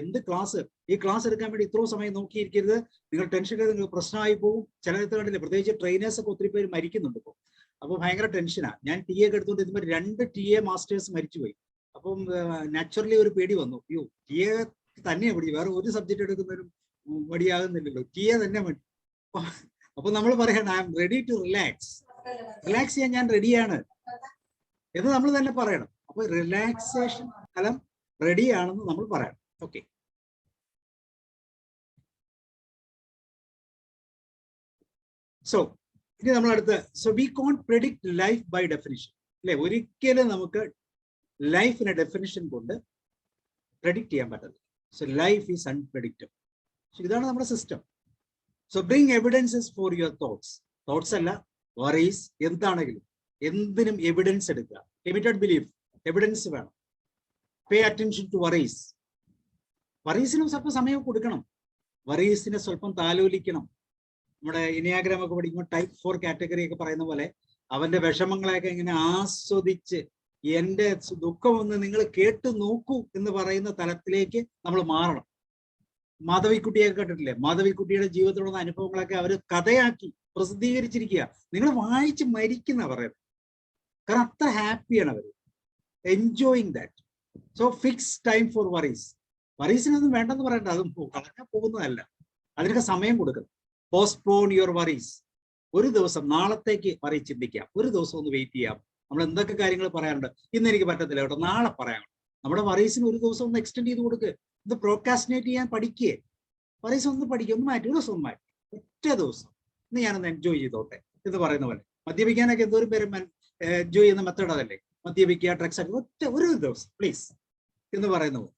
എന്ത് ക്ലാസ്? ഈ ക്ലാസ് എടുക്കാൻ വേണ്ടി ഇത്രയും സമയം നോക്കിയിരിക്കരുത്. നിങ്ങൾ ടെൻഷൻ, നിങ്ങൾ പ്രശ്നമായി പോകും. ചിലത്ത് കണ്ടില്ലേ, പ്രത്യേകിച്ച് ട്രെയിനേഴ്സ് ഒക്കെ ഒത്തിരി പേര് മരിക്കുന്നുണ്ട് ഇപ്പോൾ. അപ്പോൾ ഭയങ്കര ടെൻഷനാണ്. ഞാൻ TA ഒക്കെ എടുത്തുകൊണ്ട് ഇതുമ്പോൾ 2 TA മാസ്റ്റേഴ്സ് മരിച്ചുപോയി. അപ്പം നാച്ചുറലി ഒരു പേടി വന്നു, അയ്യോ TA തന്നെയാണ് പേടി, വേറെ ഒരു സബ്ജക്ട് എടുക്കുന്നതിനും മടിയാകുന്നില്ലല്ലോ, TA തന്നെ മതി. അപ്പൊ നമ്മൾ പറയണം I am ready to relax ചെയ്യാൻ ഞാൻ റെഡിയാണ് എന്ന് നമ്മൾ തന്നെ പറയണം. അപ്പൊ റിലാക്സേഷൻ ഫലം റെഡിയാണെന്ന് നമ്മൾ പറയണം. ഓക്കെ, സോ ഇനി നമ്മൾ അടുത്ത്, so we can't predict life by definition, അല്ലെ? ഒരിക്കലും നമുക്ക് ലൈഫിനെ ഡെഫിനിഷൻ കൊണ്ട് പ്രെഡിക്റ്റ് ചെയ്യാൻ പറ്റില്ല. So life is unpredictable. ഇതാണ് നമ്മുടെ system. So bring evidences for your thoughts അല്ല, വറീസ്, എന്താണെങ്കിലും എന്തിനും എവിഡൻസ് എടുക്കുക. ലിമിറ്റഡ് ബിലീഫ്, എവിഡൻസ് വേണം. പേ അറ്റൻഷൻ ടു വറീസിനും സ്വല്പം സമയം കൊടുക്കണം. വറീസിനെ സ്വല്പം താലോലിക്കണം. നമ്മുടെ ഇനിയാഗ്രാം ഒക്കെ പഠിക്കുമ്പോൾ ടൈപ്പ് 4 കാറ്റഗറി ഒക്കെ പറയുന്ന പോലെ അവന്റെ വിഷമങ്ങളെയൊക്കെ ഇങ്ങനെ ആസ്വദിച്ച്, എന്റെ ദുഃഖമൊന്ന് നിങ്ങൾ കേട്ടു നോക്കൂ എന്ന് പറയുന്ന തലത്തിലേക്ക് നമ്മൾ മാറണം. മാധവിക്കുട്ടിയൊക്കെ കേട്ടിട്ടില്ലേ? മാധവിക്കുട്ടിയുടെ ജീവിതത്തിലുള്ള അനുഭവങ്ങളൊക്കെ അവർ കഥയാക്കി പ്രസിദ്ധീകരിച്ചിരിക്കുക. നിങ്ങൾ വായിച്ച് മരിക്കുന്ന പറയുന്നത്. കാരണം അത്ര ഹാപ്പിയാണ് അവർ, enjoying that. So fix time for വറീസിനൊന്നും വേണ്ടെന്ന് പറയണ്ട, അതും കളഞ്ഞാൽ പോകുന്നതല്ല. അതിനൊക്കെ സമയം കൊടുക്കണം. Postpone your worries. ഒരു ദിവസം, നാളത്തേക്ക് വറി ചിന്തിക്കാം. ഒരു ദിവസം ഒന്ന് വെയിറ്റ് ചെയ്യാം. നമ്മൾ എന്തൊക്കെ കാര്യങ്ങൾ പറയാറുണ്ട്, ഇന്ന് എനിക്ക് പറ്റത്തില്ല കേട്ടോ, നാളെ പറയാം. നമ്മുടെ വറീസിന് ഒരു ദിവസം ഒന്ന് എക്സ്റ്റെൻഡ് ചെയ്ത് കൊടുക്കുക. ഇത് പ്രോക്കാസ്റ്റിനേറ്റ് ചെയ്യാൻ പഠിക്കേ. വറീസ് ഒന്ന് പഠിക്കുക, ഒന്ന് മാറ്റി, ഒരു ദിവസം ഒന്ന് മാറ്റി, ഒറ്റ ദിവസം ഇന്ന് ഞാനൊന്ന് എൻജോയ് ചെയ്തോട്ടെ എന്ന് പറയുന്ന പോലെ. മദ്യപിക്കാനൊക്കെ എന്തോരം പേര് എൻജോയ് ചെയ്യുന്ന മെത്തേഡ് അതല്ലേ? മദ്യപിക്കുക, ഡ്രഗ്സ് ഒക്കെ ഒറ്റ ഒരു ദിവസം പ്ലീസ് എന്ന് പറയുന്നത്.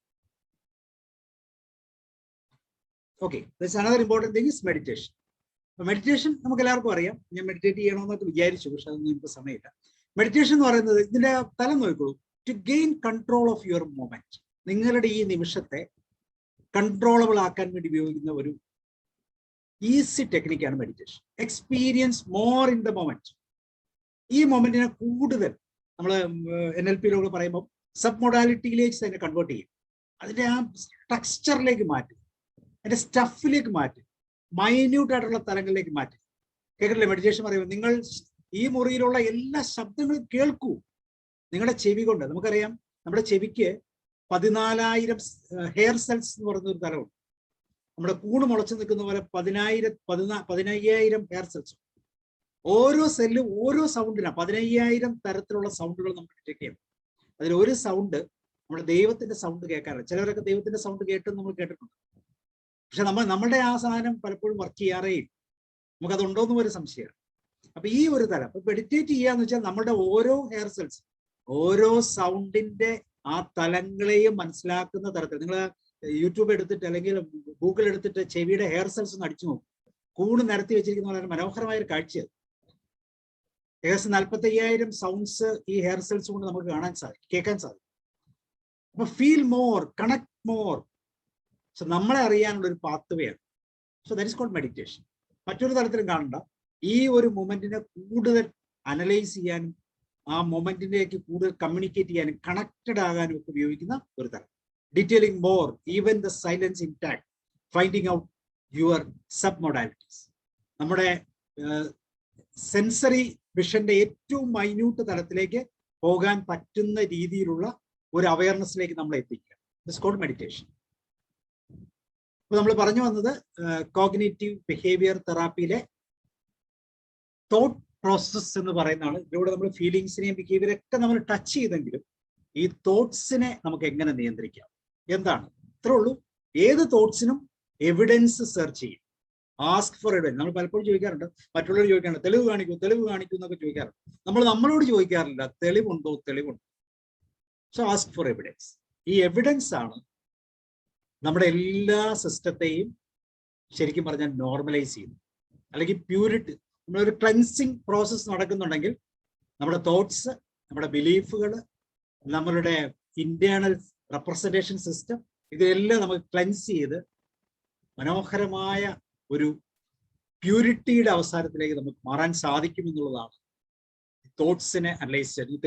Okay, another important thing is meditation. Meditation നമുക്ക് എല്ലാവർക്കും അറിയാം. ഞാൻ മെഡിറ്റേറ്റ് ചെയ്യണമെന്നൊക്കെ വിചാരിച്ചു, പക്ഷെ അതൊന്നും എനിക്ക് സമയമില്ല. മെഡിറ്റേഷൻ എന്ന് പറയുന്നത് ഇതിന്റെ തലം നോക്കിക്കോളൂ. To gain control of your moment, നിങ്ങളുടെ ഈ നിമിഷത്തെ കൺട്രോളബിൾ ആക്കാൻ വേണ്ടി ഉപയോഗിക്കുന്ന ഒരു ഈസി ടെക്നിക്കാണ് meditation. Experience more in the moment. ഈ മൊമെന്റിനെ കൂടുതൽ നമ്മൾ NLP പറയുമ്പോൾ സബ് മൊഡാലിറ്റിയിലേക്ക് തന്നെ കൺവേർട്ട് ചെയ്യും. അതിന്റെ ആ സ്ട്രക്ചറിലേക്ക് മാറ്റും, അതിന്റെ സ്റ്റഫിലേക്ക് മാറ്റും, മൈന്യൂട്ട് ആയിട്ടുള്ള തലങ്ങളിലേക്ക് മാറ്റും. കേൾക്കില്ലേ മെഡിറ്റേഷൻ പറയുമ്പോൾ? നിങ്ങൾ ഈ മുറിയിലുള്ള എല്ലാ ശബ്ദങ്ങളും കേൾക്കൂ നിങ്ങളുടെ ചെവി കൊണ്ട്. നമുക്കറിയാം നമ്മുടെ ചെവിക്ക് 14,000 ഹെയർ സെൽസ് എന്ന് പറയുന്ന ഒരു തലമുണ്ട്. നമ്മുടെ കൂണ് മുളച്ചു നിൽക്കുന്ന പോലെ 15,000 ഹെയർ സെൽസ്. ഓരോ സെല്ലും ഓരോ സൗണ്ടിനാണ് 15,000 തരത്തിലുള്ള സൗണ്ടുകൾ നമുക്ക് ഡിറ്റക്ട് ചെയ്യാം. അതിൽ ഒരു സൗണ്ട് നമ്മുടെ ദൈവത്തിന്റെ സൗണ്ട് കേൾക്കാറില്ല. ചിലവരൊക്കെ ദൈവത്തിന്റെ സൗണ്ട് കേട്ടെന്ന് നമ്മൾ കേട്ടിട്ടുണ്ട്. പക്ഷെ നമ്മുടെ ആ സാധനം പലപ്പോഴും വർക്ക് ചെയ്യാറേയില്ല. നമുക്കതുണ്ടോ എന്നും ഒരു സംശയമാണ്. അപ്പൊ ഈ ഒരു തലം മെഡിറ്റേറ്റ് ചെയ്യാന്ന് വെച്ചാൽ നമ്മുടെ ഓരോ ഹെയർ സെൽസ്, ഓരോ സൗണ്ടിന്റെ ആ തലങ്ങളെയും മനസ്സിലാക്കുന്ന തരത്തിൽ നിങ്ങൾ യൂട്യൂബ് എടുത്തിട്ട് അല്ലെങ്കിൽ ഗൂഗിൾ എടുത്തിട്ട് ചെവിയുടെ ഹെയർ സെൽസ് ഒന്ന് അടിച്ചു നോക്കും. കൂണ് നിരത്തി വെച്ചിരിക്കുന്ന വളരെ മനോഹരമായ ഒരു കാഴ്ചയാണ്. ഏകദേശം 45,000 സൗണ്ട്സ് ഈ ഹെയർ സെൽസ് കൊണ്ട് നമുക്ക് കേൾക്കാൻ സാധിക്കും. അപ്പൊ feel more, connect more. So നമ്മളെ അറിയാനുള്ള ഒരു പാത്വേയാണ്. So that is called meditation. മറ്റൊരു തരത്തിലും കാണണ്ട. ഈ ഒരു മൊമെന്റിനെ കൂടുതൽ അനലൈസ് ചെയ്യാനും ആ മൊമെന്റിലേക്ക് കൂടുതൽ കമ്മ്യൂണിക്കേറ്റ് ചെയ്യാനും കണക്റ്റഡ് ആകാനും ഒക്കെ ഉപയോഗിക്കുന്ന ഒരു തരം. Detailing more, even the silence intact, finding out your sub modalities. നമ്മുടെ സെൻസറി വിഷന്റെ ഏറ്റവും മൈന്യൂട്ട് തലത്തിലേക്ക് പോകാൻ പറ്റുന്ന രീതിയിലുള്ള ഒരു അവയർനെസ്സിലേക്ക് നമ്മൾ എത്തിക്കുക. This called meditation. ഇപ്പൊ നമ്മൾ പറഞ്ഞു വന്നത് കോഗ്നിറ്റീവ് ബിഹേവിയർ തെറാപ്പിയിലെ തോട്ട് പ്രോസസ് എന്ന് പറയുന്നതാണ്. ഇതിലൂടെ നമ്മൾ ഫീലിങ്സിനെയും ബിഹേവിയറൊക്കെ നമ്മൾ ടച്ച് ചെയ്തെങ്കിലും ഈ തോട്ട്സിനെ നമുക്ക് എങ്ങനെ നിയന്ത്രിക്കാം എന്താണ്? ഇത്രേ ഉള്ളൂ. ഏത് തോട്ട്സിനും എവിഡൻസ് സെർച്ച് ചെയ്യും. Ask for evidence. നമ്മൾ പലപ്പോഴും ചോദിക്കാറുണ്ട്, മറ്റുള്ളവർ ചോദിക്കാറുണ്ട് തെളിവ് കാണിക്കൂ എന്നൊക്കെ ചോദിക്കാറുണ്ട്. നമ്മളോട് ചോദിക്കാറില്ല തെളിവുണ്ടോ. So ask for evidence. ഈ എവിഡൻസ് ആണ് നമ്മുടെ എല്ലാ സിസ്റ്റത്തെയും ശരിക്കും പറഞ്ഞാൽ നോർമലൈസ് ചെയ്യുന്നു. അല്ലെങ്കിൽ പ്യൂരിറ്റി, നമ്മളൊരു ക്ലൻസിങ് പ്രോസസ്സ് നടക്കുന്നുണ്ടെങ്കിൽ നമ്മുടെ തോട്ട്സ്, നമ്മുടെ ബിലീഫുകൾ, നമ്മളുടെ ഇന്റേണൽ റെപ്രസെന്റേഷൻ സിസ്റ്റം, ഇതെല്ലാം നമുക്ക് ക്ലൻസ് ചെയ്ത് മനോഹരമായ ഒരു പ്യൂരിറ്റിയുടെ അവസാനത്തിലേക്ക് നമുക്ക് മാറാൻ സാധിക്കും എന്നുള്ളതാണ് തോട്ട്സിനെ അനലൈസ് ചെയ്യുന്നത്. ഈ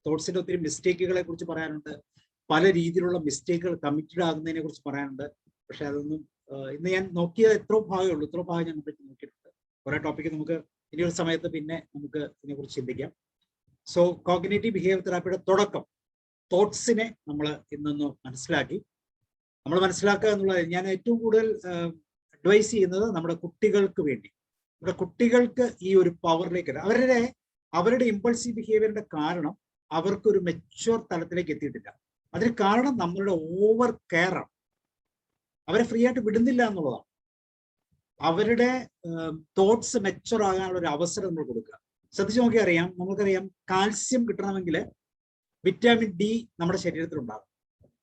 തോട്ട്സിന്റെ ഒത്തിരി മിസ്റ്റേക്കുകളെ കുറിച്ച് പറയാനുണ്ട്, പല രീതിയിലുള്ള മിസ്റ്റേക്കുകൾ കമ്മിറ്റഡ് ആകുന്നതിനെ കുറിച്ച് പറയാനുണ്ട്. പക്ഷെ അതൊന്നും ഇന്ന് ഞാൻ നോക്കിയത് എത്രയോ ഭാഗമേ ഉള്ളൂ. ഇത്രയോ ഭാഗം ഞാൻ നോക്കിയിട്ടുണ്ട്. കുറെ ടോപ്പിക്ക് നമുക്ക് ഇനിയൊരു സമയത്ത് പിന്നെ നമുക്ക് ഇതിനെക്കുറിച്ച് ചിന്തിക്കാം. സോ കോഗ്നിറ്റീവ് ബിഹേവിയർ തെറാപ്പിയുടെ തുടക്കം തോട്ട്സിനെ നമ്മൾ ഇന്നൊന്ന് മനസ്സിലാക്കി. നമ്മൾ മനസ്സിലാക്കുക എന്നുള്ളത് ഞാൻ ഏറ്റവും കൂടുതൽ അഡ്വൈസ് ചെയ്യുന്നത് നമ്മുടെ കുട്ടികൾക്ക് വേണ്ടി. നമ്മുടെ കുട്ടികൾക്ക് ഈ ഒരു പവറിലേക്ക് അവരുടെ ഇമ്പൾസീവ് ബിഹേവിയറിന്റെ കാരണം അവർക്കൊരു മെച്യൂർ തലത്തിലേക്ക് എത്തിയിട്ടില്ല. അതിന് കാരണം നമ്മളുടെ ഓവർ കെയർ ആണ്. അവരെ ഫ്രീ ആയിട്ട് വിടുന്നില്ല എന്നുള്ളതാണ്. അവരുടെ തോട്ട്സ് മെച്യൂർ ആകാനുള്ള ഒരു അവസരം നമ്മൾ കൊടുക്കുക. ശ്രദ്ധിച്ചു നോക്കി അറിയാം, നമുക്കറിയാം കാൽസ്യം കിട്ടണമെങ്കിൽ വിറ്റാമിൻ ഡി നമ്മുടെ ശരീരത്തിൽ ഉണ്ടാകും.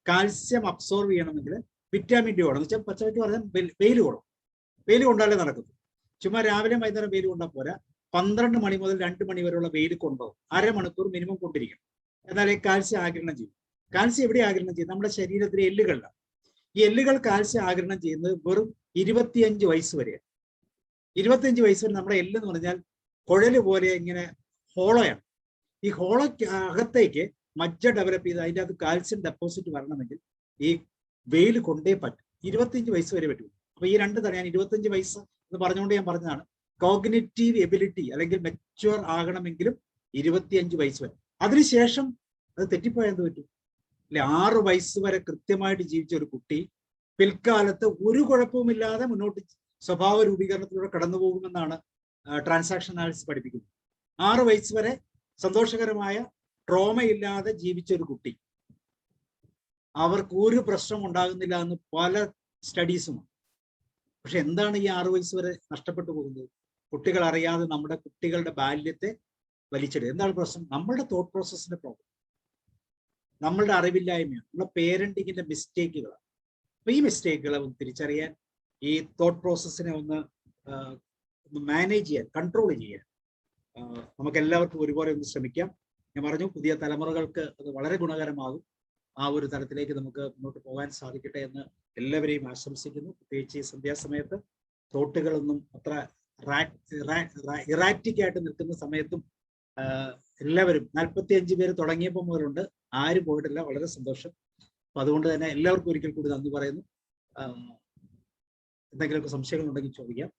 കാൽസ്യം അബ്സോർവ് ചെയ്യണമെങ്കിൽ വിറ്റാമിൻ ഡി വേണം. എന്ന് വെച്ചാൽ പച്ചവയ്ക്ക് പറഞ്ഞാൽ വെയിൽ കൊള്ളും. വെയിൽ കൊണ്ടാലേ നടക്കുന്നു. ചുമ്മാ രാവിലെ വൈകുന്നേരം വെയിൽ കൊണ്ടാൽ പോരാ. 12 മണി മുതൽ 2 മണി വരെയുള്ള വെയിൽ കൊണ്ടോ അരമണിക്കൂർ മിനിമം കൊണ്ടിരിക്കണം. എന്നാലേ കാൽസ്യം ആഗിരണം ചെയ്യും. കാൽസ്യം എവിടെ ആഗിരണം ചെയ്യും? നമ്മുടെ ശരീരത്തിലെ എല്ലുകളിലാണ്. ഈ എല്ലുകൾ കാൽസ്യം ആഗിരണം ചെയ്യുന്നത് വെറും 25 വയസ്സ് വരെയാണ്. 25 വയസ്സ് വരെ നമ്മുടെ എല്ല് എന്ന് പറഞ്ഞാൽ കുഴല് പോലെ ഇങ്ങനെ ഹോളോയാണ്. ഈ ഹോളോയ്ക്ക് അകത്തേക്ക് മജ്ജ ഡെവലപ്പ് ചെയ്ത് അതിൻ്റെ അകത്ത് കാൽസ്യം ഡെപ്പോസിറ്റ് വരണമെങ്കിൽ ഈ വെയിൽ കൊണ്ടേ പറ്റും. 25 വയസ്സ് വരെ പറ്റും. അപ്പൊ ഈ രണ്ട് തരം ഞാൻ 25 വയസ്സ് എന്ന് പറഞ്ഞുകൊണ്ട് ഞാൻ പറഞ്ഞതാണ്. കോഗ്നിറ്റീവ് എബിലിറ്റി അല്ലെങ്കിൽ മെച്യൂർ ആകണമെങ്കിലും 25 വയസ്സ് വരെ. അതിനുശേഷം അത് തെറ്റിപ്പോയാൽ എന്ത് പറ്റും? അല്ലെ, 6 വയസ്സ് വരെ കൃത്യമായിട്ട് ജീവിച്ച ഒരു കുട്ടി പിൽക്കാലത്ത് ഒരു കുഴപ്പവുമില്ലാതെ മുന്നോട്ട് സ്വഭാവ രൂപീകരണത്തിലൂടെ കടന്നു പോകുമെന്നാണ് ട്രാൻസാക്ഷൻ അനാലിസിസ് പഠിപ്പിക്കുന്നത്. 6 വയസ്സ് വരെ സന്തോഷകരമായ ട്രോമയില്ലാതെ ജീവിച്ച ഒരു കുട്ടി, അവർക്ക് ഒരു പ്രശ്നം ഉണ്ടാകുന്നില്ല എന്ന് പല സ്റ്റഡീസുമാണ്. പക്ഷെ എന്താണ് ഈ 6 വയസ്സ് വരെ നഷ്ടപ്പെട്ടു പോകുന്നത്? കുട്ടികൾ അറിയാതെ നമ്മുടെ കുട്ടികളുടെ ബാല്യത്തെ വലിച്ചിടുക. എന്താണ് പ്രശ്നം? നമ്മളുടെ തോട്ട് പ്രോസസ്സിന്റെ പ്രോബ്ലം, നമ്മളുടെ അറിവില്ലായ്മയാണ്, നമ്മുടെ പേരന്റിങ്ങിന്റെ മിസ്റ്റേക്കുകളാണ്. അപ്പൊ ഈ മിസ്റ്റേക്കുകളെ ഒന്ന് തിരിച്ചറിയാൻ, ഈ തോട്ട് പ്രോസസ്സിനെ ഒന്ന് മാനേജ് ചെയ്യാൻ, കൺട്രോൾ ചെയ്യാൻ നമുക്ക് എല്ലാവർക്കും ഒരുപോലെ ഒന്ന് ശ്രമിക്കാം. ഞാൻ പറഞ്ഞു, പുതിയ തലമുറകൾക്ക് അത് വളരെ ഗുണകരമാകും. ആ ഒരു തലത്തിലേക്ക് നമുക്ക് മുന്നോട്ട് പോകാൻ സാധിക്കട്ടെ എന്ന് എല്ലാവരെയും ആശംസിക്കുന്നു. പ്രത്യേകിച്ച് ഈ സന്ധ്യാസമയത്ത് തോട്ടുകളൊന്നും അത്ര ഇറാറ്റിക് ആയിട്ട് നിൽക്കുന്ന സമയത്തും എല്ലാവരും 45 പേര് തുടങ്ങിയപ്പോൾ മുതലുണ്ട്, ആരും പോയിട്ടില്ല. വളരെ സന്തോഷം. അപ്പൊ അതുകൊണ്ട് തന്നെ എല്ലാവർക്കും ഒരിക്കൽ കൂടി നന്ദി പറയുന്നു. എന്തെങ്കിലുമൊക്കെ സംശയങ്ങൾ ഉണ്ടെങ്കിൽ ചോദിക്കാം,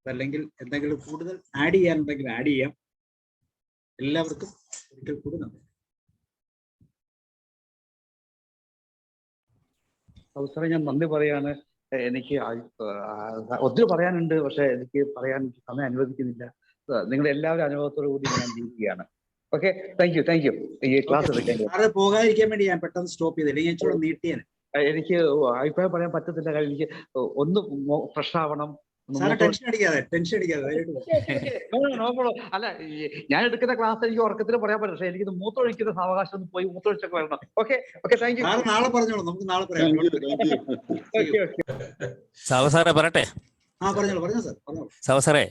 അല്ലെങ്കിൽ എന്തെങ്കിലും കൂടുതൽ ആഡ് ചെയ്യാനുണ്ടെങ്കിൽ ആഡ് ചെയ്യാം. എല്ലാവർക്കും ഒരിക്കൽ കൂടി നന്ദി. അവസരം ഞാൻ നന്ദി പറയാണ്. എനിക്ക് ഒത്തിരി പറയാനുണ്ട്, പക്ഷെ എനിക്ക് പറയാൻ സമയം അനുവദിക്കുന്നില്ല. നിങ്ങളുടെ എല്ലാവരും അനുഭവത്തോടു കൂടി ഞാൻ ജീവിക്കുകയാണ്. Okay, thank you. ഈ ക്ലാസ് എടുക്കാൻ പോകാതിരിക്കാൻ വേണ്ടി ഞാൻ പെട്ടെന്ന് സ്റ്റോപ്പ് ചെയ്തില്ല, ഞാൻ ഇച്ചിരി നീട്ടിയാണ്. എനിക്ക് അഭിപ്രായം പറയാൻ പറ്റത്തില്ല. കാരണം എനിക്ക് ഒന്ന് ഫ്രഷ് ആവണം. ടെൻഷൻ അടിക്കാതെ. അല്ല, ഞാൻ എടുക്കുന്ന ക്ലാസ് എനിക്ക് ഉറക്കത്തിൽ പറയാൻ പറ്റും, പക്ഷെ എനിക്ക് മൂത്രമൊഴിക്കുന്ന സാവകാശം ഒന്ന് പോയി മൂത്രമൊഴിച്ചൊക്കെ വരണം. Okay, thank you. നാളെ പറഞ്ഞോളൂ, നമുക്ക് നാളെ പറയാം. സാറേ പറയട്ടെ? പറഞ്ഞോളൂ സാറേ,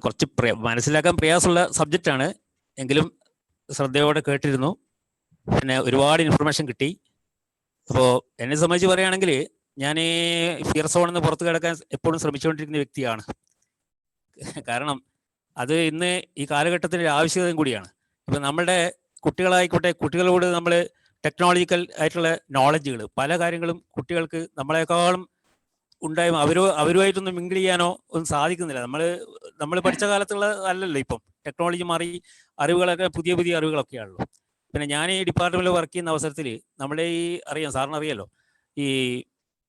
കുറച്ച് മനസ്സിലാക്കാൻ പ്രയാസമുള്ള സബ്ജക്റ്റാണ്, എങ്കിലും ശ്രദ്ധയോടെ കേട്ടിരുന്നു. പിന്നെ ഒരുപാട് ഇൻഫർമേഷൻ കിട്ടി. അപ്പോൾ എന്നെ സംബന്ധിച്ച് പറയുകയാണെങ്കിൽ, ഞാൻ ഈ ഫിയർ സോണിൽ നിന്ന് പുറത്ത് കിടക്കാൻ എപ്പോഴും ശ്രമിച്ചുകൊണ്ടിരിക്കുന്ന വ്യക്തിയാണ്. കാരണം അത് ഇന്ന് ഈ കാലഘട്ടത്തിൻ്റെ ആവശ്യകതയും കൂടിയാണ്. ഇപ്പം നമ്മളുടെ കുട്ടികളായിക്കോട്ടെ, കുട്ടികളോട് നമ്മൾ ടെക്നോളജിക്കൽ ആയിട്ടുള്ള നോളജുകൾ, പല കാര്യങ്ങളും കുട്ടികൾക്ക് നമ്മളെക്കാളും ഉണ്ടായും അവരുമായിട്ടൊന്നും മിങ്കിൾ ചെയ്യാനോ ഒന്നും സാധിക്കുന്നില്ല. നമ്മൾ പഠിച്ച കാലത്തുള്ള അല്ലല്ലോ ഇപ്പം. ടെക്നോളജി മാറി, അറിവുകളൊക്കെ പുതിയ അറിവുകളൊക്കെയാണല്ലോ. പിന്നെ ഞാൻ ഈ ഡിപ്പാർട്ട്മെൻറ്റിൽ വർക്ക് ചെയ്യുന്ന അവസരത്തിൽ നമ്മുടെ സാറിന് അറിയാലോ, ഈ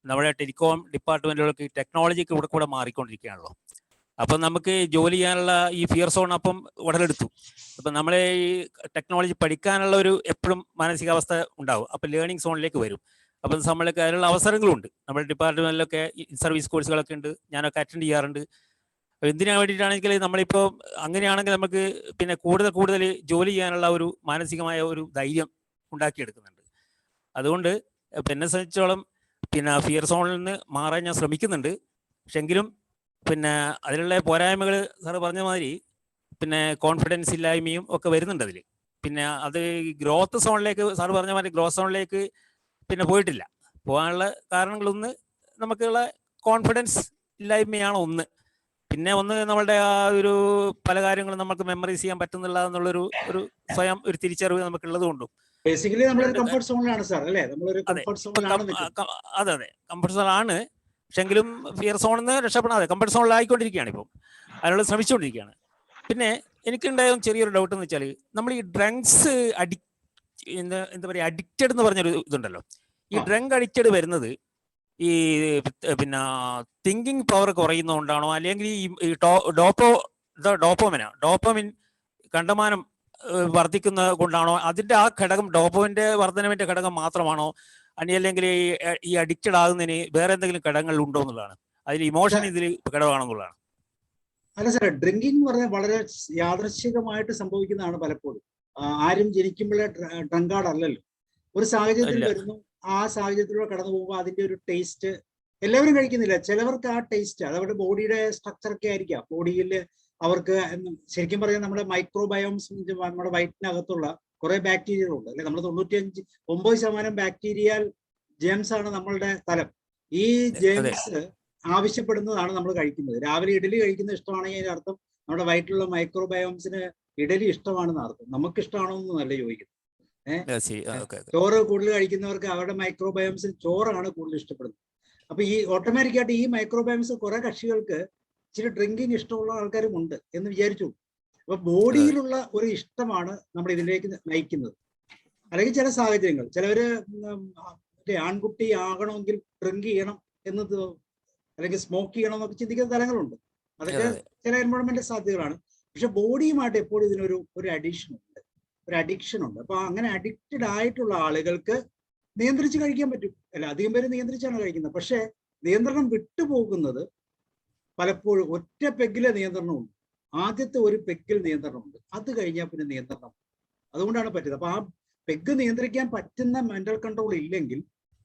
നമ്മുടെ ടെലികോം ഡിപ്പാർട്ട്മെൻറ്റുകൾക്ക് ടെക്നോളജിക്ക് കൂടെ മാറിക്കൊണ്ടിരിക്കുകയാണല്ലോ. അപ്പം നമുക്ക് ജോലി ചെയ്യാനുള്ള ഈ ഫിയർ സോൺ അപ്പം ഉടലെടുത്തു. അപ്പം നമ്മളെ ഈ ടെക്നോളജി പഠിക്കാനുള്ള ഒരു എപ്പോഴും മാനസികാവസ്ഥ ഉണ്ടാവും. അപ്പം ലേണിംഗ് സോണിലേക്ക് വരും. അപ്പം നമ്മൾക്ക് അതിനുള്ള അവസരങ്ങളുണ്ട്. നമ്മുടെ ഡിപ്പാർട്ട്മെൻറ്റിലൊക്കെ സർവീസ് കോഴ്സുകളൊക്കെ ഉണ്ട്, ഞാനൊക്കെ അറ്റൻഡ് ചെയ്യാറുണ്ട്. എന്തിനാ വേണ്ടിയിട്ടാണെങ്കിൽ നമ്മളിപ്പോൾ അങ്ങനെയാണെങ്കിൽ നമുക്ക് പിന്നെ കൂടുതൽ ജോലി ചെയ്യാനുള്ള ഒരു മാനസികമായ ഒരു ധൈര്യം ഉണ്ടാക്കിയെടുക്കുന്നുണ്ട്. അതുകൊണ്ട് എന്നെ സംബന്ധിച്ചോളം പിന്നെ ഫിയർ സോണിൽ നിന്ന് മാറാൻ ഞാൻ ശ്രമിക്കുന്നുണ്ട്. പക്ഷെങ്കിലും പിന്നെ അതിലുള്ള പോരായ്മകൾ സാറ് പറഞ്ഞ മാതിരി പിന്നെ കോൺഫിഡൻസ് ഇല്ലായ്മയും ഒക്കെ വരുന്നുണ്ട് അതിൽ. പിന്നെ അത് ഗ്രോത്ത് സോണിലേക്ക്, സാറ് പറഞ്ഞ മാതിരി ഗ്രോത്ത് സോണിലേക്ക് പിന്നെ പോയിട്ടില്ല. പോകാനുള്ള കാരണങ്ങളൊന്ന് നമുക്കുള്ള കോൺഫിഡൻസ് ഇല്ലായ്മയാണ് ഒന്ന്. പിന്നെ ഒന്ന് നമ്മളുടെ ആ ഒരു പല കാര്യങ്ങളും നമുക്ക് മെമ്മറൈസ് ചെയ്യാൻ പറ്റുന്നില്ല എന്നുള്ളൊരു സ്വയം ഒരു തിരിച്ചറിവ് നമുക്കുള്ളത് കൊണ്ടും. ബേസിക്കലി നമ്മളൊരു കംഫർട്ട് സോണിലാണ് സാർ, അല്ലേ? നമ്മളൊരു കംഫർട്ട് സോണിലാണ്. അതെ, കംഫർട്ട് സോണിലാണ്. പക്ഷെങ്കിലും ഫിയർ സോണിൽ നിന്ന് രക്ഷപ്പെടാതെ കംഫർട്ട് സോണിലായിക്കൊണ്ടിരിക്കുകയാണ് ഇപ്പോൾ, അതിനുള്ള ശ്രമിച്ചുകൊണ്ടിരിക്കുകയാണ്. പിന്നെ എനിക്കുണ്ടായ ചെറിയൊരു ഡൗട്ട് എന്ന് വെച്ചാൽ, നമ്മൾ ഈ ഡ്രങ്ക്സ് എന്താ പറയുക, അഡിക്റ്റഡ് എന്ന് പറഞ്ഞൊരു ഇതുണ്ടല്ലോ. ഈ ഡ്രങ്ക് അഡിക്റ്റഡ് വരുന്നത് ഈ പിന്നെ തിങ്കിങ് പവർ കുറയുന്നതുകൊണ്ടാണോ, അല്ലെങ്കിൽ ഈ ഡോപ്പോമിൻ കണ്ടമാനം വർദ്ധിക്കുന്ന കൊണ്ടാണോ? അതിന്റെ ആ ഘടകം, ഡോപ്പോമിന്റെ വർധനവിന്റെ ഘടകം മാത്രമാണോ, അല്ലെങ്കിൽ ഈ അഡിക്റ്റഡ് ആകുന്നതിന് വേറെ എന്തെങ്കിലും ഘടകങ്ങൾ ഉണ്ടോ എന്നുള്ളതാണ്. അതിൽ ഇമോഷൻ ഇതിൽ ഘടകമാണെന്നുള്ളതാണ്. അല്ല സാറേ, ഡ്രിങ്കിങ് എന്ന് പറഞ്ഞാൽ വളരെ യാദൃശ്ചികമായിട്ട് സംഭവിക്കുന്നതാണ് പലപ്പോഴും. ആരും ജനിക്കുമ്പോഴേ ഡ്രങ്കാർഡ് അല്ലല്ലോ. ഒരു സാഹചര്യത്തിൽ വരുന്നു, ആ സാഹചര്യത്തിലൂടെ കടന്നു പോകുമ്പോൾ അതിന്റെ ഒരു ടേസ്റ്റ് എല്ലാവരും കഴിക്കുന്നില്ല. ചിലവർക്ക് ആ ടേസ്റ്റ് അത് അവരുടെ ബോഡിയുടെ സ്ട്രക്ചർ ഒക്കെ ആയിരിക്കാം. ബോഡിയിൽ അവർക്ക് ശരിക്കും പറയാൻ നമ്മുടെ മൈക്രോബയോംസ്, നമ്മുടെ വയറ്റിനകത്തുള്ള കുറെ ബാക്ടീരിയകളുണ്ട്, അല്ലെ? നമ്മൾ 99% ബാക്ടീരിയൽ ജെംസ് ആണ് നമ്മളുടെ തലം. ഈ ജെംസ് ആവശ്യപ്പെടുന്നതാണ് നമ്മൾ കഴിക്കുന്നത്. രാവിലെ ഇഡലി കഴിക്കുന്നത് ഇഷ്ടമാണെങ്കിൽ അതിന്റെ അർത്ഥം നമ്മുടെ വയറ്റിലുള്ള മൈക്രോബയോംസിന് ഇഡലി ഇഷ്ടമാണെന്ന് അർത്ഥം. നമുക്ക് ഇഷ്ടമാണോ എന്നല്ല ചോദിക്കുന്നത്. ചോറ് കൂടുതൽ കഴിക്കുന്നവർക്ക് അവരുടെ മൈക്രോബയോംസിന് ചോറാണ് കൂടുതൽ ഇഷ്ടപ്പെടുന്നത്. അപ്പൊ ഈ ഓട്ടോമാറ്റിക്കായിട്ട് ഈ മൈക്രോബയോംസ് കുറെ കക്ഷികൾക്ക് ഇച്ചിരി ഡ്രിങ്കിങ് ഇഷ്ടമുള്ള ആൾക്കാരും ഉണ്ട് എന്ന് വിചാരിച്ചു. അപ്പൊ ബോഡിയിലുള്ള ഒരു ഇഷ്ടമാണ് നമ്മൾ ഇതിലേക്ക് നയിക്കുന്നത്. അല്ലെങ്കിൽ ചില സാഹചര്യങ്ങൾ, ചിലവര് ആൺകുട്ടി ആകണമെങ്കിൽ ഡ്രിങ്ക് ചെയ്യണം എന്നത്, അല്ലെങ്കിൽ സ്മോക്ക് ചെയ്യണം എന്നൊക്കെ ചിന്തിക്കുന്ന തലങ്ങളുണ്ട്. അതൊക്കെ ചില എൻവയോൺമെന്റ് സാധ്യതകളാണ്. പക്ഷെ ബോഡിയുമായിട്ട് എപ്പോഴും ഇതിനൊരു അഡിക്ഷൻ ഉണ്ട്. അപ്പൊ അങ്ങനെ അഡിക്റ്റഡ് ആയിട്ടുള്ള ആളുകൾക്ക് നിയന്ത്രിച്ച് കഴിക്കാൻ പറ്റും. അല്ല, അധികം പേര് നിയന്ത്രിച്ചാണ് കഴിക്കുന്നത്. പക്ഷെ നിയന്ത്രണം വിട്ടുപോകുന്നത് പലപ്പോഴും ഒറ്റ പെഗ്ഗിലെ നിയന്ത്രണമുണ്ട്. ആദ്യത്തെ ഒരു പെഗിൽ നിയന്ത്രണമുണ്ട്, അത് കഴിഞ്ഞാൽ പിന്നെ നിയന്ത്രണം. അതുകൊണ്ടാണ് പറ്റുന്നത്. അപ്പൊ ആ പെഗ് നിയന്ത്രിക്കാൻ പറ്റുന്ന മെന്റൽ കൺട്രോൾ ഇല്ലെങ്കിൽ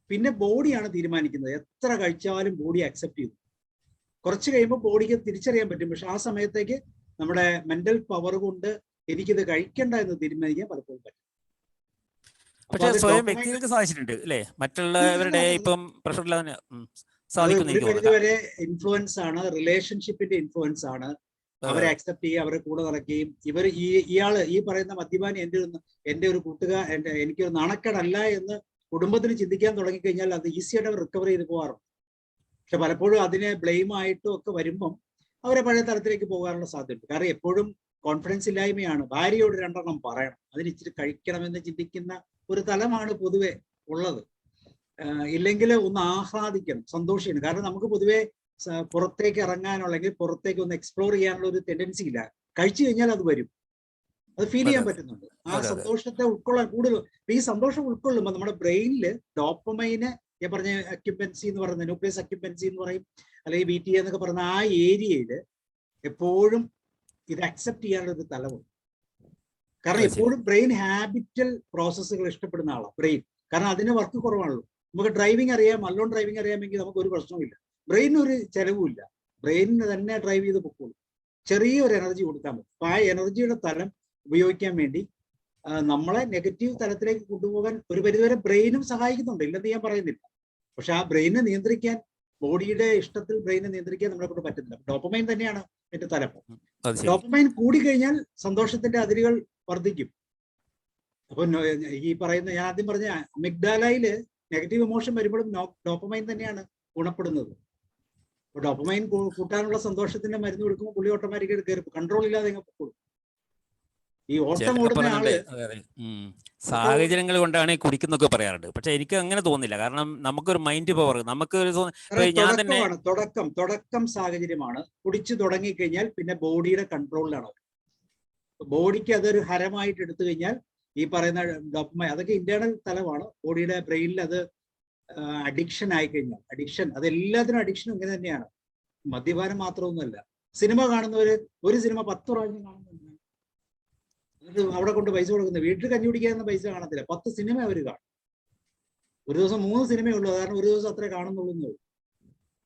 പിന്നെ ബോഡിയാണ് തീരുമാനിക്കുന്നത്. എത്ര കഴിച്ചാലും ബോഡി അക്സെപ്റ്റ് ചെയ്തു. കുറച്ച് കഴിയുമ്പോൾ ബോഡിക്ക് തിരിച്ചറിയാൻ പറ്റും. പക്ഷെ ആ സമയത്തേക്ക് നമ്മുടെ മെന്റൽ പവർ കൊണ്ട് എനിക്കിത് കഴിക്കണ്ട എന്ന് തീരുമാനിക്കാൻ പലപ്പോഴും പറ്റും. പക്ഷെ സ്വയം വ്യക്തികൾക്ക് സാധിച്ചിട്ടുണ്ട് അല്ലേ? മറ്റുള്ളവരുടെ ഇപ്പം പ്രഷറില്ലാതെ സാധിക്കും. ഒരു പരിധിവരെ ഇൻഫ്ലുവൻസ് ആണ്, റിലേഷൻഷിപ്പിന്റെ ഇൻഫ്ലുവൻസ് ആണ്. അവരെ അക്സെപ്റ്റ് ചെയ്യുക, അവരെ കൂടെ നടക്കുകയും ഇയാള് ഈ പറയുന്ന മദ്യപാനി എന്റെ ഒരു എനിക്കൊരു നാണക്കേടല്ല എന്ന് കുടുംബത്തിന് ചിന്തിക്കാൻ തുടങ്ങിക്കഴിഞ്ഞാൽ അത് ഈസിയായിട്ട് അവർ റിക്കവർ ചെയ്ത് പോകാറുണ്ട്. പക്ഷെ പലപ്പോഴും അതിനെ ബ്ലെയിം ആയിട്ടും ഒക്കെ വരുമ്പം അവരെ പഴയ തലത്തിലേക്ക് പോകാനുള്ള സാധ്യതയുണ്ട്. കാരണം എപ്പോഴും കോൺഫിഡൻസ് ഇല്ലായ്മയാണ്. ഭാര്യയോട് 2 എണ്ണം പറയണം, അതിന് ഇച്ചിരി കഴിക്കണമെന്ന് ചിന്തിക്കുന്ന ഒരു തലമാണ് പൊതുവെ ഉള്ളത്. ഇല്ലെങ്കിൽ ഒന്ന് ആഹ്ലാദിക്കണം, സന്തോഷിക്കണം. കാരണം നമുക്ക് പൊതുവെ പുറത്തേക്ക് ഇറങ്ങാനോ അല്ലെങ്കിൽ പുറത്തേക്ക് ഒന്ന് എക്സ്പ്ലോർ ചെയ്യാനുള്ള ഒരു ടെൻഡൻസി ഇല്ല. കഴിച്ചു കഴിഞ്ഞാൽ അത് വരും, അത് ഫീൽ ചെയ്യാൻ പറ്റുന്നുണ്ട്. ആ സന്തോഷത്തെ ഉൾക്കൊള്ളാൻ കൂടുതൽ ഈ സന്തോഷം ഉൾക്കൊള്ളുമ്പോൾ നമ്മുടെ ബ്രെയിനിൽ ഡോപ്പമൈന്, ഞാൻ പറഞ്ഞ അക്യുപ്പൻസി എന്ന് പറയുന്നത്, ന്യൂക്ലിയസ് അക്യുപ്പൻസി എന്ന് പറയും, അല്ലെങ്കിൽ BTA എന്നൊക്കെ പറയുന്ന ആ ഏരിയയിൽ എപ്പോഴും ഇത് അക്സെപ്റ്റ് ചെയ്യാനുള്ള ഒരു തലമുണ്ട്. കാരണം എപ്പോഴും ബ്രെയിൻ ഹാബിറ്റൽ പ്രോസസ്സുകൾ ഇഷ്ടപ്പെടുന്ന ആളാണ് ബ്രെയിൻ. കാരണം അതിന് വർക്ക് കുറവാണല്ലോ. നമുക്ക് ഡ്രൈവിംഗ് അറിയാം, നല്ലോണം ഡ്രൈവിംഗ് അറിയാമെങ്കിൽ നമുക്ക് ഒരു പ്രശ്നവുമില്ല, ബ്രെയിനിന് ഒരു ചെലവുമില്ല, ബ്രെയിനിന് തന്നെ ഡ്രൈവ് ചെയ്ത് പൊക്കോളും. ചെറിയൊരു എനർജി കൊടുക്കാൻ പറ്റും. അപ്പൊ ആ എനർജിയുടെ തലം ഉപയോഗിക്കാൻ വേണ്ടി നമ്മളെ നെഗറ്റീവ് തലത്തിലേക്ക് കൊണ്ടുപോകാൻ ഒരു പരിധിവരെ ബ്രെയിനും സഹായിക്കുന്നുണ്ട്, ഇല്ലെന്ന് ഞാൻ പറയുന്നില്ല. പക്ഷെ ആ ബ്രെയിനെ നിയന്ത്രിക്കാൻ, ബോഡിയുടെ ഇഷ്ടത്തിൽ ബ്രെയിനെ നിയന്ത്രിക്കാൻ നമ്മളെ കൊണ്ട് പറ്റുന്നില്ല. ഡോപ്പമൈൻ തന്നെയാണ് എന്റെ തലം. ഡോപ്പമൈൻ കൂടിക്കഴിഞ്ഞാൽ സന്തോഷത്തിന്റെ അതിരുകൾ വർദ്ധിക്കും. അപ്പൊ ഈ പറയുന്ന ഞാൻ ആദ്യം പറഞ്ഞ അമിഗ്ഡാലയില് നെഗറ്റീവ് ഇമോഷൻ വരുമ്പോഴും ഡോപ്പമൈൻ തന്നെയാണ് ഗുണപ്പെടുന്നത്. അപ്പൊ ഡോപ്പമൈൻ കൂട്ടാനുള്ള സന്തോഷത്തിന്റെ മരുന്ന് കൊടുക്കുമ്പോൾ പുള്ളി ഓട്ടോമാറ്റിക്കായിട്ട് കയറി കൺട്രോൾ ഇല്ലാതെ പോകും. ഈ ഓട്ടം ഓടുന്ന ആള് സാഹചര്യങ്ങൾ കൊണ്ടാണ് കുടിക്കുന്നൊക്കെ പറയാറുണ്ട്. പക്ഷെ എനിക്ക് അങ്ങനെ തോന്നുന്നില്ല. കാരണം നമുക്കൊരു മൈൻഡ് പവർ, നമുക്ക് തുടക്കം സാഹചര്യമാണ്. കുടിച്ചു തുടങ്ങിക്കഴിഞ്ഞാൽ പിന്നെ ബോഡിയുടെ കൺട്രോളിലാണ്. ബോഡിക്ക് അതൊരു ഹരമായിട്ട് എടുത്തു കഴിഞ്ഞാൽ ഈ പറയുന്ന ഡോപ്പമൈൻ, അതൊക്കെ ഇന്റേണൽ തലമാണ്. ബോഡിയുടെ ബ്രെയിനിൽ അത് അഡിക്ഷൻ ആയിക്കഴിഞ്ഞാൽ, അഡിക്ഷൻ അതെല്ലാത്തിനും അഡിക്ഷനും ഇങ്ങനെ തന്നെയാണ്. മദ്യപാനം മാത്രമൊന്നുമല്ല. സിനിമ കാണുന്നവര് ഒരു സിനിമ 10 പ്രാവശ്യം കാണുന്നുണ്ട്, എന്നിട്ട് അവിടെ കൊണ്ട് പൈസ കൊടുക്കുന്നത്. വീട്ടിൽ കഞ്ഞി കുടിക്കാവുന്ന പൈസ കാണത്തില്ല, 10 സിനിമ അവർ കാണും. ഒരു ദിവസം 3 സിനിമയേ ഉള്ളൂ, കാരണം ഒരു ദിവസം അത്രേ കാണുന്നുള്ളൂ.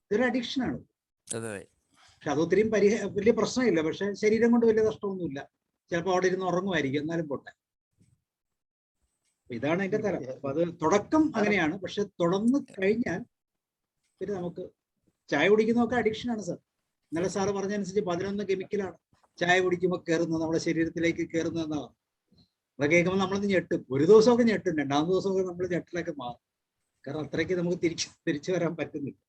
ഇതൊരു അഡിക്ഷനാണ്. പക്ഷെ അതൊത്തിരിയും വലിയ പ്രശ്നമില്ല. പക്ഷെ ശരീരം കൊണ്ട് വലിയ നഷ്ടമൊന്നുമില്ല. ചിലപ്പോൾ അവിടെ ഇരുന്ന് ഉറങ്ങുമായിരിക്കും, എന്നാലും പോട്ടെ. ഇതാണ് എന്റെ തരം. അപ്പൊ അത് തുടക്കം അങ്ങനെയാണ്. പക്ഷെ തുടർന്ന് കഴിഞ്ഞാൽ പിന്നെ നമുക്ക് ചായ കുടിക്കുന്നതൊക്കെ അഡിക്ഷനാണ് സാർ. ഇന്നലെ സാറ് പറഞ്ഞതനുസരിച്ച് 11 കെമിക്കലാണ് ചായ കുടിക്കുമ്പോൾ കയറുന്നത്, നമ്മുടെ ശരീരത്തിലേക്ക് കയറുന്നതെന്നാണ്. അത് കേൾക്കുമ്പോൾ നമ്മളൊന്ന് ഞെട്ടും. ഒരു ദിവസമൊക്കെ ഞെട്ടും, 2ാമത്തെ ദിവസമൊക്കെ നമ്മൾ ഞെട്ടിലൊക്കെ മാറും. കാരണം അത്രയ്ക്ക് നമുക്ക് തിരിച്ചു വരാൻ പറ്റുന്നില്ല.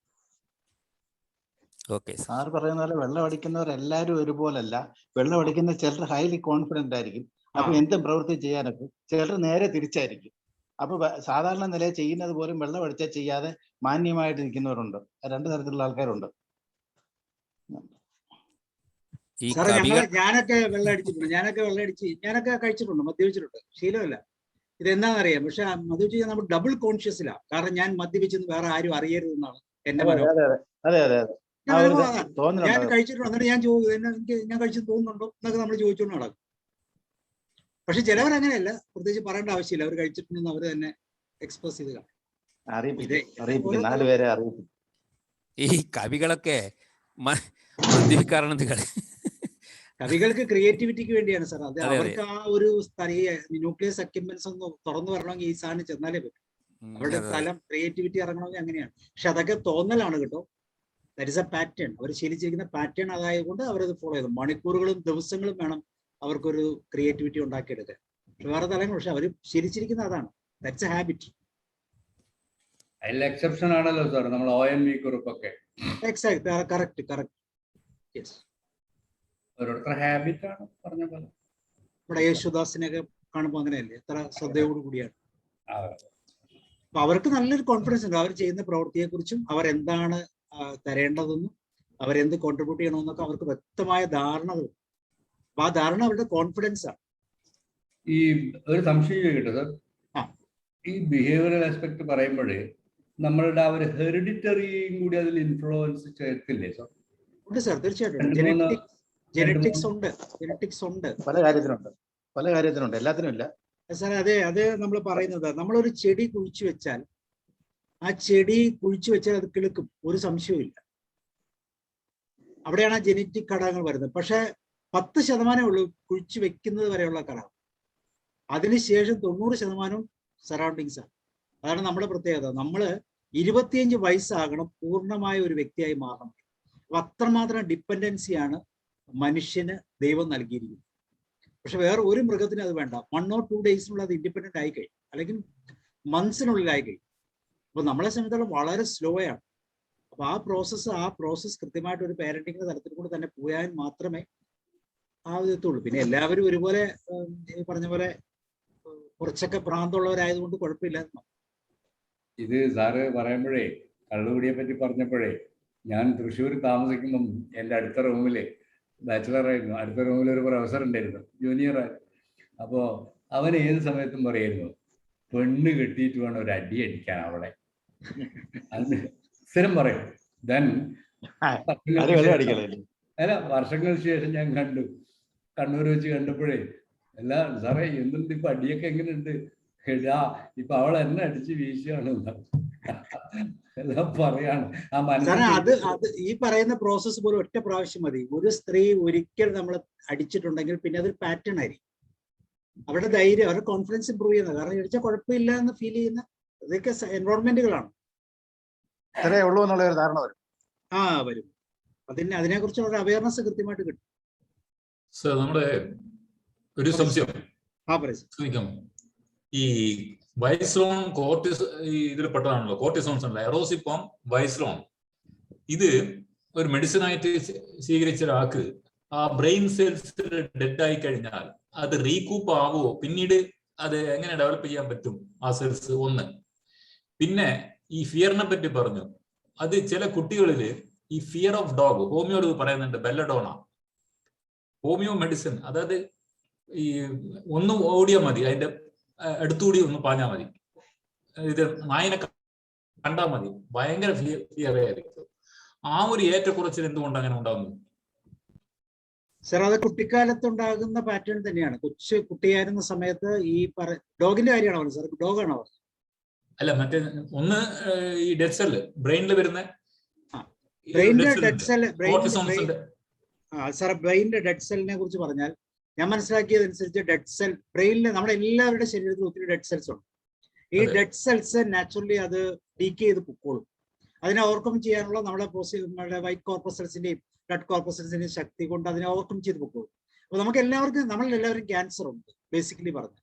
സാർ പറയുന്ന പോലെ വെള്ളം അടിക്കുന്നവരെല്ലാരും ഒരുപോലല്ല. വെള്ളം അടിക്കുന്ന ചിലർ ഹൈലി കോൺഫിഡന്റ് ആയിരിക്കും. അപ്പൊ എന്തും പ്രവൃത്തി ചെയ്യാനൊക്കെ. ചിലർ നേരെ തിരിച്ചായിരിക്കും. അപ്പൊ സാധാരണ നിലയിൽ ചെയ്യുന്നത് പോലും വെള്ളം അടിച്ചാൽ ചെയ്യാതെ മാന്യമായിട്ട് നിൽക്കുന്നവരുണ്ട്. 2 തരത്തിലുള്ള ആൾക്കാരുണ്ട്. ഞാനൊക്കെ വെള്ളം അടിച്ചിട്ടുണ്ട്. ഞാനൊക്കെ കഴിച്ചിട്ടുണ്ട്, മദ്യപിച്ചിട്ടുണ്ട്. ശീലമല്ല, ഇതെന്താണെന്നറിയാം. പക്ഷെ മദ്യപിച്ച് നമ്മൾ ഡബിൾ കോൺഷ്യസിലാണ്. കാരണം ഞാൻ മദ്യപിച്ചെന്ന് വേറെ ആരും അറിയരുതെന്നാണ് എന്റെ മനോഭാവം. ഞാൻ കഴിച്ചിട്ടുണ്ട്. എന്നിട്ട് ഞാൻ കഴിച്ചു തോന്നുന്നുണ്ടോ എന്നൊക്കെ നമ്മൾ ചോദിച്ചുകൊണ്ട് നടക്കും. പക്ഷെ ചിലവരങ്ങനെയല്ല, പ്രത്യേകിച്ച് പറയേണ്ട ആവശ്യമില്ല. അവർ കഴിച്ചിട്ടുണ്ടെന്ന് അവർ തന്നെ എക്സ്പ്രസ് ചെയ്ത് കാണും. ഈ കവികളൊക്കെ കവികൾക്ക് ക്രിയേറ്റിവിറ്റിക്ക് വേണ്ടിയാണ് സാർ. അത് അവർക്ക് ആ ഒരു ന്യൂക്ലിയസ് അക്യുപ്പൻസ് ഒന്ന് തുറന്നു വരണമെങ്കിൽ ഈ സാധനം ചെന്നാലേ പറ്റും. അവരുടെ തലം ക്രിയേറ്റിവിറ്റി ഇറങ്ങണമെങ്കിൽ അങ്ങനെയാണ്. പക്ഷെ അതൊക്കെ തോന്നലാണ് കേട്ടോ. That is a pattern. അവർ ശീലിച്ചിരിക്കുന്ന പാറ്റേൺ അതായതുകൊണ്ട് അവരത് ഫോളോ ചെയ്തു. മണിക്കൂറുകളും ദിവസങ്ങളും വേണം അവർക്കൊരു ക്രിയേറ്റിവിറ്റി ഉണ്ടാക്കിയെടുക്കാൻ. വേറെ തലങ്ങൾ പക്ഷെ അവർ ശീലിച്ചിരിക്കുന്ന അതാണ്. That's A habit. അതിൽ എക്സെപ്ഷൻ ആണല്ലോ സാർ നമ്മൾ OMV കുറിപ്പൊക്കെ. കറക്റ്റ്. യെസ്, ഓരോരുത്തർ ഹാബിറ്റ് ആണ് പറഞ്ഞ പോലെ. ഇവിടെ യേശുദാസിനെയൊക്കെ കാണുമ്പോൾ അങ്ങനെയല്ലേ, എത്ര ശ്രദ്ധയോടു കൂടിയാണ്. അപ്പൊ അവർക്ക് നല്ലൊരു കോൺഫിഡൻസ് ഉണ്ട്. അവർ ചെയ്യുന്ന പ്രവൃത്തിയെ കുറിച്ചും അവരെന്താണ് തരേണ്ടതെന്നും അവരെന്ത് കോൺട്രിബ്യൂട്ട് ചെയ്യണമെന്നൊക്കെ അവർക്ക് വ്യക്തമായ ധാരണകൾ. അപ്പൊ ആ ധാരണ അവരുടെ കോൺഫിഡൻസ് ആണ്. ഈ ഒരു സംശയം ചോദിക്കട്ടെ സാർ, ഈ ബിഹേവിയറൽ ആസ്പെക്ട് പറയുമ്പോഴേ നമ്മളുടെ ആ ഒരു ഹെറിഡിറ്ററിയും കൂടി അതിൽ ഇൻഫ്ലുവൻസ് ചേർത്തില്ലേ സാർ? ഉണ്ട് സാർ, തീർച്ചയായിട്ടും. ജെനറ്റിക്സ് ഉണ്ട് പല കാര്യത്തിനുണ്ട് എല്ലാത്തിനും ഇല്ല സാറേ. അത് നമ്മൾ പറയുന്നത്, നമ്മളൊരു ചെടി കുഴിച്ചു വെച്ചാൽ അത് കിളുക്കും, ഒരു സംശയവും ഇല്ല. അവിടെയാണ് ആ ജനറ്റിക് ഘടകങ്ങൾ വരുന്നത്. പക്ഷെ 10% ഉള്ളൂ കുഴിച്ചു വെക്കുന്നത് വരെയുള്ള ഘടകം. അതിനുശേഷം 90% സറൗണ്ടിങ്സ് ആണ്. അതാണ് നമ്മുടെ പ്രത്യേകത. നമ്മൾ 25 വയസ്സാകണം പൂർണ്ണമായ ഒരു വ്യക്തിയായി മാറണം. അപ്പൊ അത്രമാത്രം ഡിപ്പെൻഡൻസിയാണ് മനുഷ്യന് ദൈവം നൽകിയിരിക്കുന്നത്. പക്ഷെ വേറെ ഒരു മൃഗത്തിന് അത് വേണ്ട. 1 or 2 ഡേയ്സിനുള്ളിൽ അത് ഇൻഡിപെൻഡന്റ് ആയി കഴിയും, അല്ലെങ്കിൽ മന്ത്സിനുള്ളിലായി കഴിയും. അപ്പൊ നമ്മളെ സംബന്ധിച്ചിടത്തോളം വളരെ സ്ലോ ആണ്. അപ്പൊ ആ പ്രോസസ്സ് കൃത്യമായിട്ട് ഒരു പാരന്റിങ്ങിന്റെ തലത്തിൽ കൂടെ തന്നെ പോയാൽ മാത്രമേ ആ വിധത്തുള്ളൂ. പിന്നെ എല്ലാവരും ഒരുപോലെ പറഞ്ഞ പോലെ കുറച്ചൊക്കെ ഭ്രാന്തമുള്ളവരായതുകൊണ്ട് കുഴപ്പമില്ല. ഇത് സാറ് പറയുമ്പോഴേ, കള്ളുകുടിയെ പറ്റി പറഞ്ഞപ്പോഴേ, ഞാൻ തൃശ്ശൂർ താമസിക്കുമ്പം എൻ്റെ അടുത്ത റൂമില് ബാച്ചിലറായിരുന്നു, അടുത്ത റൂമിൽ ഒരു പ്രൊഫസർ ഉണ്ടായിരുന്നു, ജൂനിയറായിരുന്നു. അപ്പോൾ അവൻ ഏത് സമയത്തും പറയായിരുന്നു, പെണ്ണ് കെട്ടിയിട്ട് വേണം ഒരു അടി അടിക്കാൻ അവളെ. അത് സ്ഥിരം പറയും. ദെൻ അല്ല, വർഷങ്ങൾക്ക് ശേഷം ഞാൻ കണ്ടു, കണ്ണൂർ വെച്ച് കണ്ടപ്പോഴേ, അല്ല സാറേ എന്തുണ്ട് ഇപ്പൊ അടിയൊക്കെ എങ്ങനെയുണ്ട്? ഇപ്പൊ അവൾ എന്നെ അടിച്ച് വീശുകയാണ് എല്ലാം പറയാണ്. ആ അത് ഈ പറയുന്ന പ്രോസസ്സ് പോലും ഒറ്റ പ്രാവശ്യം മതി. ഒരു സ്ത്രീ ഒരിക്കൽ നമ്മൾ അടിച്ചിട്ടുണ്ടെങ്കിൽ പിന്നെ അതൊരു പാറ്റേൺ ആയിരിക്കും. അവരുടെ ധൈര്യം, അവരുടെ കോൺഫിഡൻസ് ഇമ്പ്രൂവ് ചെയ്യുന്നത്. കാരണം അടിച്ചാൽ കുഴപ്പമില്ല എന്ന് ഫീൽ ചെയ്യുന്ന ഇതൊക്കെ എൻവയോൺമെന്റുകളാണ്. ഇത്രയേ ഉള്ളൂ എന്നുള്ള ഒരു ധാരണ വരും. വരും. അതിനെക്കുറിച്ചുള്ള ഒരു അവയർനെസ് കൃത്യമായിട്ട് കിട്ടും. സർ, നമ്മുടെ ഒരു സംശയം ചോദിക്കാം. ഈ വൈസ്ലോൺ ഇതിൽ പെട്ടതാണല്ലോ, കോർട്ടിസോൺസ് ഉണ്ടല്ലോ, എറോസിപ്പം വൈസ്ലോൺ. ഇത് ഒരു മെഡിസിൻ ആയിട്ട് സ്വീകരിച്ച ഒരാൾക്ക് ആ ബ്രെയിൻ സെൽസ് ഡെഡ് ആയി കഴിഞ്ഞാൽ അത് റീകൂപ്പ് ആവുമോ? പിന്നീട് അത് എങ്ങനെ ഡെവലപ്പ് ചെയ്യാൻ പറ്റും ആ സെൽസ്? ഒന്ന്. പിന്നെ ഈ ഫിയറിനെ പറ്റി പറഞ്ഞു. അത് ചില കുട്ടികളിൽ ഈ ഫിയർ ഓഫ് ഡോഗ്, ഹോമിയോട് പറയുന്നുണ്ട്, ബെല്ലഡോണ, ഹോമിയോ മെഡിസിൻ. അതായത് ഈ ഒന്ന് ഓടിയാൽ മതി, അതിന്റെ അടുത്തുകൂടി ഒന്ന് പാഞ്ഞാൽ മതി, ഇത് നായനെ കണ്ടാൽ മതി, ഭയങ്കര ഫിയർ ആയിരിക്കും. ആ ഒരു ഏറ്റക്കുറച്ചിൽ എന്തുകൊണ്ട് അങ്ങനെ ഉണ്ടാകുന്നു? സാർ, അത് കുട്ടിക്കാലത്തുണ്ടാകുന്ന പാറ്റേൺ തന്നെയാണ്. കുട്ടിയായിരുന്ന സമയത്ത് ഈ ഡോഗിന്റെ കാര്യമാണോ പറഞ്ഞത് സാർ? ഡോഗാണോ പറഞ്ഞത്? അല്ല, മറ്റേ ഒന്ന് ഈ ഡെഡ് സെല്ല് ബ്രെയിനിൽ വരുന്ന ബ്രെയിനിന്റെ ഡെഡ് സെൽ. സാർ, ബ്രെയിനിന്റെ ഡെഡ് സെല്ലിനെ കുറിച്ച് പറഞ്ഞാൽ, ഞാൻ മനസ്സിലാക്കിയതനുസരിച്ച് ഡെഡ് സെൽ ബ്രെയിനിൽ നമ്മുടെ എല്ലാവരുടെ ശരീരത്തിൽ ഒത്തിരി ഡെഡ് സെൽസ് ഉണ്ട്. ഈ ഡെഡ് സെൽസ് നാച്ചുറലി അത് ഡീക്ക് ചെയ്ത് പൊക്കോളും. അതിനെ ഓവർകം ചെയ്യാനുള്ള നമ്മുടെ വൈറ്റ് കോർപ്പസൽസിന്റെയും ബ്ലഡ് കോർപ്പസൽസിന്റെയും ശക്തി കൊണ്ട് അതിനെ ഓവർകം ചെയ്ത് പൊക്കോളും. അപ്പൊ നമ്മളെല്ലാവരും ക്യാൻസർ ഉണ്ട്, ബേസിക്കലി പറഞ്ഞ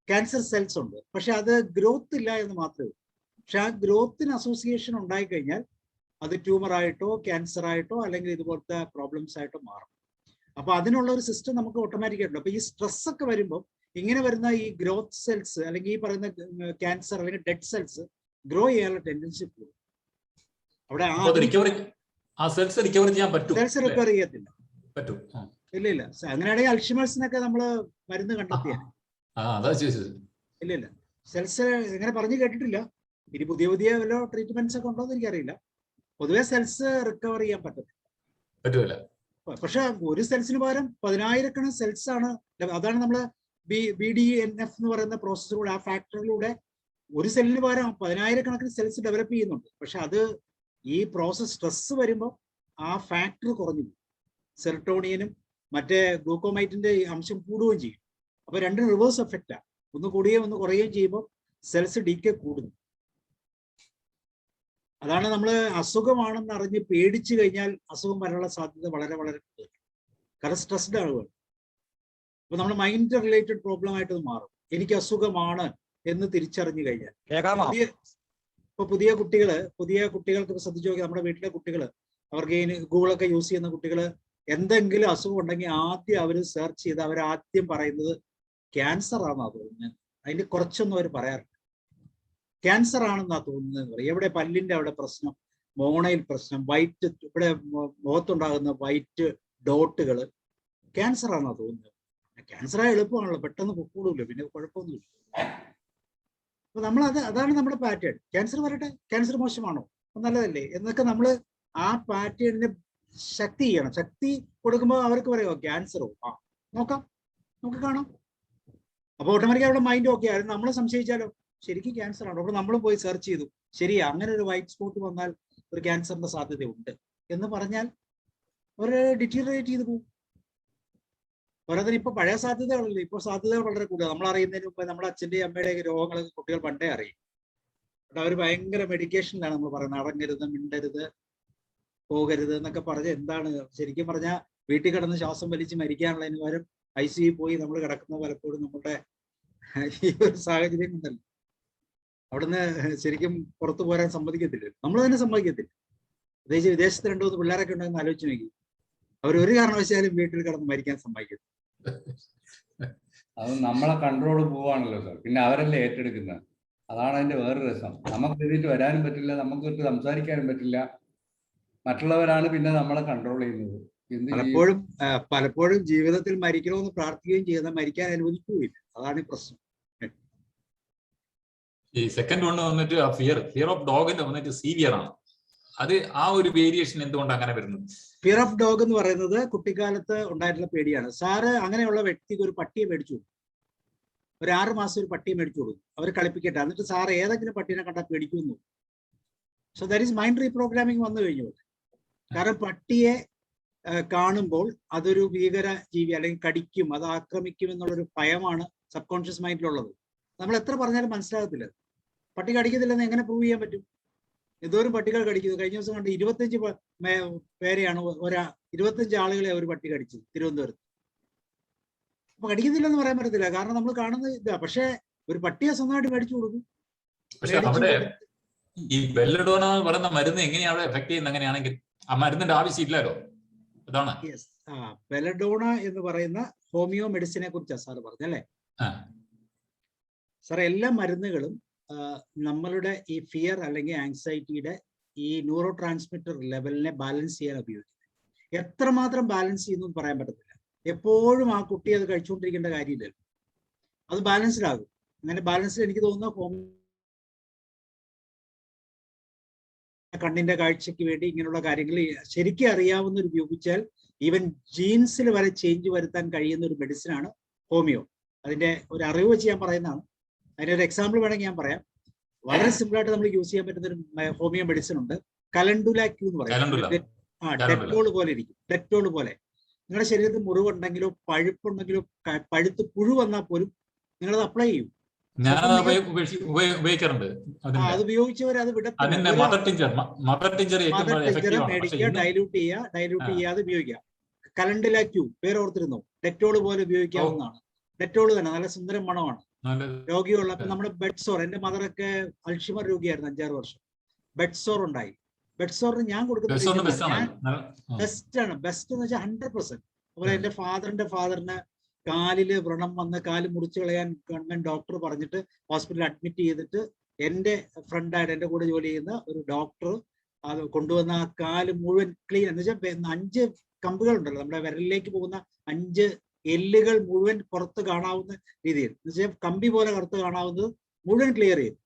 ക്യാൻസർ സെൽസ് ഉണ്ട്. പക്ഷെ അത് ഗ്രോത്ത് ഇല്ല എന്ന് മാത്രമേ ഉള്ളൂ. പക്ഷെ ആ ഗ്രോത്തിന് അസോസിയേഷൻ ഉണ്ടായി കഴിഞ്ഞാൽ അത് ട്യൂമറായിട്ടോ ക്യാൻസർ ആയിട്ടോ അല്ലെങ്കിൽ ഇതുപോലത്തെ പ്രോബ്ലംസ് ആയിട്ടോ മാറും. അപ്പൊ അതിനുള്ള ഒരു സിസ്റ്റം നമുക്ക് ഓട്ടോമാറ്റിക്കായിട്ടുണ്ട്. അപ്പൊ ഈ സ്ട്രെസ് ഒക്കെ വരുമ്പോൾ ഇങ്ങനെ വരുന്ന ഈ ഗ്രോത്ത് സെൽസ് അല്ലെങ്കിൽ ഈ പറയുന്ന ക്യാൻസർ അല്ലെങ്കിൽ ഡെഡ് സെൽസ് ഗ്രോ ചെയ്യാനുള്ള ടെൻഡൻസി കൂടും. അവിടെ സെൽസ് റിക്കവർ ചെയ്യത്തില്ല. ഇല്ല. അങ്ങനെയാണെങ്കിൽ അൽഷിമേഴ്സിനൊക്കെ നമ്മള് മരുന്ന് കണ്ടെത്തിയാണ്. ഇല്ല. സെൽസ് എങ്ങനെ പറഞ്ഞു കേട്ടിട്ടില്ല. ഇനി പുതിയ വല്ല ട്രീറ്റ്മെന്റ്സ് ഒക്കെ ഉണ്ടോ എന്ന് എനിക്കറിയില്ല. പൊതുവെ സെൽസ് റിക്കവർ ചെയ്യാൻ പറ്റില്ല. പക്ഷെ ഒരു സെൽസിന് പകരം 10,000 സെൽസ് ആണ്. അതാണ് നമ്മള് BDNF എന്ന് പറയുന്ന പ്രോസസ്സിലൂടെ, ആ ഫാക്ടറിലൂടെ ഒരു സെല്ലിന് പകരം 10,000 സെൽസ് ഡെവലപ്പ് ചെയ്യുന്നുണ്ട്. പക്ഷെ അത് ഈ പ്രോസസ് സ്ട്രെസ് വരുമ്പോൾ ആ ഫാക്ടർ കുറഞ്ഞു പോകും. സെറട്ടോണിയനും മറ്റേ ഗ്ലൂക്കോമൈറ്റിന്റെ അംശം കൂടുകയും ചെയ്യും. അപ്പൊ രണ്ടും റിവേഴ്സ് എഫക്റ്റാണ്. ഒന്ന് കൂടുകയും ഒന്ന് കുറയുകയും ചെയ്യുമ്പോൾ സെൽസ് ഡീക്കെ കൂടുന്നു. അതാണ് നമ്മൾ അസുഖമാണെന്ന് അറിഞ്ഞ് പേടിച്ചു കഴിഞ്ഞാൽ അസുഖം വരാനുള്ള സാധ്യത വളരെ വളരെ കൂടുതൽ. കാരണം സ്ട്രെസ്ഡ് ആളുകൾ. അപ്പൊ നമ്മൾ മൈൻഡ് റിലേറ്റഡ് പ്രോബ്ലം ആയിട്ട് മാറും. എനിക്ക് അസുഖമാണ് എന്ന് തിരിച്ചറിഞ്ഞു കഴിഞ്ഞാൽ. പുതിയ കുട്ടികൾക്ക് ശ്രദ്ധിച്ചു നോക്കി, നമ്മുടെ വീട്ടിലെ കുട്ടികള്, അവർക്ക് ഗൂഗിളൊക്കെ യൂസ് ചെയ്യുന്ന കുട്ടികള് എന്തെങ്കിലും അസുഖം ഉണ്ടെങ്കിൽ ആദ്യം അവർ സെർച്ച് ചെയ്ത് അവരാദ്യം പറയുന്നത് ക്യാൻസർ ആണെന്നാ തോന്നുന്നത്. അതിന്റെ കുറച്ചൊന്നും അവർ പറയാറില്ല. ക്യാൻസർ ആണെന്നാ തോന്നുന്നത് പറയും. എവിടെ പല്ലിന്റെ അവിടെ പ്രശ്നം, മോണയിൽ പ്രശ്നം, വൈറ്റ് ഇവിടെ മുഖത്തുണ്ടാകുന്ന വൈറ്റ് ഡോട്ടുകൾ ക്യാൻസർ ആണെന്നാ തോന്നുന്നത്. ക്യാൻസർ ആയ എളുപ്പമാണല്ലോ, പെട്ടെന്ന് പൊക്കൂടില്ല, പിന്നെ കുഴപ്പമൊന്നുമില്ല. അപ്പൊ അതാണ് നമ്മുടെ പാറ്റേൺ. ക്യാൻസർ വരട്ടെ, ക്യാൻസർ മോശമാണോ, നല്ലതല്ലേ എന്നൊക്കെ നമ്മൾ ആ പാറ്റേണിനെ ശക്തി ചെയ്യണം. ശക്തി കൊടുക്കുമ്പോൾ അവർക്ക് പറയുമോ ക്യാൻസറോ, ആ നോക്കാം, നമുക്ക് കാണാം. അപ്പൊ ഓട്ടോമാറ്റിക് അവിടെ മൈൻഡ് ഓക്കെ ആയിരുന്നു. നമ്മൾ സംശയിച്ചാലോ ശരിക്കും ക്യാൻസർ ആണോ, അപ്പോൾ നമ്മളും പോയി സെർച്ച് ചെയ്തു, ശരി അങ്ങനെ ഒരു വൈറ്റ് സ്പോട്ട് വന്നാൽ ഒരു ക്യാൻസറിന്റെ സാധ്യതയുണ്ട് എന്ന് പറഞ്ഞാൽ അവർ ഡിറ്റീറിയേറ്റ് ചെയ്ത് പോകും. പോരാതിന് ഇപ്പൊ പഴയ സാധ്യതകളല്ലേ, ഇപ്പൊ സാധ്യതകൾ വളരെ കൂടുതൽ. നമ്മൾ അറിയുന്നതിന് മുമ്പ് നമ്മുടെ അച്ഛൻ്റെയും അമ്മയുടെയും രോഗങ്ങൾ കുട്ടികൾ പണ്ടേ അറിയും. അവർ ഭയങ്കര മെഡിക്കേഷനിലാണ് നമ്മൾ പറയുന്നത്, അടങ്ങരുത്, മിണ്ടരുത്, പോകരുത് എന്നൊക്കെ പറഞ്ഞ് എന്താണ് ശരിക്കും പറഞ്ഞാൽ വീട്ടിൽ കിടന്ന് ശ്വാസം വലിച്ച് മരിക്കാനുള്ളതിന് പകരം ICU പോയി നമ്മൾ കിടക്കുന്ന പലപ്പോഴും നമ്മുടെ ഈ ഒരു സാഹചര്യം കൊണ്ടല്ല. അവിടുന്ന് ശരിക്കും പുറത്തു പോരാൻ സമ്മതിക്കത്തില്ല, നമ്മൾ തന്നെ സമ്മതിക്കത്തില്ല. പ്രത്യേകിച്ച് വിദേശത്ത് 2-3 പിള്ളേരൊക്കെ ഉണ്ടെന്ന് ആലോചിച്ച് നോക്കി, അവരൊരു കാരണവശാലും വീട്ടിൽ കിടന്ന് മരിക്കാൻ സമ്മതിക്കത്തില്ല. അത് നമ്മളെ കൺട്രോൾ പോവാണല്ലോ സാർ, പിന്നെ അവരല്ലേ ഏറ്റെടുക്കുന്നത്. അതാണ് അതിന്റെ വേറൊരു രസം. നമുക്ക് എഴുതിയിട്ട് വരാനും പറ്റില്ല, നമുക്ക് സംസാരിക്കാനും പറ്റില്ല, മറ്റുള്ളവരാണ് പിന്നെ നമ്മളെ കൺട്രോൾ ചെയ്യുന്നത്. പലപ്പോഴും ജീവിതത്തിൽ മരിക്കണമെന്ന് പ്രാർത്ഥിക്കുകയും ചെയ്യുന്ന മരിക്കാൻ അനുവദിക്കുകയില്ല. അതാണ് ഈ പ്രശ്നം. ഈ സെക്കൻഡ് വൺ വന്നിട്ട് ഫിയർ ഓഫ് ഡോഗിന്റെ വന്നിട്ട് സീവിയർ ആണ്. അത് ആ ഒരു വേരിയേഷൻ എന്തുകൊണ്ട് അങ്ങനെ വരുന്നത്? ഫിയർ ഓഫ് ഡോഗ് എന്ന് പറയുന്നത് കുട്ടിക്കാലത്ത് ഉണ്ടായിട്ടുള്ള പേടിയാണ്. സാറ് അങ്ങനെയുള്ള വ്യക്തിക്ക് ഒരു പട്ടിയെ മേടിച്ചു കൊടുക്കും, ഒരു 6 മാസം ഒരു പട്ടിയെ മേടിച്ചു കൊടുക്കും, അവർ കളിപ്പിക്കട്ടെ, എന്നിട്ട് സാർ ഏതെങ്കിലും പട്ടീനെ കണ്ടാൽ പേടിക്കുന്നു. So that is mind reprogramming വന്നു കഴിഞ്ഞു. കാരണം പട്ടിയെ കാണുമ്പോൾ അതൊരു ഭീകര ജീവി അല്ലെങ്കിൽ കടിക്കും, അത് ആക്രമിക്കും എന്നുള്ളൊരു ഭയമാണ് സബ് കോൺഷ്യസ് മൈൻഡിലുള്ളത്. നമ്മൾ എത്ര പറഞ്ഞാലും മനസ്സിലാകത്തില്ല. പട്ടി കടിക്കത്തില്ലെന്ന് എങ്ങനെ പ്രൂവ് ചെയ്യാൻ പറ്റും? എന്തോരം പട്ടികൾ കടിക്കുന്നു. കഴിഞ്ഞ ദിവസം കണ്ട് 25 പേരെയാണ് 25 ആളുകളെ ഒരു പട്ടി കടിച്ചത് തിരുവനന്തപുരത്ത്. അപ്പൊ കടിക്കുന്നില്ലെന്ന് പറയാൻ പറ്റത്തില്ല, കാരണം നമ്മൾ കാണുന്നത് ഇതാ. പക്ഷെ ഒരു പട്ടിയെ സ്വന്തമായിട്ട് മേടിച്ചു കൊടുക്കും. പക്ഷെ അവിടെ ഈ ബെല്ലഡോണ എന്ന് പറയുന്ന മരുന്ന് എങ്ങനെയാണ് അവിടെ എഫക്ട് ചെയ്യുന്നത്? അങ്ങനെയാണെങ്കിൽ ആ മരുന്നിന്റെ ആവശ്യമില്ലല്ലോ. അതാണ് ബെലഡോണ എന്ന് പറയുന്ന ഹോമിയോ മെഡിസിനെ കുറിച്ചാണ് സാറ് പറഞ്ഞല്ലേ? സാർ എല്ലാ മരുന്നുകളും നമ്മളുടെ ഈ ഫിയർ അല്ലെങ്കിൽ ആങ്സൈറ്റിയുടെ ഈ ന്യൂറോ ട്രാൻസ്മിറ്റർ ലെവലിനെ ബാലൻസ് ചെയ്യാൻ ഉപയോഗിക്കുന്നത്. എത്രമാത്രം ബാലൻസ് ചെയ്യുന്നു പറയാൻ പറ്റത്തില്ല. എപ്പോഴും ആ കുട്ടി അത് കഴിച്ചുകൊണ്ടിരിക്കേണ്ട കാര്യമില്ലല്ലോ, അത് ബാലൻസ്ഡാകും. അങ്ങനെ ബാലൻസ്ഡ് എനിക്ക് തോന്നുന്നു കണ്ണിന്റെ കാഴ്ചക്ക് വേണ്ടി ഇങ്ങനെയുള്ള കാര്യങ്ങൾ ശരിക്കും അറിയാവുന്നവർ ഉപയോഗിച്ചാൽ ഈവൻ ജീൻസിൽ വരെ ചേഞ്ച് വരുത്താൻ കഴിയുന്ന ഒരു മെഡിസിനാണ് ഹോമിയോ. അതിന്റെ ഒരു അറിവ് വെച്ച് ഞാൻ പറയുന്നതാണ്. അതിന്റെ ഒരു എക്സാമ്പിൾ വേണമെങ്കിൽ ഞാൻ പറയാം. വളരെ സിമ്പിൾ ആയിട്ട് നമ്മൾ യൂസ് ചെയ്യാൻ പറ്റുന്ന ഒരു ഹോമിയോ മെഡിസിൻ ഉണ്ട്, കലണ്ടുല ക്യൂ എന്ന് പറയും. ഡെറ്റോൾ പോലെ ഇരിക്കും, ഡെറ്റോൾ പോലെ. നിങ്ങളുടെ ശരീരത്തിൽ മുറിവുണ്ടെങ്കിലോ പഴുപ്പുണ്ടെങ്കിലോ പഴുത്ത് പുഴു വന്നാൽ പോലും നിങ്ങളത് അപ്ലൈ ചെയ്യും. അത് ഉപയോഗിച്ചവർ അത് മേടിക്കുക, ഡൈല്യൂട്ട് ചെയ്യാതെ ഉപയോഗിക്കുക. കലണ്ടുല ക്യൂ പേര് ഓർത്തിരുന്നോ? ഡെറ്റോൾ പോലെ ഉപയോഗിക്കാവുന്നതാണ്. ഡെറ്റോൾ തന്നെ നല്ല സുന്ദരം മണമാണ്. രോഗിയുള്ള നമ്മുടെ ബെഡ് സോർ, എന്റെ മദറൊക്കെ അൾഷിമർ രോഗിയായിരുന്നു 5-6 വർഷം. ബെഡ് സോർ ഉണ്ടായി. ബെഡ് സോറിന് ഞാൻ കൊടുക്കുന്ന ബെസ്റ്റ് ആണ്. ബെസ്റ്റ് എന്ന് വെച്ചാൽ 100%. അതുപോലെ എന്റെ ഫാദറിന് കാലില് വ്രണം വന്ന് കാല് മുറിച്ചു കളയാൻ ഗവൺമെന്റ് ഡോക്ടർ പറഞ്ഞിട്ട് ഹോസ്പിറ്റലിൽ അഡ്മിറ്റ് ചെയ്തിട്ട് എന്റെ ഫ്രണ്ടായിട്ട് എന്റെ കൂടെ ജോലി ചെയ്യുന്ന ഒരു ഡോക്ടർ അത് കൊണ്ടുവന്ന ആ കാല് മുഴുവൻ ക്ലീൻ എന്ന് വെച്ചാൽ 5 കമ്പുകൾ ഉണ്ടല്ലോ നമ്മുടെ വിരലിലേക്ക് പോകുന്ന 5 എല്ലുകൾ മുഴുവൻ പുറത്ത് കാണാവുന്ന രീതിയിൽ എന്ന് വെച്ചാൽ കമ്പി പോലെ പുറത്ത് കാണാവുന്നത് മുഴുവൻ ക്ലിയർ ചെയ്തു.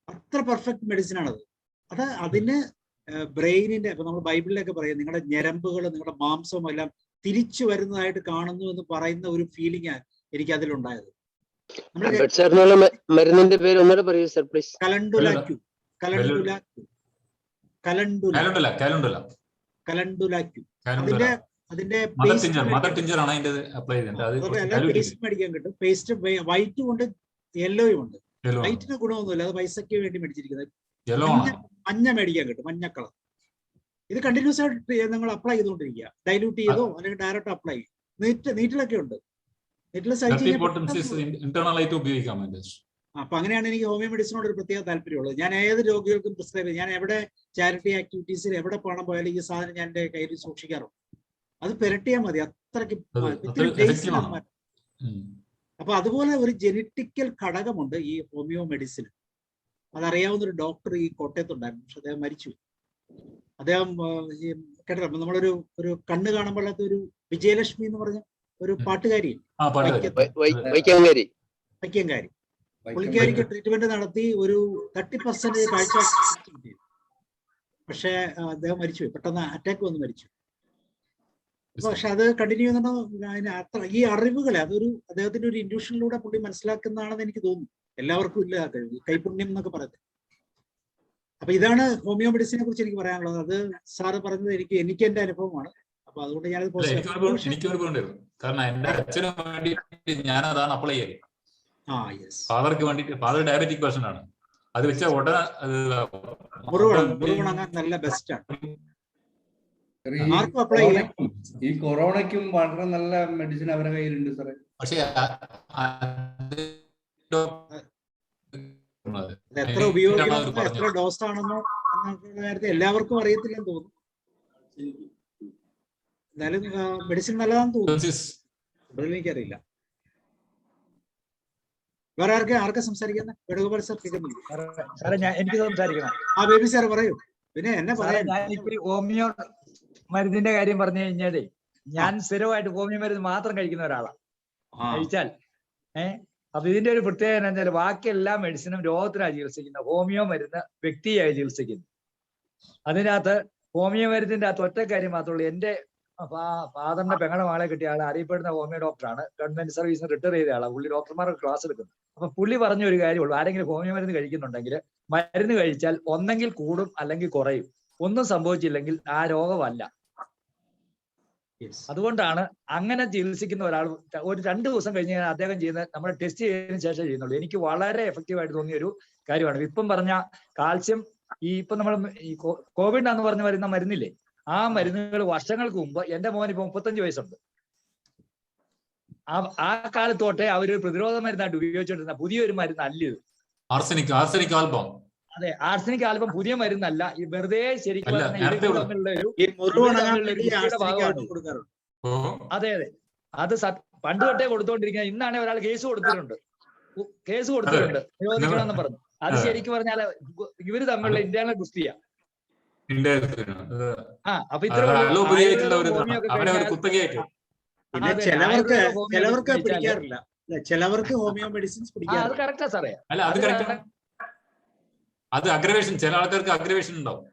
അത്ര പെർഫെക്റ്റ് മെഡിസിൻ ആണത്. അതിന് ബ്രെയിനിന്റെ ഇപ്പൊ നമ്മൾ ബൈബിളിലൊക്കെ പറയും നിങ്ങളുടെ ഞരമ്പുകൾ നിങ്ങളുടെ മാംസവും എല്ലാം തിരിച്ചു വരുന്നതായിട്ട് കാണുന്നു എന്ന് പറയുന്ന ഒരു ഫീലിംഗ് എനിക്ക് അതിലുണ്ടായത്. മരുന്നിന്റെ പേര് ഒന്നുകൂടെ പറയൂ സർ പ്ലീസ്. കലണ്ടുലാക്യു. അതിന്റെ പേസ്റ്റ് മേടിക്കാൻ കിട്ടും. പേസ്റ്റ് വൈറ്റും ഉണ്ട് യെല്ലോയും ഉണ്ട്. വൈറ്റിന് ഗുണമൊന്നുമില്ല, അത് പൈസയ്ക്ക് വേണ്ടി മേടിച്ചിരിക്കുന്നത്. മഞ്ഞ മേടിക്കാൻ കിട്ടും, മഞ്ഞ കളർ. ഇത് കണ്ടിന്യൂസ് ആയിട്ട് നിങ്ങൾ അപ്ലൈ ചെയ്തുകൊണ്ടിരിക്കുക. ഡൈല്യൂട്ട് ചെയ്തോ അല്ലെങ്കിൽ ഡയറക്റ്റ് അപ്ലൈ ചെയ്യും. നീറ്റിലൊക്കെ ഉണ്ട്. അപ്പൊ അങ്ങനെയാണ് എനിക്ക് ഹോമിയോ മെഡിസിനോട് ഒരു പ്രത്യേക താല്പര്യമുള്ളത്. ഞാൻ ഏത് രോഗികൾക്കും പ്രിസ്ക്രൈബ് ചെയ്യും. ഞാൻ എവിടെ ചാരിറ്റി ആക്ടിവിറ്റീസിൽ എവിടെ പണം പോയാലും ഈ സാധനം ഞാൻ എന്റെ കയ്യിൽ സൂക്ഷിക്കാറുണ്ട്. അത് പെരട്ടിയാൽ മതി, അത്രയ്ക്ക്. അപ്പൊ അതുപോലെ ഒരു ജെനറ്റിക്കൽ ഘടകമുണ്ട് ഈ ഹോമിയോ മെഡിസിൻ. അതറിയാവുന്ന ഒരു ഡോക്ടർ ഈ കോട്ടയത്തുണ്ടായിരുന്നു, പക്ഷെ അദ്ദേഹം മരിച്ചു. അദ്ദേഹം കേട്ടോ, നമ്മളൊരു കണ്ണ് കാണാൻ പാടാത്ത ഒരു വിജയലക്ഷ്മി എന്ന് പറഞ്ഞ ഒരു പാട്ടുകാരി, വൈക്കംകാരി. പുള്ളിക്കാരിക്ക് ട്രീറ്റ്മെന്റ് നടത്തി ഒരു 30% കാഴ്ച. പക്ഷെ അദ്ദേഹം മരിച്ചുപോയി, പെട്ടെന്ന് അറ്റാക്ക് വന്ന് മരിച്ചു. പക്ഷെ അത് കണ്ടിന്യൂ ചെയ്യുന്നുണ്ടോ ഈ അറിവുകളെ അതൊരു അദ്ദേഹത്തിന്റെ ഒരു ഇൻഡ്യൂഷനിലൂടെ പുള്ളി മനസ്സിലാക്കുന്നതാണെന്ന് എനിക്ക് തോന്നുന്നു. എല്ലാവർക്കും ഇല്ല കൈപുണ്യം എന്നൊക്കെ പറയുന്നത്. അപ്പൊ ഇതാണ് ഹോമിയോ മെഡിസിനെ കുറിച്ച് എനിക്ക് പറയാനുള്ളത്. അത് സാറ് പറഞ്ഞത് എനിക്ക് എന്റെ അനുഭവമാണ്. അപ്പൊ അതുകൊണ്ട് ഞാനത് കാരണം എന്റെ അച്ഛന് വേണ്ടി ഞാൻ അതാണ് അപ്ലൈ ചെയ്തത്. ഫാദർക്ക് വേണ്ടിട്ട്, ഫാദർ ഡയബറ്റിക് പേഴ്സൺ ആണ്. അത് വെച്ച ഉടനെ മുറിവുണങ്ങാൻ നല്ല ബെസ്റ്റ് ആണ്. ഈ കൊറോണയ്ക്കും വളരെ നല്ല മെഡിസിൻ അവരുടെ കയ്യിലുണ്ട് സാറേ. പക്ഷേ എത്ര ഉപയോഗിക്കണം, എത്ര ഡോസ് ആണെന്നോ നേരത്തെ എല്ലാവർക്കും അറിയത്തില്ലെന്ന് തോന്നുന്നു. എന്നാലും മെഡിസിൻ നല്ലതാണെന്ന് തോന്നുന്നു. എനിക്കറിയില്ല. വേറെ ആർക്കാ സംസാരിക്കുന്നത്? വേണുഗോപാൽ സാർ എനിക്ക് സംസാരിക്കണം. ആ ബേബി സാർ പറയൂ. പിന്നെ എന്നെ പറയാം. ഹോമിയോ മരുന്നിന്റെ കാര്യം പറഞ്ഞു കഴിഞ്ഞാലേ, ഞാൻ സ്ഥിരമായിട്ട് ഹോമിയോ മരുന്ന് മാത്രം കഴിക്കുന്ന ഒരാളാണ്. കഴിച്ചാൽ അപ്പൊ ഇതിന്റെ ഒരു പ്രത്യേകത എന്ന് വെച്ചാൽ ബാക്കി എല്ലാ മെഡിസിനും രോഗത്തിനാണ് ചികിത്സിക്കുന്നത്, ഹോമിയോ മരുന്ന് വ്യക്തിയായി ചികിത്സിക്കുന്നു. അതിനകത്ത് ഹോമിയോ മരുന്നിന്റെ അകത്ത് ഒറ്റ കാര്യം മാത്രമേ ഉള്ളൂ. എന്റെ ഫാദറിന്റെ പെങ്ങളുടെ മകളെ കിട്ടിയ ആളെ അറിയപ്പെടുന്ന ഹോമിയോ ഡോക്ടറാണ്. ഗവൺമെന്റ് സർവീസിന് റിട്ടയർ ചെയ്ത ആളാണ്. പുള്ളി ഡോക്ടർമാർക്ക് ക്ലാസ് എടുക്കുന്നത്. അപ്പൊ പുള്ളി പറഞ്ഞ ഒരു കാര്യമുള്ളൂ, ആരെങ്കിലും ഹോമിയോ മരുന്ന് കഴിക്കുന്നുണ്ടെങ്കിൽ മരുന്ന് കഴിച്ചാൽ ഒന്നെങ്കിൽ കൂടും അല്ലെങ്കിൽ കുറയും. ഒന്നും സംഭവിച്ചില്ലെങ്കിൽ ആ രോഗമല്ല. അതുകൊണ്ടാണ് അങ്ങനെ ചികിത്സിക്കുന്ന ഒരാൾ ഒരു 2 ദിവസം കഴിഞ്ഞ് അദ്ദേഹം ചെയ്യുന്ന നമ്മൾ ടെസ്റ്റ് ചെയ്തതിനു ശേഷം ചെയ്യുന്നുള്ളൂ. എനിക്ക് വളരെ എഫക്റ്റീവ് ആയിട്ട് തോന്നിയ ഒരു കാര്യമാണ്. ഇപ്പം പറഞ്ഞ കാൽസ്യം, ഇപ്പൊ നമ്മൾ ഈ കോവിഡ് എന്ന് പറഞ്ഞ് വരുന്ന മരുന്നില്ലേ, ആ മരുന്നുകൾ വർഷങ്ങൾക്ക് മുമ്പ്, എന്റെ മോൻ ഇപ്പൊ 35 വയസ്സുണ്ട്, ആ കാലത്തോട്ടെ അവര് പ്രതിരോധ മരുന്നായിട്ട് ഉപയോഗിച്ചുകൊണ്ടിരുന്ന പുതിയൊരു മരുന്നല്ല ഇത്. Arsenic album. അതെ, ആർസനിക് ആൽബം പുതിയ മരുന്നല്ല. ഈ വെറുതെ ശരിക്കും അതെ അത് പണ്ട് തൊട്ടേ കൊടുത്തോണ്ടിരിക്കുന്ന. ഇന്നാണ് ഒരാൾ കേസ് കൊടുത്തിട്ടുണ്ട് നിരോധിക്കണം എന്ന് പറഞ്ഞു. അത് ശരിക്കും പറഞ്ഞാൽ ഇവര് തമ്മിലുള്ള ഇന്റേണൽ ഗുസ്തിയാ. അപ്പൊ ഇത്ര ചിലവർക്ക് ഹോമിയോ മെഡിസിൻസ് അത് കറക്റ്റാ സാറേ. അത് അഗ്രവേഷൻ, ചില ആൾക്കാർക്ക് അഗ്രവേഷൻ ഉണ്ടാവും.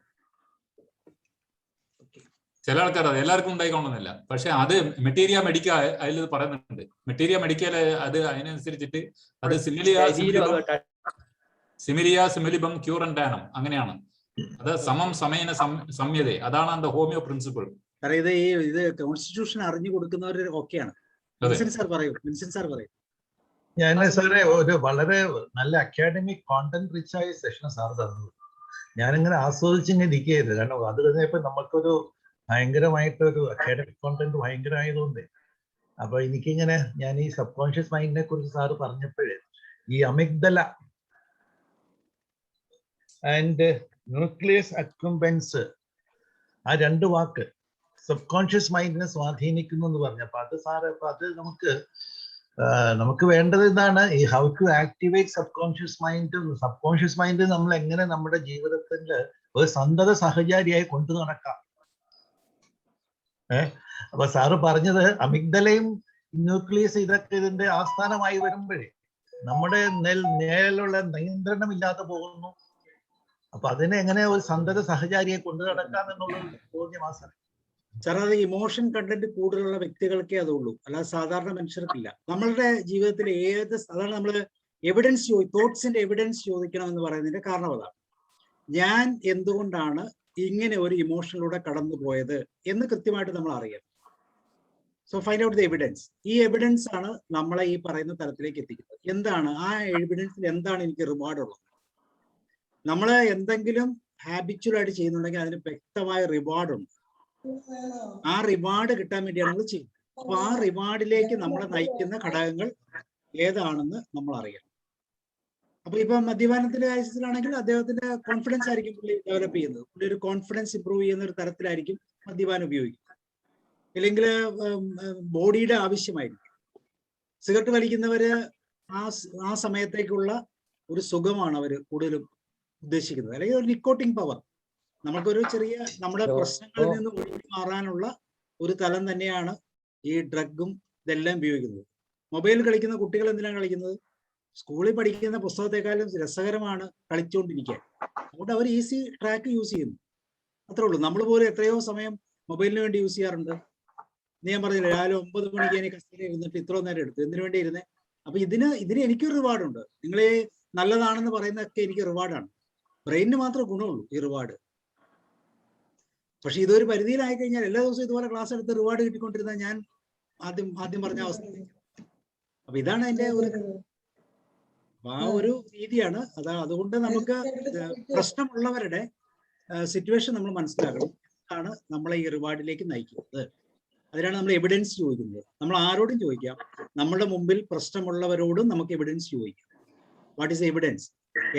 ചില ആൾക്കാർ അത് എല്ലാവർക്കും ഉണ്ടായിക്കൊള്ളുന്നില്ല. പക്ഷെ അത് മെറ്റീരിയ മെഡിക്ക അതിൽ പറയുന്നുണ്ട്. മെറ്റീരിയ മെഡിക്കൽ അത് അതിനനുസരിച്ചിട്ട് അത് സിമിലിബം ക്യൂറന്റാനം അങ്ങനെയാണ്. അത് സമം സമയന സംയത, അതാണ് அந்த ഹോമിയോ പ്രിൻസിപ്പിൾ. ഇത് കോൺസ്റ്റിറ്റ്യൂഷൻ അറിഞ്ഞു കൊടുക്കുന്നവർ ഓക്കെയാണ്. സാർ പറയൂ. ഞാൻ സാറേ ഒരു വളരെ നല്ല അക്കാഡമിക് കോണ്ടന്റ് റിച്ച് ആയ സെഷൻ സാർ തന്നത്. ഞാനിങ്ങനെ ആസ്വദിച്ചിങ്ങനെ ഇരിക്കുകയായിരുന്നു. കാരണം അത് കഴിഞ്ഞപ്പോ നമുക്കൊരു ഭയങ്കരമായിട്ടൊരു അക്കാഡമിക് കോണ്ടന്റ് ഭയങ്കര ആയതുകൊണ്ട്, അപ്പൊ എനിക്കിങ്ങനെ ഞാൻ ഈ സബ് കോൺഷ്യസ് മൈൻഡിനെ കുറിച്ച് സാറ് പറഞ്ഞപ്പോഴേ ഈ അമിഗ്ദല ആൻഡ് ന്യൂക്ലിയസ് അക്യുംബൻസ്, ആ 2 വാക്ക് സബ് കോൺഷ്യസ് മൈൻഡിനെ സ്വാധീനിക്കുന്നു എന്ന് പറഞ്ഞപ്പോ അത് സാറ്, അപ്പൊ അത് നമുക്ക് വേണ്ടത് എന്താണ്, ഈ how to activate subconscious mind നമ്മൾ എങ്ങനെ നമ്മുടെ ജീവിതത്തിൽ ഒരു സന്തത സഹചാരിയായി കൊണ്ടു നടക്കാം. അപ്പൊ സാറ് പറഞ്ഞത് അമിഗ്ദലയും ന്യൂക്ലിയസ് ഇതൊക്കെ ഇതിന്റെ ആസ്ഥാനമായി വരുമ്പോഴേ നമ്മുടെ നേരിലുള്ള നിയന്ത്രണം ഇല്ലാതെ പോകുന്നു. അപ്പൊ അതിനെ എങ്ങനെ ഒരു സന്തത സഹചാരിയെ കൊണ്ടു നടക്കാം എന്നുള്ളത് ചോദ്യമാണ് സാർ. സാർ, അത് ഇമോഷൻ കണ്ടന്റ് കൂടുതലുള്ള വ്യക്തികൾക്കേ അതുള്ളൂ, അല്ലാതെ സാധാരണ മനുഷ്യർക്കില്ല. നമ്മളുടെ ജീവിതത്തിൽ അതാണ് നമ്മൾ എവിഡൻസ് തോട്ട്സിന്റെ എവിഡൻസ് ചോദിക്കണം എന്ന് പറയുന്നതിന്റെ കാരണം അതാണ്. ഞാൻ എന്തുകൊണ്ടാണ് ഇങ്ങനെ ഒരു ഇമോഷനിലൂടെ കടന്നു പോയത് എന്ന് കൃത്യമായിട്ട് നമ്മൾ അറിയണം. So find out the evidence. ഈ എവിഡൻസ് ആണ് നമ്മളെ ഈ പറയുന്ന തലത്തിലേക്ക് എത്തിക്കുന്നത്. എന്താണ് ആ എവിഡൻസിൽ, എന്താണ് എനിക്ക് റിവാർഡ് ഉള്ളത്? നമ്മൾ എന്തെങ്കിലും ഹാബിച്വൽ ആയിട്ട് ചെയ്യുന്നുണ്ടെങ്കിൽ അതിന് വ്യക്തമായ റിവാർഡ് ഉണ്ട്. ആ റിവാർഡ് കിട്ടാൻ വേണ്ടിയാണ് നമ്മൾ ചെയ്യുന്നത്. അപ്പൊ ആ റിവാർഡിലേക്ക് നമ്മളെ നയിക്കുന്ന ഘടകങ്ങൾ ഏതാണെന്ന് നമ്മൾ അറിയണം. അപ്പൊ ഇപ്പൊ മദ്യപാനത്തിന്റെ കാര്യത്തിലാണെങ്കിൽ അദ്ദേഹത്തിന്റെ കോൺഫിഡൻസ് ആയിരിക്കും പുള്ളി ഡെവലപ്പ് ചെയ്യുന്നത്. പുള്ളി ഒരു കോൺഫിഡൻസ് ഇമ്പ്രൂവ് ചെയ്യുന്ന ഒരു തരത്തിലായിരിക്കും മദ്യപാനം ഉപയോഗിക്കുന്നത്. ഇല്ലെങ്കിൽ ബോഡിയുടെ ആവശ്യമായിരിക്കും. സിഗരറ്റ് വലിക്കുന്നവര് ആ സമയത്തേക്കുള്ള ഒരു സുഖമാണ് അവർ കൂടുതലും ഉദ്ദേശിക്കുന്നത്, അല്ലെങ്കിൽ ഒരു നിക്കോട്ടിൻ പവർ. നമുക്കൊരു ചെറിയ നമ്മുടെ പ്രശ്നങ്ങളിൽ നിന്ന് ഒഴിഞ്ഞു മാറാനുള്ള ഒരു തലം തന്നെയാണ് ഈ ഡ്രഗും ഇതെല്ലാം ഉപയോഗിക്കുന്നത്. മൊബൈൽ കളിക്കുന്ന കുട്ടികൾ എന്തിനാണ് കളിക്കുന്നത്? സ്കൂളിൽ പഠിക്കുന്ന പുസ്തകത്തെക്കാളും രസകരമാണ് കളിച്ചുകൊണ്ടിരിക്കാൻ. അതുകൊണ്ട് അവർ ഈസി ട്രാക്ക് യൂസ് ചെയ്യുന്നു, അത്രേ ഉള്ളൂ. നമ്മൾ പോലും എത്രയോ സമയം മൊബൈലിന് വേണ്ടി യൂസ് ചെയ്യാറുണ്ട്. ഞാൻ പറഞ്ഞില്ല, രാവിലെ 9 മണിക്ക് എനിക്ക് കസ്റ്റഡിയിൽ ഇരുന്നിട്ട് ഇത്ര നേരം എടുത്തു. എന്തിനു വേണ്ടി ഇരുന്നേ? അപ്പൊ ഇതിന് എനിക്കൊരു റിവാർഡുണ്ട്. നിങ്ങൾ നല്ലതാണെന്ന് പറയുന്നതൊക്കെ എനിക്ക് റിവാർഡാണ്. ബ്രെയിനിന് മാത്രമേ ഗുണമുള്ളൂ ഈ റിവാർഡ്. പക്ഷെ ഇതൊരു പരിധിയിലായി കഴിഞ്ഞാൽ എല്ലാ ദിവസവും ഇതുപോലെ ക്ലാസ് എടുത്ത് റിവാർഡ് കിട്ടിക്കൊണ്ടിരുന്ന ഞാൻ ആദ്യം പറഞ്ഞ അവസ്ഥ. അപ്പൊ ഇതാണ് അതിന്റെ ഒരു രീതിയാണ്. അതുകൊണ്ട് നമുക്ക് പ്രശ്നമുള്ളവരുടെ സിറ്റുവേഷൻ നമ്മൾ മനസ്സിലാക്കണം. ആണ് നമ്മളെ ഈ റിവാർഡിലേക്ക് നയിക്കുന്നത്. അതിനാണ് നമ്മൾ എവിഡൻസ് ചോദിക്കുന്നത്. നമ്മൾ ആരോടും ചോദിക്കാം. നമ്മുടെ മുമ്പിൽ പ്രശ്നമുള്ളവരോടും നമുക്ക് എവിഡൻസ് ചോദിക്കാം. What is evidence?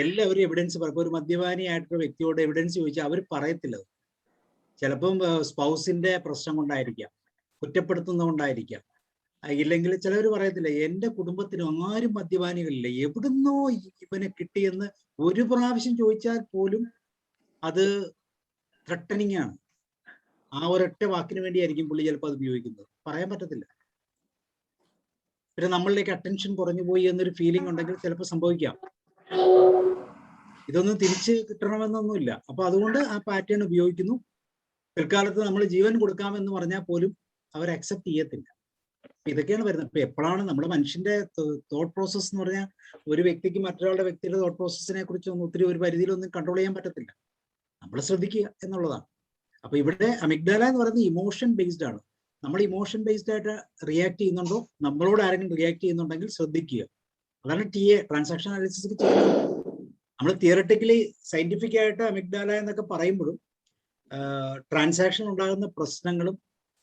എല്ലാവരും എവിഡൻസ് പറയും. ഒരു മദ്യപാനിയായിട്ടുള്ള വ്യക്തിയോട് എവിഡൻസ് ചോദിച്ചാൽ അവർ പറയത്തില്ല. ചിലപ്പം സ്പൗസിന്റെ പ്രശ്നം കൊണ്ടായിരിക്കാം, കുറ്റപ്പെടുത്തുന്നതുകൊണ്ടായിരിക്കാം. ഇല്ലെങ്കിൽ ചിലവർ പറയത്തില്ല, എന്റെ കുടുംബത്തിന് ആരും മദ്യപാനികളില്ല, എവിടുന്നോ ഇവനെ കിട്ടിയെന്ന് ഒരു പ്രാവശ്യം ചോദിച്ചാൽ പോലും അത് ത്രട്ടനിങ് ആണ്. ആ ഒരൊറ്റ വാക്കിന് വേണ്ടിയായിരിക്കും പുള്ളി ചിലപ്പോൾ അത് ഉപയോഗിക്കുന്നത്. പറയാൻ പറ്റത്തില്ല. പിന്നെ നമ്മളിലേക്ക് അറ്റൻഷൻ കുറഞ്ഞു പോയി എന്നൊരു ഫീലിംഗ് ഉണ്ടെങ്കിൽ ചിലപ്പോൾ സംഭവിക്കാം. ഇതൊന്നും തിരിച്ച് കിട്ടണമെന്നൊന്നുമില്ല. അപ്പൊ അതുകൊണ്ട് ആ പാറ്റേൺ ഉപയോഗിക്കുന്നു. പിൽക്കാലത്ത് നമ്മൾ ജീവൻ കൊടുക്കാമെന്ന് പറഞ്ഞാൽ പോലും അവർ അക്സെപ്റ്റ് ചെയ്യത്തില്ല. ഇതൊക്കെയാണ് വരുന്നത്. ഇപ്പൊ എപ്പോഴാണ് നമ്മുടെ മനുഷ്യന്റെ തോട്ട് പ്രോസസ് എന്ന് പറഞ്ഞാൽ, ഒരു വ്യക്തിക്ക് മറ്റൊരാളുടെ വ്യക്തിയുടെ തോട്ട് പ്രോസസ്സിനെ കുറിച്ചൊന്നും ഒത്തിരി ഒരു പരിധിയിലൊന്നും കൺട്രോൾ ചെയ്യാൻ പറ്റത്തില്ല. നമ്മൾ ശ്രദ്ധിക്കുക എന്നുള്ളതാണ്. അപ്പൊ ഇവിടെ അമിഗ്ഡാല എന്ന് പറയുന്നത് ഇമോഷൻ ബേസ്ഡ് ആണ്. നമ്മൾ ഇമോഷൻ ബേസ്ഡ് ആയിട്ട് റിയാക്ട് ചെയ്യുന്നുണ്ടോ, നമ്മളോട് ആരെങ്കിലും റിയാക്ട് ചെയ്യുന്നുണ്ടെങ്കിൽ ശ്രദ്ധിക്കുക. അതാണ് TA ട്രാൻസാക്ഷൻ അനാലിസിസ് ചെയ്യുന്നത്. നമ്മൾ തിയററ്റിക്കലി സയന്റിഫിക് ആയിട്ട് അമിഗ്ഡാല എന്നൊക്കെ പറയുമ്പോഴും ട്രാൻസാക്ഷൻ ഉണ്ടാകുന്ന പ്രശ്നങ്ങളും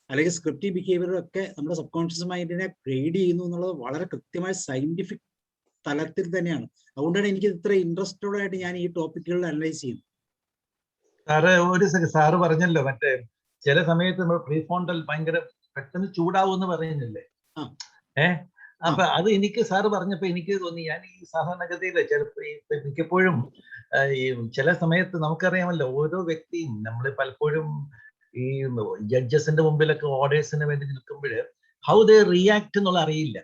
അല്ലെങ്കിൽ സ്ക്രിപ്റ്റീവ് ബിഹേവിയറും ഒക്കെ നമ്മുടെ സബ് കോൺഷ്യസ് മൈൻഡിനെ ഗൈഡ് ചെയ്യുന്നു എന്നുള്ളത് വളരെ കൃത്യമായ സയന്റിഫിക് തലത്തിൽ തന്നെയാണ്. അതുകൊണ്ടാണ് എനിക്ക് ഇത്ര ഇൻട്രസ്റ്റഡ് ആയിട്ട് ഞാൻ ഈ ടോപ്പിക്കുകളിൽ അനലൈസ് ചെയ്യുന്നത്. സാറ് പറഞ്ഞല്ലോ, മറ്റേ ചില സമയത്ത് നമ്മൾ പ്രീഫോണ്ടൽ ഭയങ്കര പെട്ടെന്ന് ചൂടാവും പറയുന്നില്ലേ? അപ്പൊ അത് എനിക്ക് സാറ് പറഞ്ഞപ്പോ എനിക്ക് തോന്നി, ഞാൻ ഈ സാധാരണഗതിയില് ചിലപ്പോ മിക്കപ്പോഴും ഈ ചില സമയത്ത് നമുക്കറിയാമല്ലോ, ഓരോ വ്യക്തിയും നമ്മൾ പലപ്പോഴും ഈ ജഡ്ജസിന്റെ മുമ്പിലൊക്കെ ഓർഡേഴ്സിന് വേണ്ടി നിൽക്കുമ്പോൾ ഹൗ ദേ റിയാക്ട് എന്നുള്ള അറിയില്ല.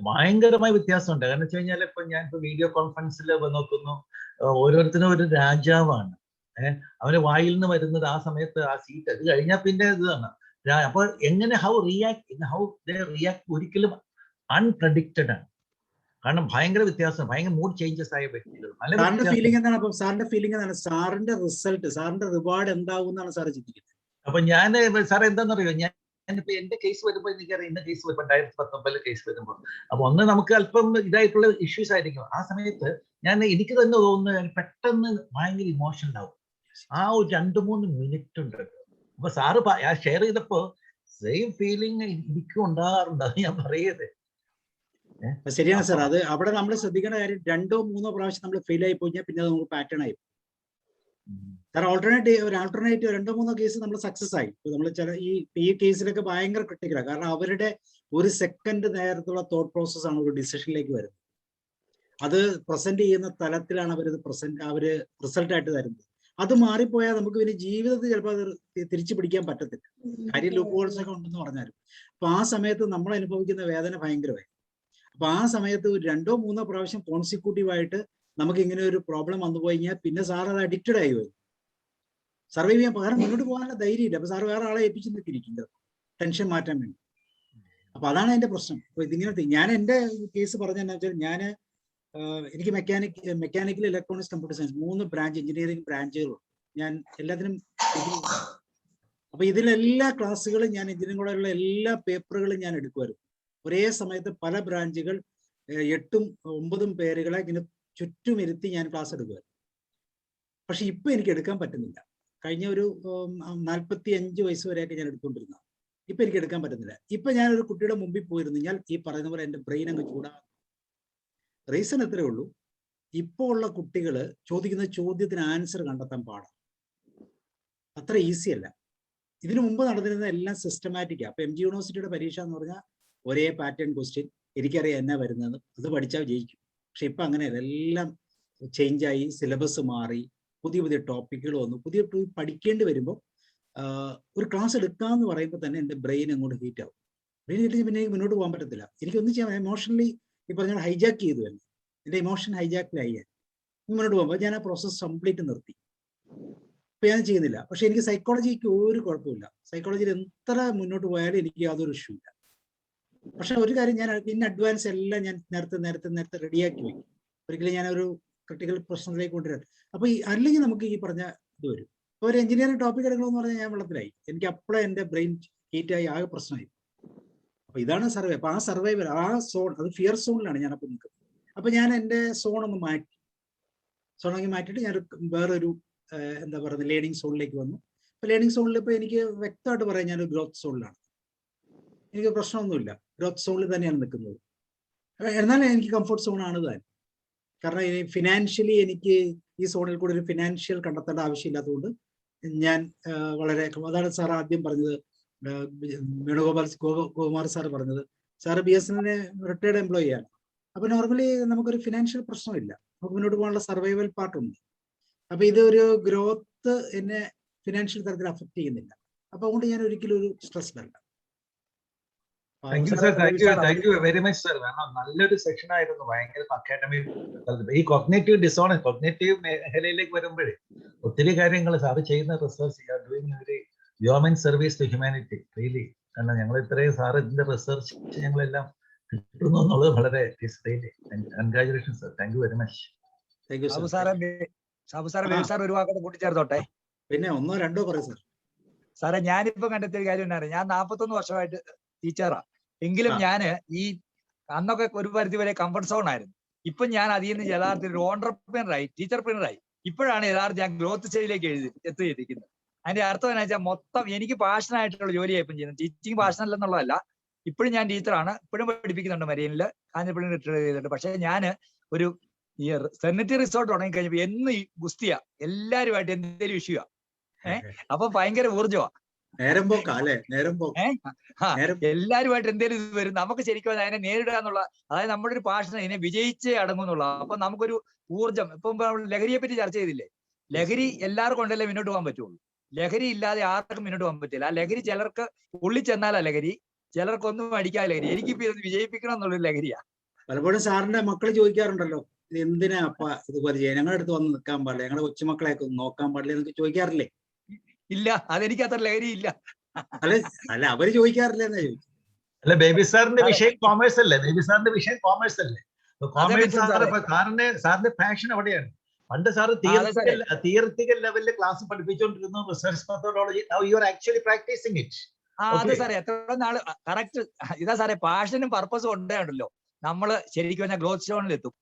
ഭയങ്കരമായ വ്യത്യാസമുണ്ട്. കാരണം വെച്ച് കഴിഞ്ഞാൽ ഇപ്പൊ ഞാൻ ഇപ്പൊ വീഡിയോ കോൺഫറൻസിൽ നോക്കുന്നു, ഓരോരുത്തരും ഒരു രാജാവാണ്. അവന്റെ വായിൽ നിന്ന് വരുന്നത് ആ സമയത്ത് ആ സീറ്റ്, അത് കഴിഞ്ഞാൽ പിന്നെ ഇതാണ്. അപ്പൊ എങ്ങനെ ഹൗ ദേ റിയാക്ട് ഒരിക്കലും അൺപ്രഡിക്റ്റഡ് ആണ്. കാരണം ഭയങ്കര വ്യത്യാസം, ഭയങ്കര മൂഡ് ചേഞ്ചസ് ആയ വ്യക്തികൾ. സാറിന്റെ ഫീലിംഗ് എന്താണ്? അപ്പൊ സാറിന്റെ ഫീലിംഗ് എന്താണ്? സാറിന്റെ റിസൾട്ട്, സാറിന്റെ റിവാർഡ് എന്താവും എന്നാണ് സാർ ചിന്തിക്കുന്നത്? അപ്പൊ ഞാൻ സാറേ എന്താണെന്നറിയോ, ഞാനിപ്പോ എന്റെ കേസ് വരുമ്പോൾ എനിക്കറിയാം, ഇന്ന കേസ് വരുമ്പോൾ 2019 കേസ് വരുമ്പോൾ, അപ്പൊ ഒന്ന് നമുക്ക് അല്പം ഇതായിട്ടുള്ള ഇഷ്യൂസ് ആയിരിക്കും. ആ സമയത്ത് എനിക്ക് തന്നെ തോന്നുന്നു പെട്ടെന്ന് ഭയങ്കര ഇമോഷണൽ ആവും. ആ ഒരു 2-3 മിനിറ്റ് ഉണ്ട്. അപ്പൊ സാറ് ഷെയർ ചെയ്തപ്പോ സെയിം ഫീലിംഗ് എനിക്കും ഉണ്ടാകാറുണ്ട്. അത് ഞാൻ പറയുന്നത് ശരിയാണ് സാർ. അത് അവിടെ നമ്മൾ ശ്രദ്ധിക്കേണ്ട കാര്യം, 2-3 പ്രാവശ്യം നമ്മൾ ഫെയിൽ ആയി പോയി പിന്നെ അത് നമുക്ക് പാറ്റേൺ ആയി. സാർ ആൾട്ടർനേറ്റീവ് 2-3 കേസ് നമ്മൾ സക്സസ് ആയി. നമ്മൾ ചില ഈ കേസിലൊക്കെ ഭയങ്കര ക്രിട്ടിക്കലാണ്. കാരണം അവരുടെ ഒരു സെക്കൻഡ് നേരത്തുള്ള തോട്ട് പ്രോസസ് ആണ് ഒരു ഡിസിഷനിലേക്ക് വരുന്നത്. അത് പ്രസന്റ് ചെയ്യുന്ന തലത്തിലാണ് അവര് റിസൾട്ട് ആയിട്ട് തരുന്നത്. അത് മാറിപ്പോയാൽ നമുക്ക് പിന്നെ ജീവിതത്തിൽ ചിലപ്പോൾ അത് തിരിച്ചു പിടിക്കാൻ പറ്റത്തില്ല. കാര്യം ലൂപ്പ് ഹോൾസ് ഒക്കെ ഉണ്ടെന്ന് പറഞ്ഞാലും. അപ്പൊ ആ സമയത്ത് നമ്മൾ അനുഭവിക്കുന്ന വേദന ഭയങ്കരമായി. അപ്പൊ ആ സമയത്ത് 2-3 പ്രാവശ്യം കോൺസിക്യൂട്ടീവായിട്ട് നമുക്ക് ഇങ്ങനെ ഒരു പ്രോബ്ലം വന്നു പോയി കഴിഞ്ഞാൽ പിന്നെ സാർ അത് അഡിക്റ്റഡ് ആയി വരും. സർവൈവ് ചെയ്യാൻ പകരം മുന്നോട്ട് പോകാനുള്ള ധൈര്യമില്ല. അപ്പൊ സാർ വേറെ ആളെ ഏൽപ്പിച്ച് നിൽക്കിരിക്കുന്നത് ടെൻഷൻ മാറ്റാൻ വേണ്ടി. അപ്പൊ അതാണ് അതിന്റെ പ്രശ്നം. അപ്പൊ ഇതിങ്ങനെ ഞാൻ എന്റെ കേസ് പറഞ്ഞതെന്നു വെച്ചാൽ, എനിക്ക് mechanical electronics computer science 3 branch engineering ബ്രാഞ്ചുകളുണ്ട്. ഞാൻ എല്ലാത്തിനും അപ്പൊ ഇതിലെല്ലാ ക്ലാസ്സുകളും ഞാൻ എഞ്ചിനീയറിംഗിലുള്ള എല്ലാ പേപ്പറുകളും ഞാൻ എടുക്കുമായിരുന്നു. ഒരേ സമയത്ത് പല ബ്രാഞ്ചുകൾ 8-9 പേരുകളെ ഇങ്ങനെ ചുറ്റുമിരുത്തി ഞാൻ ക്ലാസ് എടുക്കുമായിരുന്നു. പക്ഷെ ഇപ്പൊ എനിക്ക് എടുക്കാൻ പറ്റുന്നില്ല. കഴിഞ്ഞ ഒരു 45 വയസ്സ് വരെയൊക്കെ ഞാൻ എടുത്തുകൊണ്ടിരുന്ന. ഇപ്പൊ എനിക്ക് എടുക്കാൻ പറ്റുന്നില്ല. ഇപ്പൊ ഞാനൊരു കുട്ടിയുടെ മുമ്പിൽ പോയിരുന്നു ഞാൻ ഈ പറയുന്ന പോലെ എന്റെ ബ്രെയിൻ അങ്ങ് ചൂടാകും. റീസൺ എത്രയേ ഉള്ളൂ, ഇപ്പോൾ ഉള്ള കുട്ടികൾ ചോദിക്കുന്ന ചോദ്യത്തിന് ആൻസർ കണ്ടെത്താൻ പാടാം. അത്ര ഈസി അല്ല. ഇതിനു മുമ്പ് നടന്നിരുന്ന എല്ലാം സിസ്റ്റമാറ്റിക്കാണ്. അപ്പൊ MG യൂണിവേഴ്സിറ്റിയുടെ പരീക്ഷ എന്ന് പറഞ്ഞാൽ ഒരേ പാറ്റേൺ ക്വസ്റ്റ്യൻ, എനിക്കറിയാം എന്നാ വരുന്നത്, അത് പഠിച്ചാൽ ജയിക്കും. പക്ഷെ ഇപ്പൊ അങ്ങനെയല്ല. എല്ലാം ചേഞ്ചായി, സിലബസ് മാറി, പുതിയ ടോപ്പിക്കുകൾ വന്നു. പുതിയ പഠിക്കേണ്ടി വരുമ്പോൾ ഒരു ക്ലാസ് എടുക്കാന്ന് പറയുമ്പോൾ തന്നെ എൻ്റെ ബ്രെയിൻ അങ്ങോട്ട് ഹീറ്റ് ആവും. ബ്രെയിൻ ഹീറ്റ് പിന്നെ മുന്നോട്ട് പോകാൻ പറ്റത്തില്ല. എനിക്കൊന്നും ചെയ്യാൻ എമോഷണലി ഈ പറഞ്ഞ ഹൈജാക്ക് ചെയ്തു തന്നെ. എൻ്റെ ഇമോഷൻ ഹൈജാക്കിലായി. മുന്നോട്ട് പോകുമ്പോൾ ഞാൻ ആ പ്രോസസ്സ് കംപ്ലീറ്റ് നിർത്തി. ഇപ്പൊ ഞാൻ ചെയ്യുന്നില്ല. പക്ഷെ എനിക്ക് സൈക്കോളജിക്ക് ഒരു കുഴപ്പമില്ല. സൈക്കോളജിയിൽ എത്ര മുന്നോട്ട് പോയാലും എനിക്ക് യാതൊരു ഇഷ്യൂ ഇല്ല. പക്ഷെ ഒരു കാര്യം, ഞാൻ ഇൻ അഡ്വാൻസ് എല്ലാം ഞാൻ നേരത്തെ റെഡിയാക്കി വയ്ക്കും. ഒരിക്കലും ഞാനൊരു ക്രിട്ടിക്കൽ പ്രശ്നത്തിലേക്ക് കൊണ്ടുവരാം. അപ്പൊ അല്ലെങ്കിൽ നമുക്ക് ഈ പറഞ്ഞ ഇത് വരും. ഇപ്പൊ ഒരു എഞ്ചിനീയറിംഗ് ടോപ്പിക് എടുക്കണമെന്ന് പറഞ്ഞാൽ ഞാൻ വെള്ളത്തിലായി. എനിക്ക് അപ്പോഴേ എന്റെ ബ്രെയിൻ ഹീറ്റായി ആകെ പ്രശ്നമായി. അപ്പൊ ഇതാണ് സർവേ. അപ്പൊ ആ സർവൈവൽ, ആ സോൺ, അത് ഫിയർ സോണിലാണ് ഞാനപ്പോൾ നിൽക്കുന്നത്. അപ്പൊ ഞാൻ എന്റെ സോൺ ഒന്ന് മാറ്റിയിട്ട് ഞാൻ വേറൊരു എന്താ പറയുന്നത് ലേണിംഗ് സോണിലേക്ക് വന്നു. അപ്പൊ ലേണിംഗ് സോണിൽ ഇപ്പൊ എനിക്ക് വ്യക്തമായിട്ട് പറയാം, ഞാനൊരു ഗ്രോത്ത് സോണിലാണ്. എനിക്ക് പ്രശ്നമൊന്നുമില്ല, ഗ്രോത്ത് സോണിൽ തന്നെയാണ് നിൽക്കുന്നത്. എന്നാലും എനിക്ക് കംഫർട്ട് സോണാണ് താൻ. കാരണം ഫിനാൻഷ്യലി എനിക്ക് ഈ സോണിൽ കൂടെ ഒരു ഫിനാൻഷ്യൽ കണ്ടെത്തേണ്ട ആവശ്യമില്ലാത്തതുകൊണ്ട് ഞാൻ വളരെ, അതാണ് സാർ ആദ്യം പറഞ്ഞത്, വേണുഗോപാൽ സാർ പറഞ്ഞത്. സാറ് BSNL റിട്ടയർഡ് എംപ്ലോയി ആണ്. അപ്പൊ നോർമലി നമുക്കൊരു ഫിനാൻഷ്യൽ പ്രശ്നമില്ല, നമുക്ക് മുന്നോട്ട് പോകാനുള്ള സർവൈവൽ പാർട്ടുണ്ട്. അപ്പൊ ഇതൊരു ഗ്രോത്ത് എന്നെ ഫിനാൻഷ്യൽ തരത്തിൽ അഫക്ട് ചെയ്യുന്നില്ല. അപ്പൊ അതുകൊണ്ട് ഞാൻ ഒരിക്കലും ഒരു സ്ട്രെസ് വരില്ല. Thank you very much sir. കാരണം നല്ലൊരു സെഷൻ ആയിരുന്നു, ഭയങ്കര അക്കാഡമിക്. ഈ കോഗ്നേറ്റീവ് ഡിസോണർ, കോഗ്നേറ്റീവ് മേഖലയിലേക്ക് വരുമ്പോഴേ ഒത്തിരി കാര്യങ്ങൾ സാറ് ചെയ്യുന്ന റിസർച്ച് ഡൂയിങ് ഒരു government service to humanity really. കാരണം ഞങ്ങൾ ഇത്രയും സാറ് ഇതിന്റെ റിസർച്ച് ഞങ്ങളെല്ലാം കിട്ടുന്നു എന്നുള്ളത് വളരെ congratulation sir. Thank you very much. Sir ഒരു വാക്കോടെ കൂട്ടിച്ചേർത്തോട്ടെ. പിന്നെ ഒന്നോ രണ്ടോ പറയും സാർ. സാറേ, ഞാനിപ്പോ കണ്ടെത്തിയ കാര്യം എന്താണ്, ഞാൻ 41 വർഷമായിട്ട് ടീച്ചറാ. എങ്കിലും ഞാന് ഈ അന്നൊക്കെ ഒരു പരിധി വരെ കംഫർട്ട് സോൺ ആയിരുന്നു. ഇപ്പൊ ഞാൻ അതിൽ നിന്ന് യഥാർത്ഥത്തിൽ ഒരു ഓൺട്രപ്രനറായി, ടീച്ചർപ്രനറായി. ഇപ്പോഴാണ് യഥാർത്ഥ ഞാൻ ഗ്രോത്ത് സ്റ്റേജിലേക്ക് എത്തിയിരിക്കുന്നത്. അതിന്റെ അർത്ഥം എന്ന് വെച്ചാൽ മൊത്തം എനിക്ക് പാഷനായിട്ടുള്ള ജോലിയായി ഇപ്പം ചെയ്യുന്നത്. ടീച്ചിങ് പാഷൻ അല്ലെന്നുള്ളതല്ല. ഇപ്പോഴും ഞാൻ ടീച്ചറാണ്, ഇപ്പോഴും പഠിപ്പിക്കുന്നുണ്ട് മരീനില്, കാഞ്ഞിരപ്പള്ളി റിട്ടയർ ചെയ്തിട്ടുണ്ട്. പക്ഷെ ഞാൻ ഒരു ഈ സെനിറ്ററി റിസോർട്ട് തുടങ്ങി കഴിഞ്ഞപ്പോ എന്ന് ഈ ഗുസ്തിയാ, എല്ലാരുമായിട്ട് എന്തെങ്കിലും ഇഷ്യൂവാ. അപ്പൊ ഭയങ്കര ഊർജ്ജമാ, എല്ലാരുമായിട്ട് എന്തെങ്കിലും ഇത് വരും. നമുക്ക് ശരിക്കും അതിനെ നേരിടുക എന്നുള്ള, അതായത് നമ്മുടെ ഒരു പാഷൻ, അതിനെ വിജയിച്ചേ അടങ്ങുന്നുള്ള. അപ്പൊ നമുക്കൊരു ഊർജ്ജം. ഇപ്പം ലഹരിയെ പറ്റി ചർച്ച ചെയ്തില്ലേ, ലഹരി എല്ലാവർക്കും ഉണ്ടല്ലേ മുന്നോട്ട് പോകാൻ പറ്റുള്ളൂ. ലഹരി ഇല്ലാതെ ആർക്കും മുന്നോട്ട് പോകാൻ പറ്റില്ല. ആ ലഹരി ചിലർക്ക് ഉള്ളിൽ ചെന്നാലാ ലഹരി, ചിലർക്കൊന്നും അടിക്കാതെ ലഹരി. എനിക്കിപ്പോ ഇത് വിജയിപ്പിക്കണം എന്നുള്ളൊരു ലഹരിയാ. പലപ്പോഴും സാറിന്റെ മക്കൾ ചോദിക്കാറുണ്ടല്ലോ, എന്തിനാ അപ്പ ഇതുപോലെ ചെയ്യാൻ, ഞങ്ങളുടെ അടുത്ത് വന്ന് നിൽക്കാൻ പാടില്ല, ഞങ്ങളുടെ കൊച്ചുമക്കളെയൊക്കെ ഒന്ന് നോക്കാൻ പാടില്ല എന്നൊക്കെ ചോദിക്കാറില്ലേ? ഇല്ല, അതെനിക്ക് അത്ര ലഹരി ഇല്ല. അല്ല അവര് ചോദിക്കാറില്ല എന്നാ ചോദിച്ചു. അല്ല, ബേബി സാറിന്റെ വിഷയം കോമേഴ്സ് അല്ലേ? ബേബി സാറിന്റെ വിഷയം കോമേഴ്സ് അല്ലേ? സാറിന്റെ പാഷൻ അവിടെയാണ്. പണ്ട് സാറ് തിയറിറ്റിക്കൽ ലെവലിൽ ക്ലാസ് പഠിപ്പിച്ചുകൊണ്ടിരുന്നു, research methodology. Now you are actually practising it. അതെ സാറേ, എത്ര നാള് കറക്റ്റ്. ഇതാ സാറേ, പാഷനും പർപ്പസും ഉണ്ടായിട്ടുണ്ടല്ലോ, നമ്മള് ശരിക്കും പറഞ്ഞാൽ ഗ്രോത്ത് സ്റ്റോണിൽ എത്തും.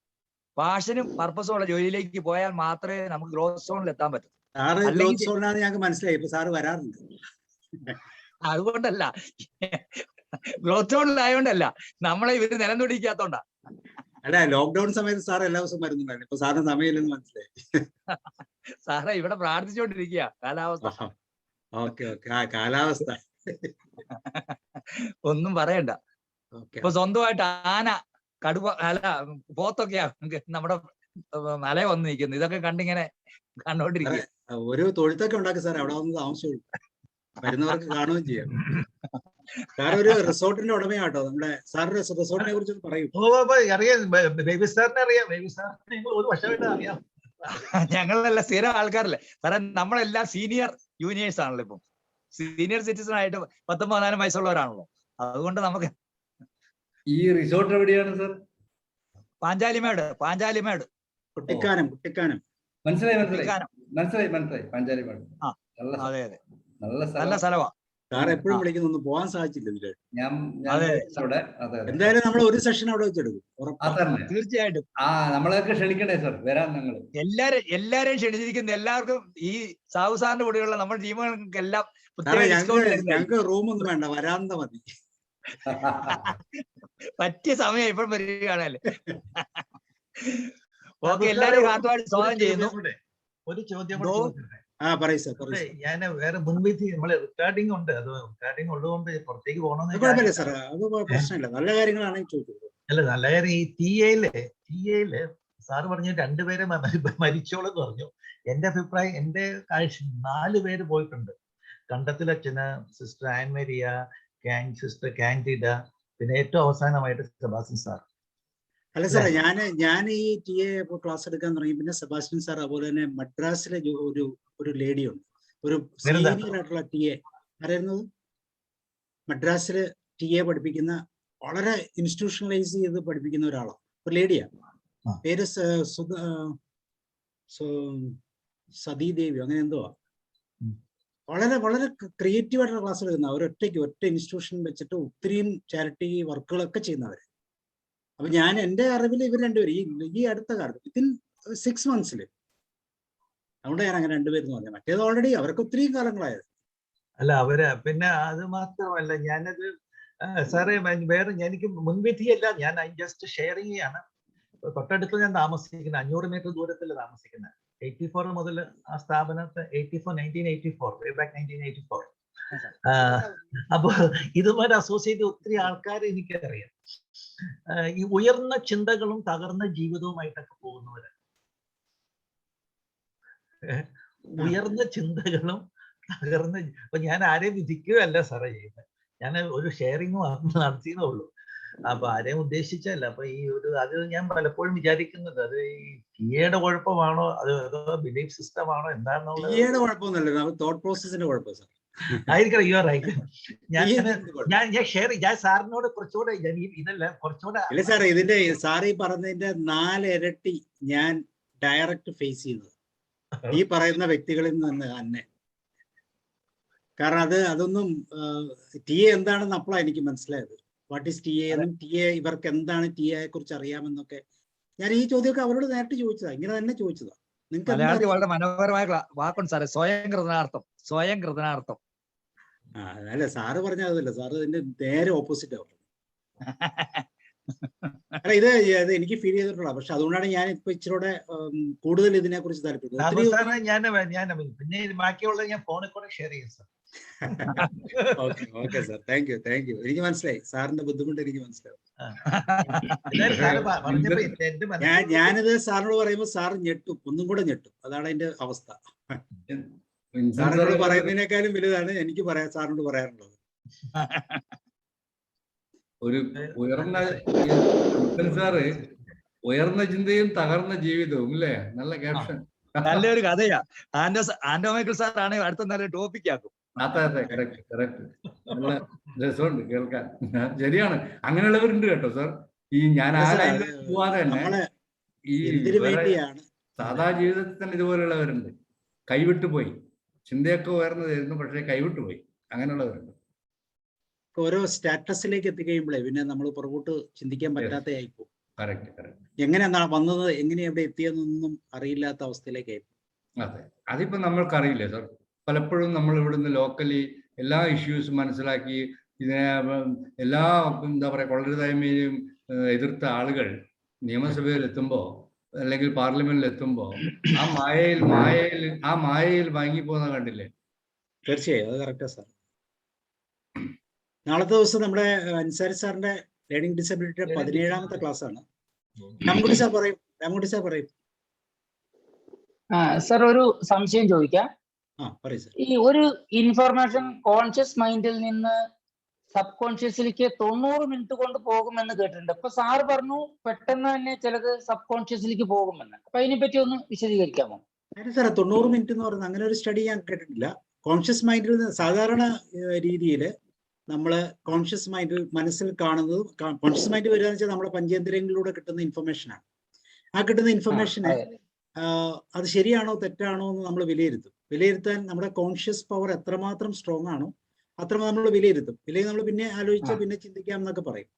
പാഷനും പർപ്പസും ഉള്ള ജോലിയിലേക്ക് പോയാൽ മാത്രമേ നമുക്ക് ഗ്രോത്ത് സ്റ്റോണിൽ എത്താൻ പറ്റൂ. ഞങ്ങൾക്ക് മനസ്സിലായി, ഇപ്പൊ സാറ് വരാറുണ്ട്. അതുകൊണ്ടല്ല, ഗ്രോത്ത് സ്റ്റോണിലായോണ്ടല്ല, നമ്മളെ ഇവര് നിലം തുടിക്കാത്തോണ്ടാ. അല്ല, ലോക്ക്ഡൌൺ സമയത്ത് സാർ എല്ലാ ദിവസവും വരുന്നുണ്ടായിരുന്നു. ഇപ്പൊ സാറിന് സമയമില്ലെന്ന് മനസ്സിലായി. സാറേ, ഇവിടെ പ്രാർത്ഥിച്ചോണ്ടിരിക്കുക കാലാവസ്ഥ. ഓക്കെ ആ കാലാവസ്ഥ ഒന്നും പറയണ്ട. ഇപ്പൊ സ്വന്തമായിട്ട് ആന, കടുവ, അല്ല പോത്തൊക്കെയാ നമ്മുടെ മല വന്ന് നിൽക്കുന്നു. ഇതൊക്കെ കണ്ടിങ്ങനെ കണ്ടോണ്ടിരിക്കുക. ഒരു തൊഴുത്തൊക്കെ ഉണ്ടാക്കി സാറേ, അവിടെ വന്ന് താമസിച്ചുള്ളൂ, വരുന്നവർക്ക് കാണുകയും ചെയ്യാം. സാർ ഒരു റിസോർട്ടിന്റെ ഉടമയാട്ടോ. നമ്മുടെ സാറിന്റെ റിസോർട്ടിനെ കുറിച്ച് പറയും. ഞങ്ങളല്ല സ്ഥിരം ആൾക്കാരല്ലേ സാറേ, നമ്മളെല്ലാം സീനിയർ ജൂനിയേഴ്സ് ആണല്ലോ. ഇപ്പം സീനിയർ സിറ്റിസൺ ആയിട്ട് 19-14 വയസ്സുള്ളവരാണല്ലോ. അതുകൊണ്ട് നമുക്ക് ഈ റിസോർട്ട് എവിടെയാണ് സാർ? പാഞ്ചാലിമേട്. കുട്ടിക്കാനം. മനസ്സിലായി. പാഞ്ചാലിമേട്. അതെ അതെ, നല്ല സ്ഥലമാ. സാർ എപ്പോഴും വിളിക്കുന്നു, ഒന്നും പോകാൻ സാധിച്ചില്ല. എന്തായാലും നമ്മൾ ഒരു സെഷൻ അവിടെ വെച്ചെടുക്കും തീർച്ചയായിട്ടും. നമ്മളെയൊക്കെ ക്ഷണിക്കണേ സാർ, വരാൻ ഞങ്ങൾ എല്ലാരെയും ക്ഷണിച്ചിരിക്കുന്നു. എല്ലാവർക്കും ഈ സാഹു സാറിന്റെ കൂടെയുള്ള നമ്മുടെ ടീമുകൾക്ക് എല്ലാം ഞങ്ങൾക്ക് റൂമൊന്നും വേണ്ട, വരാന്ത മതി. പറ്റിയ സമയം ഇപ്പോൾ വരികയാണല്ലേ. ഓക്കെ, എല്ലാരും ഹാർദമായിട്ട് സ്വാഗതം ചെയ്യുന്നു. ഒരു ചോദ്യം ഞാൻ വേറെ മുൻവിധി, നമ്മള് റിക്കാർഡിംഗ് ഉണ്ട്, അത് റിക്കാർഡിംഗ് ഉള്ളതുകൊണ്ട് പുറത്തേക്ക് പോകണമെന്ന്. നല്ല കാര്യങ്ങളാണ് ചോദിച്ചത്. അല്ല, നല്ല കാര്യം. ഈ ടിഎയില് സാറ് പറഞ്ഞു 2 പേരെ മരിച്ചോളെന്ന് പറഞ്ഞു. എന്റെ അഭിപ്രായം, എന്റെ കാഴ്ച 4 പേര് പോയിട്ടുണ്ട്. കണ്ടത്തിലച്ഛന്, സിസ്റ്റർ ആൻമരിയ, സിസ്റ്റർ കാൻഡിഡ, പിന്നെ ഏറ്റവും അവസാനമായിട്ട് സെബാസ്റ്റ്യൻ സാർ. അല്ല സാറേ, ഞാൻ ഈ ടി എ ക്ലാസ് എടുക്കാൻ തുടങ്ങി പിന്നെ സെബാസ്റ്റ്യൻ സാർ അതുപോലെ തന്നെ മദ്രാസിലെ ഒരു ലേഡി ഉണ്ട്, ഒരു സീനിയർ ആയിട്ടുള്ള ടി എ അറിയുന്നത്, മദ്രാസില് ടി എ പഠിപ്പിക്കുന്ന വളരെ ഇൻസ്റ്റിറ്റ്യൂഷണലൈസ് ചെയ്ത് പഠിപ്പിക്കുന്ന ഒരാളാണ്, ഒരു ലേഡിയാ, പേര് സതീദേവി അങ്ങനെ എന്തോ. വളരെ വളരെ ക്രിയേറ്റീവ് ആയിട്ടുള്ള ക്ലാസ് എടുക്കുന്ന ഒറ്റ ഇൻസ്റ്റിറ്റ്യൂഷൻ വെച്ചിട്ട് ഒത്തിരിയും ചാരിറ്റി വർക്കുകളൊക്കെ ചെയ്യുന്നവര്. അപ്പൊ ഞാൻ എന്റെ അറിവിൽ ഇവർ രണ്ടുപേരും ഈ അടുത്ത കാലത്ത് വിത്തിൻ 6 months അതുകൊണ്ട് ഞാൻ അങ്ങനെ രണ്ടുപേരെന്ന് പറഞ്ഞത്. മറ്റേത് ഓൾറെഡി അവർക്ക് ഒത്തിരി കാലങ്ങളായത്. അല്ല അവര് പിന്നെ അത് മാത്രമല്ല, ഞാനത് സാറേ വേറെ എനിക്ക് മുൻവിധിയല്ല, ഞാൻ ജസ്റ്റ് ഷെയറിംഗ് ചെയ്യാണ്. തൊട്ടടുത്ത് ഞാൻ താമസിക്കുന്നത് 500 മീറ്റർ ദൂരത്തിൽ താമസിക്കുന്നത്. 84 മുതൽ ആ സ്ഥാപനത്തെ 1984 അപ്പൊ ഇതുമായിട്ട് അസോസിയേറ്റ് ഒത്തിരി ആൾക്കാരെ എനിക്കറിയാം. ഈ ഉയർന്ന ചിന്തകളും തകർന്ന ജീവിതവുമായിട്ടൊക്കെ പോകുന്നവര്, ഉയർന്ന ചിന്തകളും തകർന്ന, അപ്പൊ ഞാൻ ആരെയും വിധിക്കുകയല്ല സാറേ ചെയ്യുന്നത്, ഞാൻ ഒരു ഷെയറിങ് നടത്തിയതേ ഉള്ളൂ. അപ്പൊ ആരെയും ഉദ്ദേശിച്ചല്ല. അപ്പൊ ഈ അത് ഞാൻ പലപ്പോഴും വിചാരിക്കുന്നത് അത് ഈ ടിയുടെ കുഴപ്പമാണോ അതോ ബിലീഫ് സിസ്റ്റം ആണോ എന്താണെന്നുള്ളത്. ടിയുടെ കുഴപ്പമൊന്നുമല്ല, തോട്ട് പ്രോസസ്സിന്റെ കുഴപ്പം സാർ. ആയിരിക്കണം, യു ആർ റൈറ്റ്. ഞാൻ സാറിനോട് കുറച്ചുകൂടെ ഇതല്ല കുറച്ചുകൂടെ ഇല്ല സാറേ, ഇതിന്റെ സാറ് ഈ പറഞ്ഞതിന്റെ 4 ഇരട്ടി ഞാൻ ഡയറക്റ്റ് ഫേസ് ചെയ്യുന്നത് ഈ പറയുന്ന വ്യക്തികളിൽ നിന്ന് തന്നെ. കാരണം അതൊന്നും ടി എ എന്താണെന്ന് അപ്പോഴാണ് എനിക്ക് മനസ്സിലായത്. വാട്ട് ഈസ് ടി എ എന്നും ടി എ ഇവർക്ക് എന്താണ് ടി എയെ കുറിച്ച് അറിയാമെന്നൊക്കെ ഞാൻ ഈ ചോദ്യമൊക്കെ അവരോട് നേരിട്ട് ചോദിച്ചതാ, ഇങ്ങനെ തന്നെ ചോദിച്ചതാ. നിങ്ങൾക്ക് വളരെ മനോഹരമായ വാക്കുണ്ട് സാറേ, സ്വയം കൃതനാർത്ഥം. അല്ല സാറ് പറഞ്ഞതല്ല, സാറ് ഇതിന്റെ നേരെ ഓപ്പോസിറ്റ് ആവും. അല്ല ഇത് എനിക്ക് ഫീൽ ചെയ്തിട്ടുള്ള, പക്ഷെ അതുകൊണ്ടാണ് ഞാൻ ഇപ്പൊ ഇച്ചിരൂടെ കൂടുതൽ ഇതിനെ കുറിച്ച് താല്പര്യം. പിന്നെ ബാക്കിയുള്ള ഞാൻ ഫോണിൽ കൂടെ ഷെയർ ചെയ്യും sir. Okay sir, thank you. എനിക്ക് മനസ്സിലായി സാറിന്റെ ബുദ്ധിമുട്ട്, എനിക്ക് മനസ്സിലാവും. ഞാനിത് സാറിനോട് പറയുമ്പോൾ സാർ ഞെട്ടും, ഒന്നും കൂടെ ഞെട്ടും. അതാണ് അതിന്റെ അവസ്ഥ. സാറിനോട് പറയുന്നതിനേക്കാളും വലുതാണ് എനിക്ക് സാറിനോട് പറയാറുള്ളത്. ഒരു ഉയർന്ന ചിന്തയും തകർന്ന ജീവിതവും അല്ലേ? നല്ല ക്യാപ്ഷൻ, നല്ലൊരു കഥയാ. ആൻഡോ മൈക്കിൾ സാർ ആണ് അടുത്ത നല്ല ടോപ്പിക് ആക്കും. അതെ കറക്റ്റ്. നല്ല രസമുണ്ട് കേൾക്കാൻ. ശരിയാണ്, അങ്ങനെയുള്ളവരുണ്ട് കേട്ടോ സാർ. ഈ ഞാൻ ആരായാലും പോവാതെ തന്നെ ഈ സാധാ ജീവിതത്തിൽ തന്നെ ഇതുപോലെയുള്ളവരുണ്ട്. കൈവിട്ടു പോയി, ചിന്തയൊക്കെ ഉയർന്നതായിരുന്നു പക്ഷേ കൈവിട്ടു പോയി, അങ്ങനെയുള്ളവരുണ്ട്. ഓരോ സ്റ്റാറ്റസിലേക്ക് എത്തിക്കഴിയുമ്പോഴേ പിന്നെ നമ്മൾ പുറകോട്ട് ചിന്തിക്കാൻ പറ്റാത്തതായിപ്പോ. കറക്റ്റ്. എങ്ങനെയാണ് വന്നത്, എങ്ങനെ എവിടെ എത്തിയെന്നൊന്നും അറിയില്ലാത്ത അവസ്ഥയിലേക്കായി. അതെ, അതിപ്പോ നമ്മൾക്കറിയില്ലേ സാർ. പലപ്പോഴും നമ്മൾ ഇവിടുന്ന് ലോക്കലി എല്ലാ ഇഷ്യൂസും മനസ്സിലാക്കി ഇതിനെ എല്ലാ എന്താ പറയുക കൊള്ളരുതായ്മയും എതിർത്ത ആളുകൾ നിയമസഭയിൽ എത്തുമ്പോൾ അല്ലെങ്കിൽ പാർലമെന്റിൽ എത്തുമ്പോൾ ആ മായയിൽ വാങ്ങിപ്പോകുന്ന കണ്ടില്ലേ? തീർച്ചയായും അത് കറക്റ്റാ സാർ. നാളത്തെ ദിവസം നമ്മുടെ അൻസാരി സാറിന്റെ ലേണിംഗ് ഡിസബിലിറ്റിയുടെ 17ാമത്തെ ക്ലാസ് ആണ്. രാമൻകുട്ടി സാർ പറയും. സർ ഒരു സംശയം ചോദിക്കാം. ഈ ഒരു ഇൻഫർമേഷൻ കോൺഷ്യസ് മൈൻഡിൽ നിന്ന് സബ് കോൺഷ്യസിലേക്ക് 90 മിനിറ്റ് കൊണ്ട് പോകുമെന്ന് കേട്ടിട്ടുണ്ട്. അപ്പൊ സാറ് പറഞ്ഞു പെട്ടെന്ന് തന്നെ ചിലത് സബ് കോൺഷ്യസിലേക്ക് പോകുമെന്ന്. അപ്പൊ അതിനെപ്പറ്റി ഒന്ന് വിശദീകരിക്കാമോ? സാറേ 90 മിനിറ്റ് എന്ന് പറയുന്നത് അങ്ങനെ ഒരു സ്റ്റഡി ഞാൻ കേട്ടിട്ടില്ല. കോൺഷ്യസ് മൈൻഡിൽ സാധാരണ രീതിയിൽ നമ്മൾ കോൺഷ്യസ് മൈൻഡിൽ മനസ്സിൽ കാണുന്നത്, കോൺഷ്യസ് മൈൻഡ് വരിക എന്ന് വെച്ചാൽ നമ്മുടെ പഞ്ചേന്ദ്രിയങ്ങളിലൂടെ കിട്ടുന്ന ഇൻഫർമേഷനാണ്. ആ കിട്ടുന്ന ഇൻഫർമേഷനെ അത് ശരിയാണോ തെറ്റാണോ എന്ന് നമ്മൾ വിലയിരുത്താൻ നമ്മുടെ കോൺഷ്യസ് പവർ എത്രമാത്രം സ്ട്രോങ് ആണോ അത്രമാത്രം നമ്മൾ വിലയിരുത്തും. ഇല്ലെങ്കിൽ നമ്മൾ പിന്നെ ആലോചിച്ച് പിന്നെ ചിന്തിക്കാം എന്നൊക്കെ പറയും.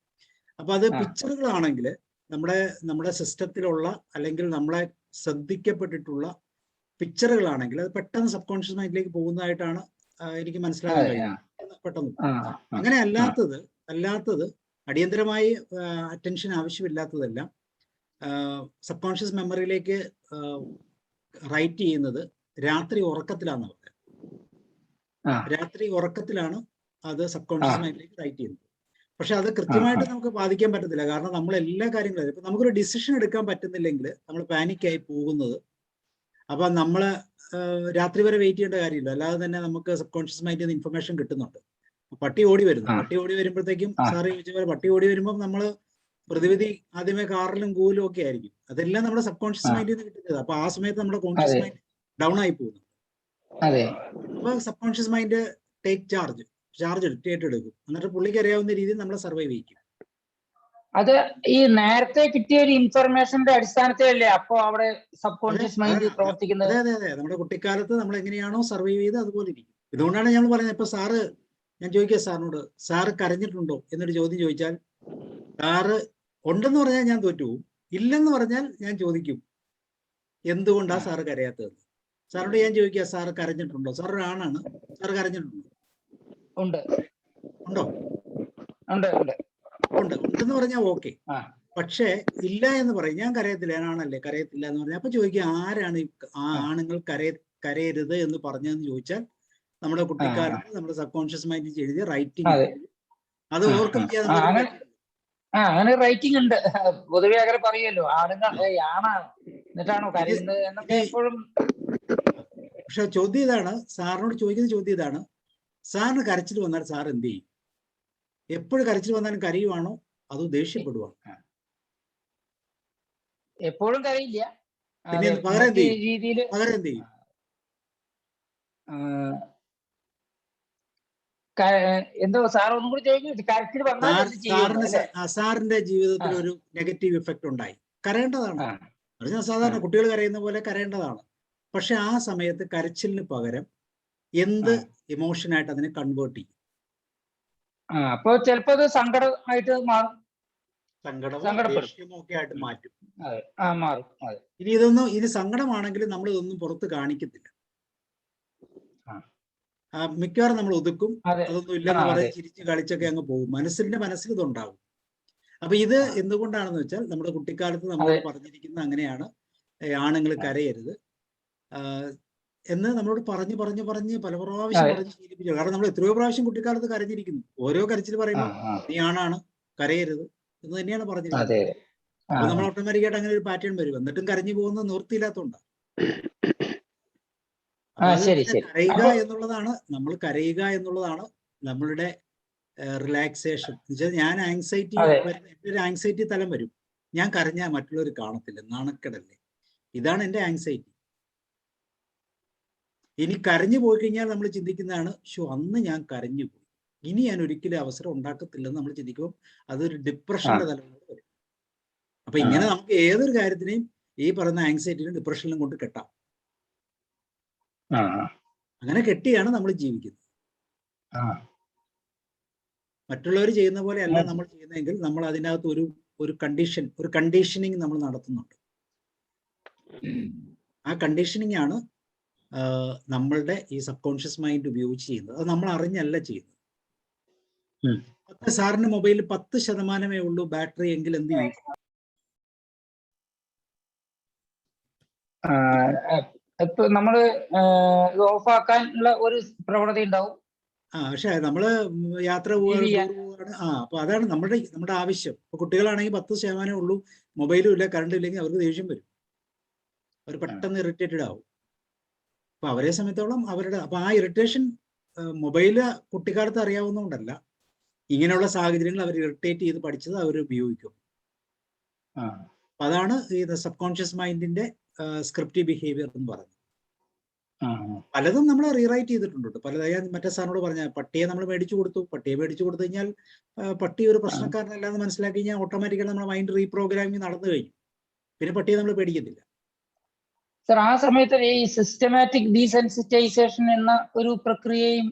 അപ്പൊ അത് പിക്ചറുകളാണെങ്കിൽ നമ്മുടെ സിസ്റ്റത്തിലുള്ള അല്ലെങ്കിൽ നമ്മളെ ശ്രദ്ധിക്കപ്പെട്ടിട്ടുള്ള പിക്ചറുകളാണെങ്കിൽ അത് പെട്ടെന്ന് സബ് കോൺഷ്യസ് മൈൻഡിലേക്ക് പോകുന്നതായിട്ടാണ് എനിക്ക് മനസ്സിലാക്കാൻ കഴിയുന്നത്. പെട്ടെന്ന് അങ്ങനെ അല്ലാത്തത് അടിയന്തരമായി അറ്റൻഷൻ ആവശ്യമില്ലാത്തതെല്ലാം സബ് കോൺഷ്യസ് മെമ്മറിയിലേക്ക് റൈറ്റ് ചെയ്യുന്നത് രാത്രി ഉറക്കത്തിലാണ്. രാത്രി ഉറക്കത്തിലാണ് അത് സബ് കോൺഷ്യസ് മൈൻഡിലേക്ക് റൈറ്റ് ചെയ്യുന്നത്. പക്ഷെ അത് കൃത്യമായിട്ട് നമുക്ക് ബാധിക്കാൻ പറ്റത്തില്ല. കാരണം നമ്മൾ എല്ലാ കാര്യങ്ങളും ഇപ്പൊ നമുക്കൊരു ഡിസിഷൻ എടുക്കാൻ പറ്റുന്നില്ലെങ്കിൽ നമ്മൾ പാനിക്കായി പോകുന്നത്. അപ്പൊ നമ്മള് രാത്രി വരെ വെയിറ്റ് ചെയ്യേണ്ട കാര്യമില്ല. അല്ലാതെ തന്നെ നമുക്ക് സബ് കോൺഷ്യസ് മൈൻഡിൽ നിന്ന് ഇൻഫർമേഷൻ കിട്ടുന്നുണ്ട്. പട്ടി ഓടി വരുമ്പോഴത്തേക്കും സാറ് ചോദിച്ച പോലെ പട്ടി ഓടി വരുമ്പോൾ നമ്മൾ പ്രതിവിധി ആദ്യമേ കാറിലും കൂലും ഒക്കെ ആയിരിക്കും. അതെല്ലാം നമ്മുടെ സബ് കോൺഷ്യസ് മൈൻഡിൽ നിന്ന് കിട്ടുന്നത്. അപ്പൊ ആ സമയത്ത് നമ്മുടെ കോൺഷ്യസ് മൈൻഡ് ഡൗൺ ആയി പോകുന്നു. അപ്പൊ sub conscious mind take charge ഏറ്റെടുക്കും. എന്നിട്ട് പുള്ളിക്ക് അറിയാവുന്ന രീതിയിൽ നമ്മളെ സർവൈവ് ചെയ്യിക്കും. അത് ഈ നേരത്തെ കിട്ടിയ ഒരു ഇൻഫർമേഷന്റെ അടിസ്ഥാനത്തിലല്ലേ അപ്പൊ അവിടെ സബ് കോൺഷ്യസ് മൈൻഡ് പ്രവർത്തിക്കുന്നത്? അതെ. നമ്മുടെ കുട്ടിക്കാലത്ത് നമ്മൾ എങ്ങനെയാണോ സർവൈവ് ചെയ്ത് അതുപോലെ ഇരിക്കും. ഇതുകൊണ്ടാണ് ഞങ്ങൾ പറയുന്നത്, ഇപ്പൊ സാറ്, ഞാൻ ചോദിക്കുക സാറിനോട്, സാറ് കരഞ്ഞിട്ടുണ്ടോ എന്നൊരു ചോദ്യം ചോദിച്ചാൽ സാറ് ഉണ്ടെന്ന് പറഞ്ഞാൽ ഞാൻ തോറ്റുപോകും, ഇല്ലെന്ന് പറഞ്ഞാൽ ഞാൻ ചോദിക്കും എന്തുകൊണ്ടാ സാറ് കരയാത്തത്. സാറിനോട് ഞാൻ ചോദിക്കുക, സാറ് കരഞ്ഞിട്ടുണ്ടോ? സാർ ഒരാണാണ്, സാറ് കരഞ്ഞിട്ടുണ്ടോ? ഉണ്ടോ? ഉണ്ടെന്ന് പറഞ്ഞാൽ ഓക്കെ. പക്ഷേ ഇല്ല എന്ന് പറയും, ഞാൻ കരയത്തില്ല, ഞാനാണല്ലേ കരയത്തില്ല എന്ന് പറഞ്ഞാൽ അപ്പൊ ചോദിക്കുക ആരാണ് ആ ആണുങ്ങൾ കരയരുത് എന്ന് പറഞ്ഞതെന്ന് ചോദിച്ചാൽ നമ്മുടെ കുട്ടിക്കാലത്ത് നമ്മുടെ സബ് കോൺഷ്യസ് മൈൻഡിൽ എഴുതിയ റൈറ്റിംഗ് അത് ഓർക്കം ചെയ്യാൻ അങ്ങനെ റൈറ്റിംഗ് ഉണ്ട്. പൊതുവെ അങ്ങനെ പറയുമല്ലോ, ആണുങ്ങൾ ആണാണ് എന്നിട്ടാണോ കരയുന്നത് എന്നൊക്കെ എപ്പോഴും. പക്ഷെ ചോദ്യം ഇതാണ്, സാറിനോട് ചോദിക്കുന്ന ചോദ്യം ഇതാണ്, സാറിന് കരച്ചിൽ വന്നാൽ സാർ എന്ത് ചെയ്യും? എപ്പോഴും കരച്ചിൽ വന്നാലും കരയുവാണോ അതോ ദേഷ്യപ്പെടുവാണോ? എപ്പോഴും കരയില്ല, പിന്നെ പകരം എന്ത് ചെയ്യും? എന്തോ സാർ ഒന്നും കൂടി കരച്ചിൽ വന്നാൽ സാറിന്റെ ജീവിതത്തിൽ ഒരു നെഗറ്റീവ് ഇഫക്റ്റ് ഉണ്ടായി, കരയേണ്ടതാണ്. സാധാരണ കുട്ടികൾ കരയുന്ന പോലെ കരയേണ്ടതാണ്. പക്ഷെ ആ സമയത്ത് കരച്ചിലിന് പകരം എന്ത് ഇമോഷനായിട്ട് അതിനെ കൺവേർട്ട് ചെയ്യും? അപ്പൊ ചിലപ്പോ അത് സങ്കടമായിട്ട് മാറും, ദേഷ്യമൊക്കെ ആയിട്ട് മാറ്റും. മാറും. ഇനി ഇത് സങ്കടമാണെങ്കിലും നമ്മൾ ഇതൊന്നും പുറത്ത് കാണിക്കത്തില്ല. മിക്കവാറും നമ്മൾ ഒതുക്കും, അതൊന്നും ഇല്ലെന്ന് പറഞ്ഞ് ചിരിച്ച് കളിച്ചൊക്കെ അങ്ങ് പോകും. മനസ്സിൽ ഇതുണ്ടാവും. അപ്പൊ ഇത് എന്തുകൊണ്ടാണെന്ന് വെച്ചാൽ നമ്മുടെ കുട്ടിക്കാലത്ത് നമ്മൾ പറഞ്ഞിരിക്കുന്ന അങ്ങനെയാണ്, ആണുങ്ങൾ കരയരുത് എന്ന് നമ്മളോട് പറഞ്ഞ് പല പ്രാവശ്യം പറഞ്ഞ് ശീലിപ്പിച്ചു. കാരണം നമ്മൾ എത്രയോ പ്രാവശ്യം കുട്ടിക്കാലത്ത് കരഞ്ഞിരിക്കുന്നു. ഓരോ കരച്ചിൽ പറയുമ്പോൾ നീ ആണാണ്, കരയരുത് എന്ന് തന്നെയാണ് പറഞ്ഞിരിക്കുന്നത്. അപ്പൊ നമ്മൾ ഓട്ടോമാറ്റിക്കായിട്ട് അങ്ങനെ ഒരു പാറ്റേൺ വരും. എന്നിട്ടും കരഞ്ഞു പോകുന്നത് നിവൃത്തിയില്ലാത്തതുകൊണ്ടാണ്. കരയുക എന്നുള്ളതാണ് നമ്മളുടെ റിലാക്സേഷൻ. ഞാൻ ആങ്സൈറ്റി, ഒരു ആങ്സൈറ്റി തലം വരും, ഞാൻ കരഞ്ഞാൽ മറ്റുള്ളവർ കാണത്തില്ല, നാണക്കേടല്ലേ, ഇതാണ് എൻ്റെ ആങ്സൈറ്റി. ഇനി കരഞ്ഞു പോയി കഴിഞ്ഞാൽ നമ്മൾ ചിന്തിക്കുന്നതാണ്, അന്ന് ഞാൻ കരഞ്ഞു പോയി, ഇനി ഞാൻ ഒരിക്കലും അവസരം ഉണ്ടാക്കത്തില്ലെന്ന് നമ്മൾ ചിന്തിക്കുമ്പോൾ അതൊരു ഡിപ്രഷന്റെ തലമുറ വരും. അപ്പൊ ഇങ്ങനെ നമുക്ക് ഏതൊരു കാര്യത്തിനെയും ഈ പറയുന്ന ആങ്സൈറ്റിനും ഡിപ്രഷനിലും കൊണ്ട് കെട്ടാം. അങ്ങനെ കെട്ടിയാണ് നമ്മൾ ജീവിക്കുന്നത്. മറ്റുള്ളവർ ചെയ്യുന്ന പോലെ അല്ല നമ്മൾ ചെയ്യുന്നതെങ്കിൽ നമ്മൾ അതിനകത്ത് ഒരു കണ്ടീഷനിങ് നമ്മൾ നടത്തുന്നുണ്ട്. ആ കണ്ടീഷനിങ് ആണ് നമ്മളുടെ ഈ സബ് കോൺഷ്യസ് മൈൻഡ് ഉപയോഗിച്ച് ചെയ്യുന്നത്. അത് നമ്മൾ അറിഞ്ഞല്ല ചെയ്യുന്നത്. സാറിന്റെ മൊബൈലിൽ 10% ഉള്ളൂ ബാറ്ററി എങ്കിൽ എന്ത് ചെയ്യും? ഇപ്പൊ നമ്മള് ഓഫ് ആക്കാനുള്ള ഒരു പ്രവണത ഉണ്ടാവും. പക്ഷെ നമ്മള് യാത്ര പോവാണ്. അപ്പൊ അതാണ് നമ്മുടെ ആവശ്യം. ഇപ്പൊ കുട്ടികളാണെങ്കിൽ 10% ഉള്ളൂ, മൊബൈലും ഇല്ല, കറണ്ടും ഇല്ലെങ്കിൽ അവർക്ക് ദേഷ്യം വരും, അവർ പെട്ടെന്ന് ഇറിറ്റേറ്റഡ് ആവും. അപ്പൊ അവരെ സംബന്ധിച്ചോളം അപ്പൊ ആ ഇറിറ്റേഷൻ മൊബൈല് കുട്ടിക്കാലത്ത് അറിയാവുന്നതുകൊണ്ടല്ല, ഇങ്ങനെയുള്ള സാഹചര്യങ്ങൾ അവർ ഇറിറ്റേറ്റ് ചെയ്ത് പഠിച്ചത് അവർ ഉപയോഗിക്കും. അതാണ് ഈ സബ് കോൺഷ്യസ് മൈൻഡിന്റെ സ്ക്രിപ്റ്റീവ് ബിഹേവിയർ എന്ന് പറയുന്നത്. പലതും നമ്മൾ റീറൈറ്റ് ചെയ്തിട്ടുണ്ട്. പലതായി മറ്റേ സാറിനോട് പറഞ്ഞ പട്ടിയെ നമ്മൾ മേടിച്ചു കൊടുത്തു കഴിഞ്ഞാൽ പട്ടി ഒരു പ്രശ്നക്കാരനല്ലാന്ന് മനസ്സിലാക്കി കഴിഞ്ഞാൽ ഓട്ടോമാറ്റിക്കലി നമ്മുടെ മൈൻഡ് റീപ്രോഗ്രാമിങ് നടന്നു കഴിഞ്ഞു. പിന്നെ പട്ടിയെ നമ്മൾ പേടിക്കത്തില്ല. സർ, ആ സമയത്ത് ഈ സിസ്റ്റമാറ്റിക് ഡീസെൻസിറ്റൈസേഷൻ എന്ന ഒരു പ്രക്രിയയും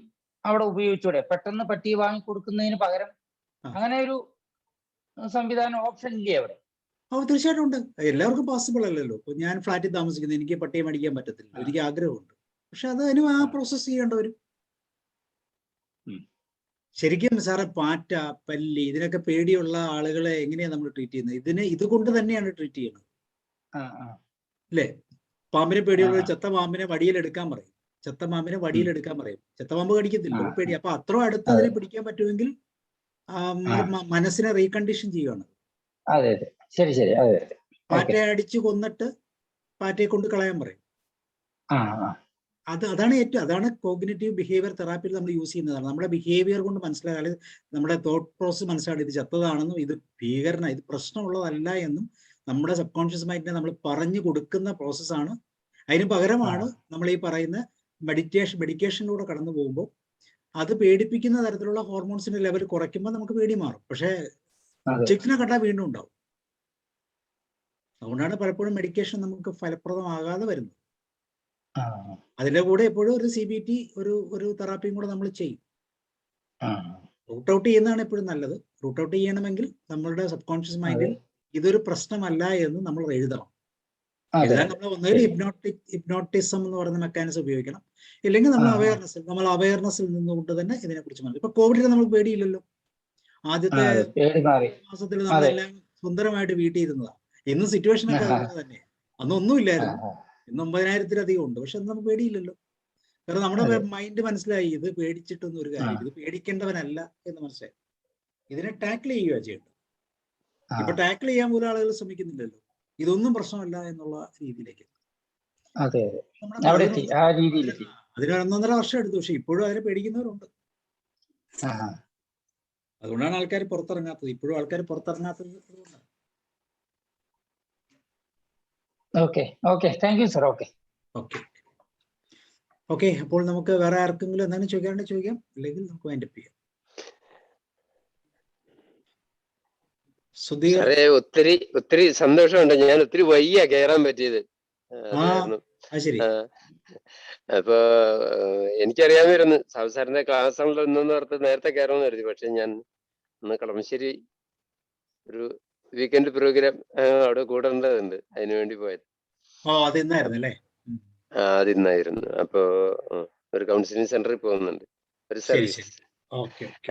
അവിടെ ഉപയോഗിച്ചൂടെ? പെട്ടെന്ന് പട്ടിയെ വാങ്ങി കൊടുക്കുന്നതിന് പകരം അങ്ങനെ ഒരു സംവിധാനം ഓപ്ഷൻ ഇല്ലേ അവിടെ? തീർച്ചയായിട്ടും ഉണ്ട്. എല്ലാവർക്കും പോസിബിൾ അല്ലല്ലോ. ഇപ്പൊ ഞാൻ ഫ്ലാറ്റിൽ താമസിക്കുന്നത്, എനിക്ക് പട്ടിയെ മേടിക്കാൻ പറ്റത്തില്ല, എനിക്ക് ആഗ്രഹമുണ്ട്. പക്ഷെ അതിന് ആ പ്രോസസ് ചെയ്യേണ്ടി വരും. ശരിക്കും സാറെ പാറ്റ, പല്ലി, ഇതിനൊക്കെ പേടിയുള്ള ആളുകളെ എങ്ങനെയാ നമ്മൾ ട്രീറ്റ് ചെയ്യുന്നത്? ഇതുകൊണ്ട് തന്നെയാണ് ട്രീറ്റ് ചെയ്യുന്നത് അല്ലേ? പാമ്പിനെ പേടിയുള്ള ചെത്ത പാമ്പിനെ വടിയിലെടുക്കാൻ പറയും, ചെത്ത പാമ്പ് കടിക്കത്തില്ല, പേടി. അപ്പൊ അത്ര അടുത്ത് അതിനെ പിടിക്കാൻ പറ്റുമെങ്കിൽ മനസ്സിനെ റീകണ്ടീഷൻ ചെയ്യുകയാണ്. പാറ്റയെ അടിച്ചു കൊന്നിട്ട് പാറ്റയെ കൊണ്ട് കളയാൻ പറയും. അതാണ് കോഗ്നിറ്റീവ് ബിഹേവിയർ തെറാപ്പിയിൽ നമ്മൾ യൂസ് ചെയ്യുന്നതാണ്. നമ്മുടെ ബിഹേവിയർ കൊണ്ട് മനസ്സിലായാൽ നമ്മുടെ തോട്ട് പ്രോസസ് മനസ്സിലാക്കി ഇത് ചത്തതാണെന്നും ഇത് ഇത് പ്രശ്നമുള്ളതല്ല എന്നും നമ്മുടെ സബ് കോൺഷ്യസ് മൈൻഡിനെ നമ്മൾ പറഞ്ഞു കൊടുക്കുന്ന പ്രോസസ്സാണ്. അതിന് പകരമാണ് നമ്മൾ ഈ പറയുന്ന മെഡിക്കേഷനിലൂടെ കടന്നു പോകുമ്പോൾ അത് പേടിപ്പിക്കുന്ന തരത്തിലുള്ള ഹോർമോൺസിന്റെ ലെവൽ കുറയ്ക്കുമ്പോൾ നമുക്ക് പേടി മാറും. പക്ഷേ ഒബ്ജക്റ്റിനെ കണ്ടാൽ വീണ്ടും ഉണ്ടാവും. അതുകൊണ്ടാണ് പലപ്പോഴും മെഡിക്കേഷൻ നമുക്ക് ഫലപ്രദമാകാതെ വരുന്നത്. അതിന്റെ കൂടെ എപ്പോഴും ഒരു CBT ഒരു തെറാപ്പിയും കൂടെ നമ്മൾ ചെയ്യും. റൂട്ട് ഔട്ട് ചെയ്യുന്നതാണ് എപ്പോഴും നല്ലത്. റൂട്ട് ഔട്ട് ചെയ്യണമെങ്കിൽ നമ്മളുടെ സബ് കോൺഷ്യസ് മൈൻഡിൽ ഇതൊരു പ്രശ്നമല്ല എന്ന് നമ്മൾ എഴുതണം. എഴുതാൻ നമ്മൾ ഒന്നുകിൽ ഹിപ്നോട്ടിസം എന്ന് പറയുന്ന മെക്കാനിസം ഉപയോഗിക്കണം, ഇല്ലെങ്കിൽ നമ്മൾ അവയർനെസ്സിൽ നിന്നുകൊണ്ട് തന്നെ ഇതിനെക്കുറിച്ച് മനസ്സിലാക്കും. ഇപ്പൊ കോവിഡിൽ നമുക്ക് പേടിയില്ലല്ലോ. ആദ്യത്തെ മാസത്തിൽ നമ്മളെല്ലാം സുന്ദരമായിട്ട് വീട്ടിൽ ഇരുന്നതാണ്. ഇന്ന് സിറ്റുവേഷൻ ഒക്കെ അതുപോലെ തന്നെ. അന്നൊന്നും ഇല്ലായിരുന്നു. ഇന്ന് 90,000-ലധികം ഉണ്ട്. പക്ഷെ അന്ന് നമുക്ക് പേടിയില്ലല്ലോ. കാരണം നമ്മുടെ മൈൻഡ് മനസ്സിലായി ഇത് പേടിച്ചിട്ടൊന്നും ഒരു കാര്യം, ഇത് പേടിക്കേണ്ടവനല്ല എന്ന് മനസ്സിലായി. ഇതിനെ ടാക്കിൾ ചെയ്യുക ചെയ്യേണ്ടത്. ഇപ്പൊ ടാക്കിൾ ചെയ്യാൻ പോലും ആളുകൾ ശ്രമിക്കുന്നില്ലല്ലോ. ഇതൊന്നും പ്രശ്നമല്ല എന്നുള്ള രീതിയിലേക്ക്. അതിന് 1.5 വർഷം എടുത്തു. പക്ഷെ ഇപ്പോഴും അതിനെ പേടിക്കുന്നവരുണ്ട്. അതുകൊണ്ടാണ് ആൾക്കാർ പുറത്തിറങ്ങാത്തത്. ഇപ്പോഴും ആൾക്കാർ പുറത്തിറങ്ങാത്തത് അതുകൊണ്ടാണ്. ഓക്കെ, അപ്പോൾ നമുക്ക് വേറെ ആർക്കെങ്കിലും എന്താണ് ചോദിക്കാണ്ട് ചോദിക്കാം, അല്ലെങ്കിൽ നമുക്ക് വൈൻഡപ്പ് ചെയ്യാം. ഒത്തിരി സന്തോഷമുണ്ട്. ഞാൻ ഒത്തിരി വയ്യ കയറാൻ പറ്റിയത്. അപ്പൊ എനിക്കറിയാമായിരുന്നു സാറിന്റെ ക്ലാസ്സുകളിൽ ഒന്നെന്ന് ഓർത്ത് നേരത്തെ കയറാമെന്ന് കരുതി. പക്ഷെ ഞാൻ ഇന്ന് കളമശ്ശേരി ഒരു വീക്കെൻഡ് പ്രോഗ്രാം അവിടെ കൂടേണ്ടതുണ്ട്, അതിനുവേണ്ടി പോയത്. അതിന്നായിരുന്നു. അപ്പൊ ഒരു കൗൺസിലിംഗ് സെന്ററിൽ പോകുന്നുണ്ട്, ഒരു സർവീസ്.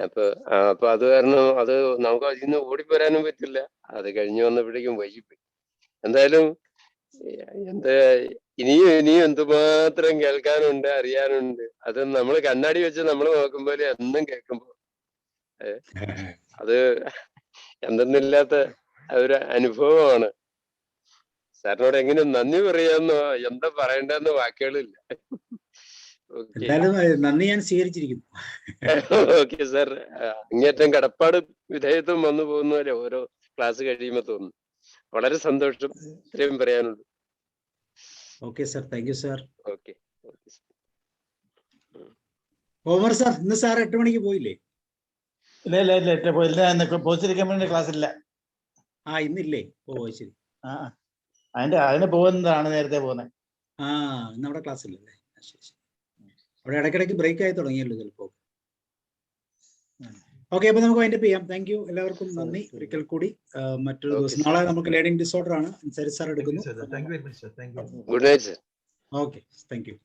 അപ്പൊ അത് കാരണം അത് നമുക്ക് അതിൽ നിന്ന് ഓടിപ്പോരാനും പറ്റില്ല. അത് കഴിഞ്ഞു വന്നപ്പോഴേക്കും വൈകിപ്പോയി. എന്തായാലും ഇനിയും എന്തുമാത്രം കേൾക്കാനുണ്ട്, അറിയാനുണ്ട്. അത് നമ്മൾ കണ്ണാടി വെച്ച് നമ്മൾ നോക്കുമ്പോൾ എന്നും കേൾക്കുമ്പോ അത് എന്തെന്നില്ലാത്ത ഒരു അനുഭവമാണ്. സാറിനോട് എങ്ങനെ നന്ദി പറയാന്നോ എന്താ പറയണ്ടെന്ന് വാക്കുകളില്ല. നന്ദി ഞാൻ സ്വീകരിച്ചിരിക്കുന്നു. ഓക്കെ സാർ, അങ്ങേറ്റം കടപ്പാട് വിധേയത്വം വന്നു പോകുന്നല്ലേ ഓരോ ക്ലാസ് കഴിയുമ്പോ തോന്നുന്നു. വളരെ സന്തോഷം. ഇത്രയും പറയാനുള്ളൂ. Okay sir, thank you sir. Okay Omar sir, ഇന്ന് സാർ 8 മണിക്ക് പോയില്ലേ? പോസ്റ്റിരിക്കാൻ ക്ലാസ് ഇല്ല. ഇന്നില്ലേ? ഓ ശരി. അതിന് പോകുന്നതാണ് നേരത്തെ പോകുന്നത്. നമ്മുടെ ക്ലാസ് ഇല്ലല്ലേ? ശരി. അവിടെ ഇടയ്ക്കിടയ്ക്ക് ബ്രേക്ക് ആയി തുടങ്ങിയല്ലോ ചിലപ്പോ. ഓക്കെ, അപ്പൊ നമുക്ക് വൈൻഡപ്പ് ചെയ്യാം. താങ്ക് യു എല്ലാവർക്കും. നന്ദി ഒരിക്കൽ കൂടി. മറ്റൊരു ദിവസം നാളെ നമുക്ക് ലേണിംഗ് ഡിസോർഡർ ആണ്, സരിത് സാർ എടുക്കുന്നു. Good night sir. Okay, thank you.